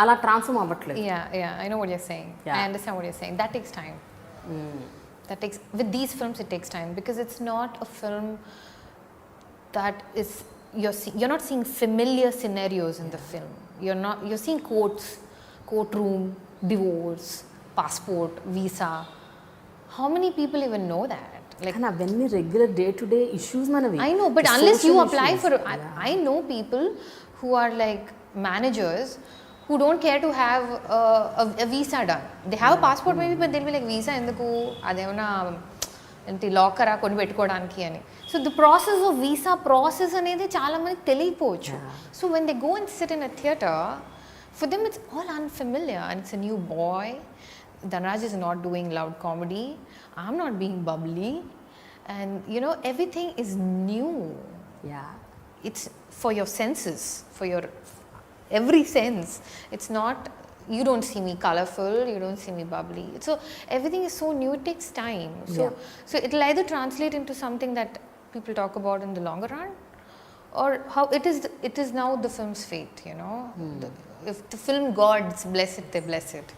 అలా ట్రాన్స్ఫార్మ్ అవ్వట్లేదు.
I know what you're saying. I understand what you're saying. That takes time. With these films it takes time, because it's not a film that is you're not seeing familiar scenarios in the film. You're seeing courtroom, divorce, passport, visa. How many people even know that? Like,
and aveni regular day to day issues manavi.
I know, but unless you apply for I know people who are like managers who don't care to have a visa done. They have a passport maybe, but they'll be like, visa enduku adevana enti locker koni pettukodaniki ani. So the process of visa process anedi chaala maniki teliyipochu. So when they go and sit in a theater, for them it's all unfamiliar, and it's a new boy. Dhanraj is not doing loud comedy. I'm not being bubbly, and everything is new. It's for your senses, for your every sense. It's not, you don't see me colorful, you don't see me bubbly. So everything is so new, it takes time. So it'll either translate into something that people talk about in the longer run, or how it is now the film's fate. If the film gods bless it, they bless it.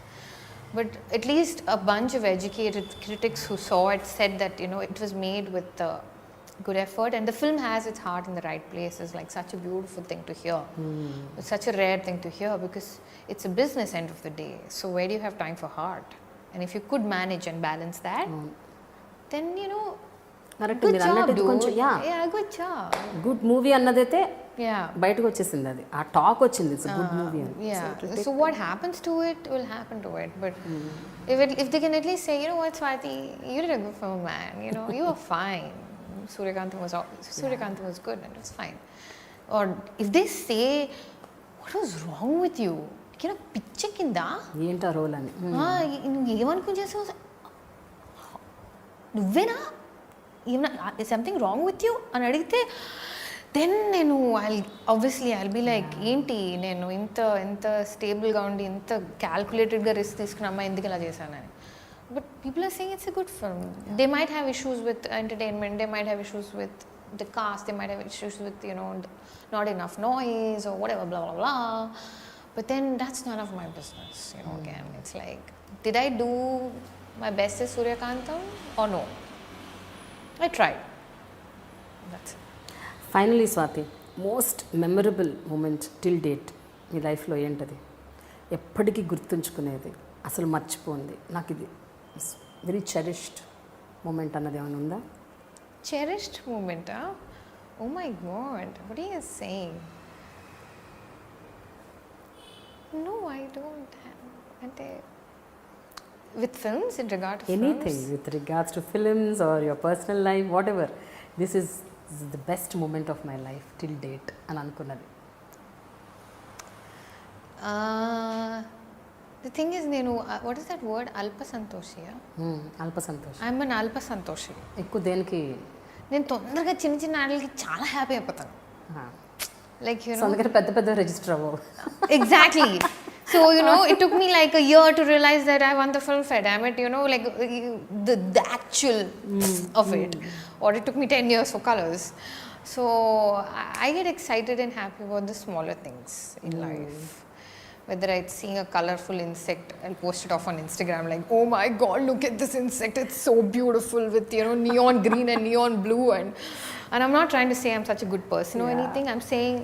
But at least a bunch of educated critics who saw it said that it was made with good effort, and the film has its heart in the right place. Is like such a beautiful thing to hear. It's such a rare thing to hear, because it's a business end of the day. So where do you have time for heart? And if you could manage and balance that, then good job, dude. Good job.
Good movie అన్నదైతే బయటకు వచ్చేసింది, అది ఆ talk వచ్చింది, it's good movie అని.
So what happens to it will happen to it, but if they can at least say, what, Swathi, you did a good film, man, you were fine. Suryakanth was good and it was fine. Or if they say, what was wrong with you? నాకు పిచ్చెక్కిందా
ఏంటా role అని.
నువ్వు ఏమనుకుని చేసావు, నువ్వేనా, ఏమన్నా something wrong with you అని అడిగితే then నేను ఐల్ బి లైక్ ఏంటి నేను ఎంత స్టేబుల్గా ఉండి ఇంత క్యాల్కులేటెడ్గా రిస్క్ తీసుకున్న అమ్మాయి ఎందుకు ఇలా చేశానని. But people are saying it's a good film. They might have issues with entertainment, they might have issues with the cast, they might have issues with, you know, not enough noise or whatever, blah blah blah, but then that's none of my business, you know. Again, it's like, did I do my best as Suryakantam or no? I tried. That's it.
Finally Swathi, most memorable moment till date మీ లైఫ్లో ఏంటది? ఎప్పటికీ గుర్తుంచుకునేది, అసలు మర్చిపోయింది, నాకు ఇది very cherished moment అన్నది ఏమైనా ఉందా?
Cherished moment, huh? Oh my god, what are you saying? No, I don't have. Ante, with films, in regard to
anything
films?
with regards to films or your personal life, whatever, this is the best moment of my life till date అని అనుకున్నది.
The thing is, నేను what is that word, అల్పసంతోషి?
అల్పసంతోషి.
I'm an అల్పసంతోషి.
ఎక్కువ దేనికి?
నేను తొందరగా చిన్న ఆటలకి చాలా హ్యాపీ అయిపోతాను. లైక్ యు నో,
అందుకని పెద్ద పెద్ద రిజిస్టర్ అవ్వవు.
Exactly. So, you know, it took me like a year to realize that I won the film fair, damn it, you know, like the actual of it. Or it took me 10 years for Colors. So, I get excited and happy about the smaller things in life. Whether it's seeing a colorful insect, I'll post it off on Instagram like, oh my god, look at this insect, it's so beautiful with, you know, neon green and neon blue, and I'm not trying to say I'm such a good person or anything, I'm saying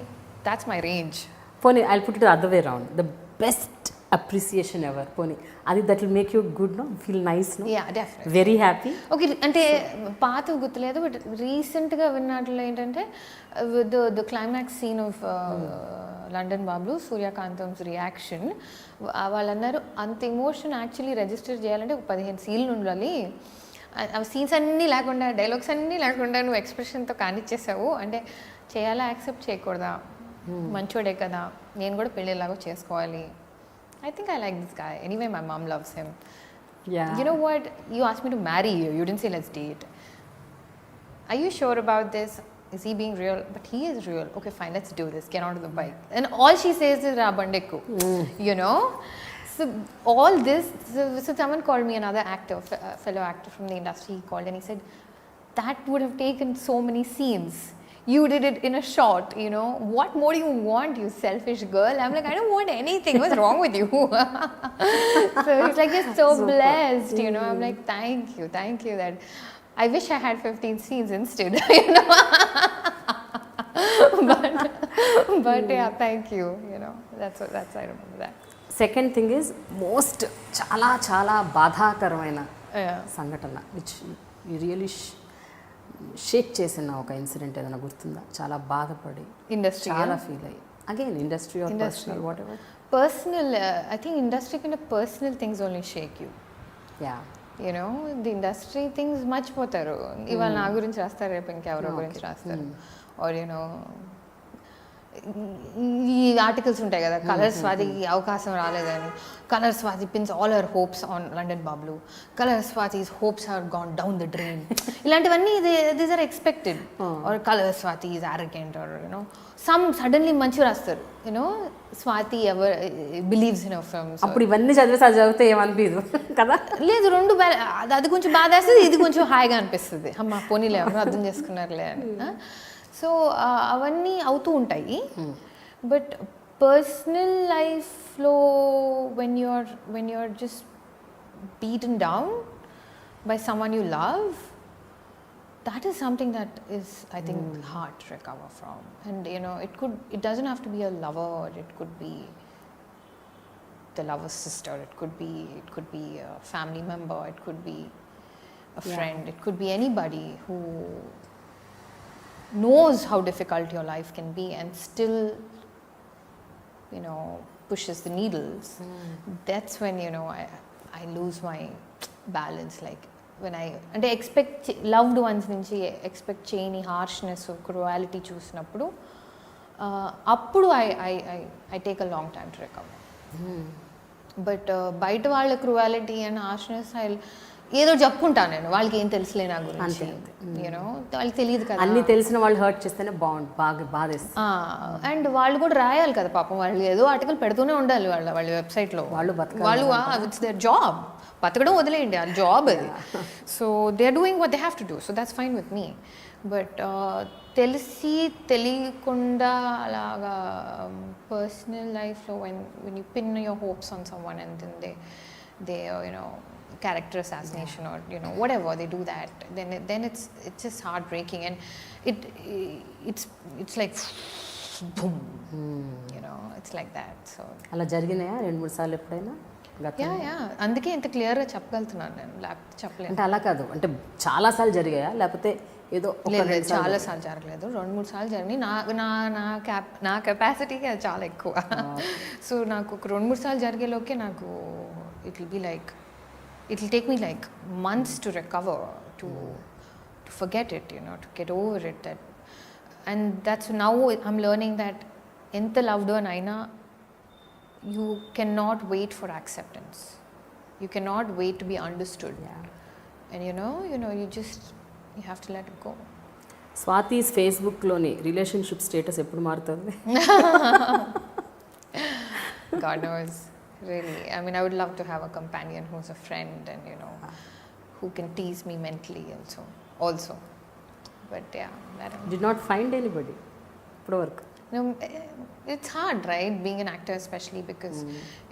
that's my range.
Pony, I'll put it the other way around. The best appreciation ever, Pony. Adi, that will make you good, no? Feel nice, no?
Yeah, definitely.
Very happy.
Okay, అంటే పాత గుర్తులేదు, but రీసెంట్గా విన్నట్లు ఏంటంటే the climax scene of London Bablu Suryakantham's reaction, వాళ్ళన్నారు అంత emotion actually register చేయాలంటే ఒక 15 సీన్లు ఉండాలి, ఆ సీన్స్ అన్నీ లేకుండా, డైలాగ్స్ అన్నీ లేకుండా నువ్వు ఎక్స్ప్రెషన్తో కానిచ్చేసావు అంటే చేయాలా, యాక్సెప్ట్ చేయకూడదా, మంచోడే కదా, నేను కూడా పెళ్ళిలాగా చేసుకోవాలి. I think I like this guy. Anyway, my mom loves him.
Yeah.
You know what? You asked me to marry you. You didn't say let's date. Are you sure about this? Is he being real? But he is real. Okay, fine. Let's do this. Get onto the bike. And all she says is Rabandekku. You know? So all this. So someone called me, another actor, fellow actor from the industry. He called and he said, that would have taken so many scenes. You did it in a shot, you know. What more do you want, you selfish girl? I'm like, I don't want anything. What's wrong with you? So he's like, you're so blessed, you know. I'm like, thank you. That I wish I had 15 scenes instead, you know. but yeah, thank you. You know, that's I remember that.
Second thing is most చాలా బాధాకరమైన సంఘటన, which you really Sheikh చేసిన ఒక incident ఏదైనా గుర్తుందా? చాలా బాధపడి
industry
చాలా ఫీల్ అయ్యి, again industry or personal, whatever.
Personal, I think industry కంటే personal things only shake you.
Ya,
you know, the industry things మర్చిపోతారు. ఇవాళ నా గురించి రాస్తారు, రేపు ఇంకెవరో గురించి రాస్తారు. ఆర్ యూనో, ఈ ఆర్టికల్స్ ఉంటాయి కదా, కలర్ స్వాతికి అవకాశం రాలేదని, Colour Swathi pins all her hopes on London Bablu, Colour Swathi's hopes are gone down the drain, ఇలాంటివన్నీ these are expected. Or Colour Swathi is arrogant, or you know some suddenly మంచిగా రాస్తారు, you know Swathi ever believes in our films.
అప్పుడు ఇవన్నీ చదివేసి అది చదివితే ఏమనిపించదు కదా?
లేదు, రెండు అది కొంచెం బాధ వేస్తుంది, ఇది కొంచెం హాయిగా అనిపిస్తుంది, అమ్మ పోనీలే ఎవరు అర్థం చేసుకున్నారులే అని. సో అవన్నీ అవుతూ ఉంటాయి. బట్ పర్సనల్ లైఫ్లో when you're just beaten down by someone you love, that is something that is, I think, hard to recover from. And you know, it doesn't have to be a lover, it could be the lover's sister, it could be a family member, it could be a friend, it could be anybody who knows how difficult your life can be and still, you know, pushes the needles. That's when, you know, I lose my balance. Like when I expect loved ones nunchi expect cheyni harshness or cruelty చూసినప్పుడు అప్పుడు I take a long time to recover. But బయట వాళ్ళ cruelty and harshness ఏదో చెప్పుకుంటాను నేను, వాళ్ళకి ఏం తెలుసులే నా గురించి, యూనో వాళ్ళకి తెలియదు కదా.
అన్నీ తెలిసిన వాళ్ళు హర్ట్ చేస్తేనే బాధేస్తుంది.
అండ్ వాళ్ళు కూడా రాయాలి కదా పాపం, వాళ్ళు ఏదో ఆర్టికల్ పెడుతూనే ఉండాలి వాళ్ళ వెబ్సైట్లో. వాళ్ళు ఇట్స్ దేర్ జాబ్, బతకడం వదిలేయండి, అది జాబ్ అది. So they are doing what they have to do, so that's fine with me. But తెలిసి తెలియకుండా అలాగా పర్సనల్ లైఫ్లో when you pin your hopes on someone and then they you know character assassination or whatever they do that, then it's just heartbreaking, and it's like boom, it's like that. So
అలా జరిగినాయా 2-3 సార్లు ఎప్పుడైనా?
Yeah అందుకే ఇంత క్లియర్గా చెప్పగలుగుతున్నాను నేను, లేకపోతే చెప్పలేను.
అంటే అలా కాదు, అంటే చాలా సార్లు జరిగాయా లేకపోతే ఏదో
చాలా సార్లు జరగలేదు, 2-3 సార్లు జరిగినాయి. నా కెపాసిటీకి అది చాలా ఎక్కువ. సో నాకు ఒక 2-3 సార్లు జరిగేలోకే నాకు it will take me like months to recover, to forget it, to get over it. And that's now I'm learning that enta loved one aina, you cannot wait for acceptance, you cannot wait to be understood. And you have to let it go.
Swathi's ఫేస్బుక్లోని relationship status ఎప్పుడు మారుతుంది?
God knows. Really, I mean, I would love to have a companion who's a friend and who can tease me mentally also. But yeah, I don't know.
Did not find anybody pro work?
No, it's hard, right? Being an actor, especially because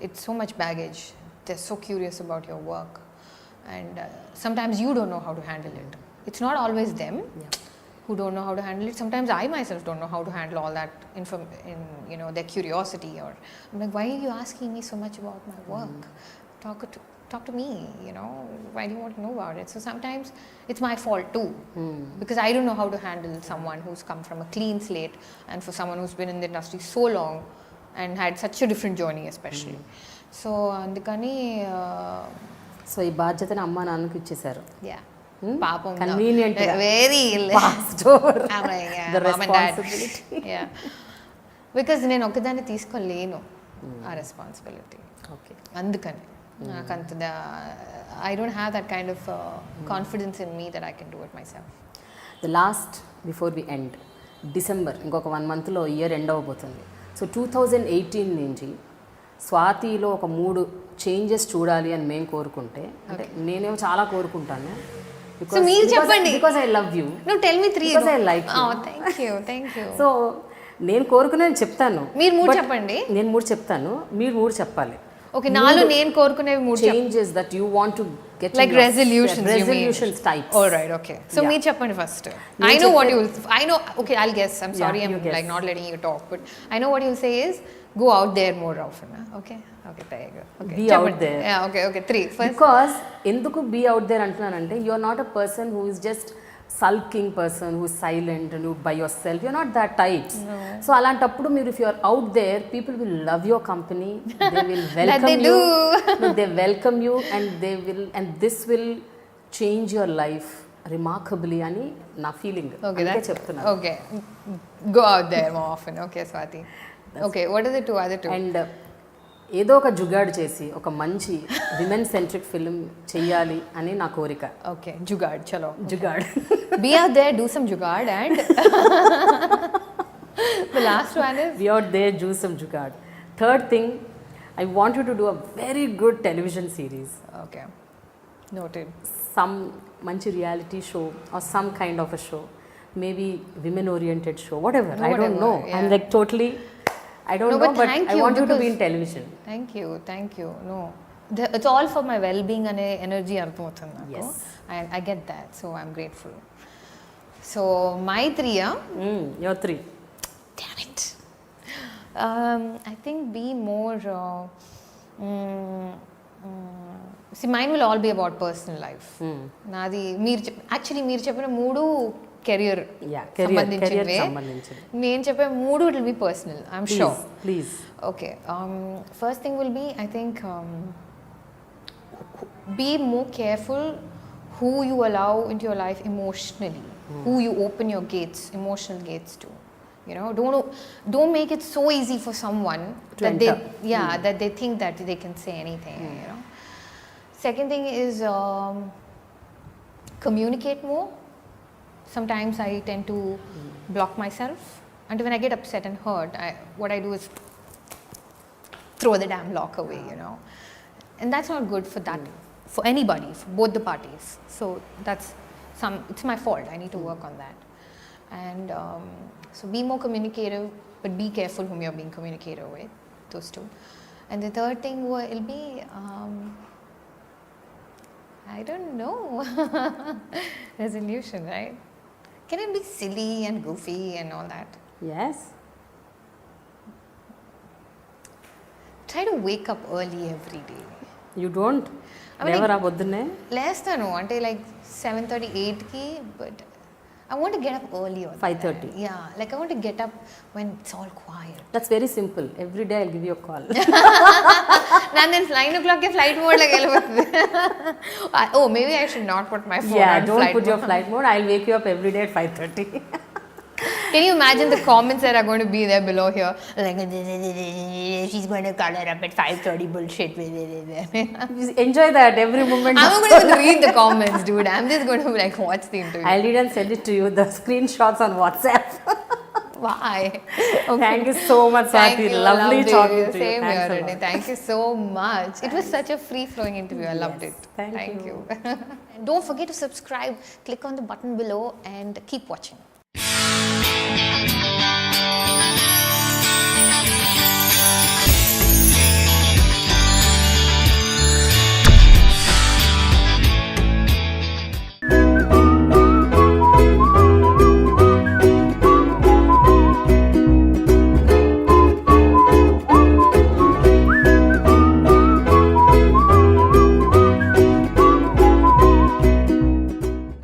it's so much baggage. They're so curious about your work, and sometimes you don't know how to handle it. It's not always them who don't know how to handle it. Sometimes I myself don't know how to handle all that their curiosity, or I'm like, why are you asking me so much about my work? Talk to me, why do you want to know about it? So sometimes it's my fault too, because I don't know how to handle someone who's come from a clean slate, and for someone who's been in the industry so long and had such a different journey especially. So andukani
so ee బాధ్యతని అమ్మా నాన్నకి ఇచ్చేశారు.
పాపం,
convenient,
very because నేను ఒకదాన్ని తీసుకోలేను ఆ responsibility. అందుకని నాకు అంత I don't have that kind of confidence in me that I can do it myself.
The last before we end, December ఇంకొక 1 monthలో ఇయర్ ఎండ్ అవ్వబోతుంది. సో 2018 నుంచి స్వాతిలో ఒక 3 చేంజెస్ చూడాలి అని మేము కోరుకుంటే, అంటే నేనేమో చాలా కోరుకుంటాను.
So మీరు చెప్పండి,
because I love you.
No, tell me 3.
Because I like you.
Oh, thank you.
So నేను కోరుకునేది చెప్తాను,
మీరు 3 చెప్పండి.
నేను 3 చెప్తాను, మీరు 3 చెప్పాలి.
ఓకే, నాలో నేను కోరుకునేవి 3
changes that you want to get,
like resolutions
types.
All right, okay. So మీరు చెప్పండి first. I know, okay, I'll guess. I'm sorry, I'm like not letting you talk, but I know what you'll say is go out there more often. Okay, there you go. Okay,
be out there.
Yeah, okay. 3 first.
Because ఎందుకు be out there అంటున్నానంటే, you are not a person who is just sulking person, who is silent and who by yourself. You're not that types.
No.
So అలాంటప్పుడు మీరు, if you are out there, people will love your company, they will welcome
that they
you.
do.
No, they welcome you, and this will change your life remarkably అని నా feeling.
Okay,
చెప్తున్నాను.
Okay, go out there more often. Okay, Swathi. Okay, what are the other two?
And ఏదో ఒక జుగాడ్ చేసి ఒక మంచి women centric film చెయ్యాలి అని నా కోరిక.
ఓకే, జుగాడ్, చలో
jugaad.
Be out there, do some jugad, and the last one is
be out there, do some jugad. Third thing, I want you to do a very good television series.
Okay, noted.
Some manchi reality show or some kind of a show, maybe women oriented show, whatever. I don't know.
Yeah.
I'm like totally, I don't know, but I want you to be in television.
Thank you. No, it's all for my well-being and energy arthamavutundi naku.
Yes,
I get that, so I'm grateful. So my 3,
your 3.
Damn it. I think be more see, mine will all be about personal life. Naadi మీరు చెప్పిన 3 career సంబంధించినవే, నేను చెప్పే 3 will be personal. I'm sure.
Please.
Okay, first thing will be, I think, be more careful who you allow into your life emotionally, who you open your gates, emotional gates to. You know, don't make it so easy for someone that that they think that they can say anything. You know. Second thing is communicate more. Sometimes I tend to block myself, and when I get upset and hurt, what I do is throw the damn lock away. You know, and that's not good for that for anybody, for both the parties. So it's my fault. I need to work on that. And so be more communicative, but be careful whom you're being communicative with, those two. And the third thing will be, I don't know, resolution, right? Can it be silly and goofy and all that?
Yes.
Try to wake up early every day.
You don't?
I mean,
Never like,
less than until like 7:30, 8 ki, but I want to get up early.
5:30.
Yeah, like I want to get up when it's all quiet.
That's very simple. Every day I'll give you a call.
And then 9 o'clock ke flight mode oh, maybe I should not put my phone on
don't
flight
put
mode.
your flight mode. I'll wake you up every day at 5:30.
Can you imagine the comments that are going to be there below here? Like, she's going to color up at 5:30 bullshit.
Enjoy that every moment.
I'm not going to read the comments, dude. I'm just going to be like, watch the interview.
I'll read and send it to you, the screenshots on WhatsApp.
Why?
Okay. Thank you so much, Swathi. Lovely talking to you.
Same here, Reddy. Thank you so much. It was such a free-flowing interview. I loved it.
Thank you.
And don't forget to subscribe. Click on the button below and keep watching.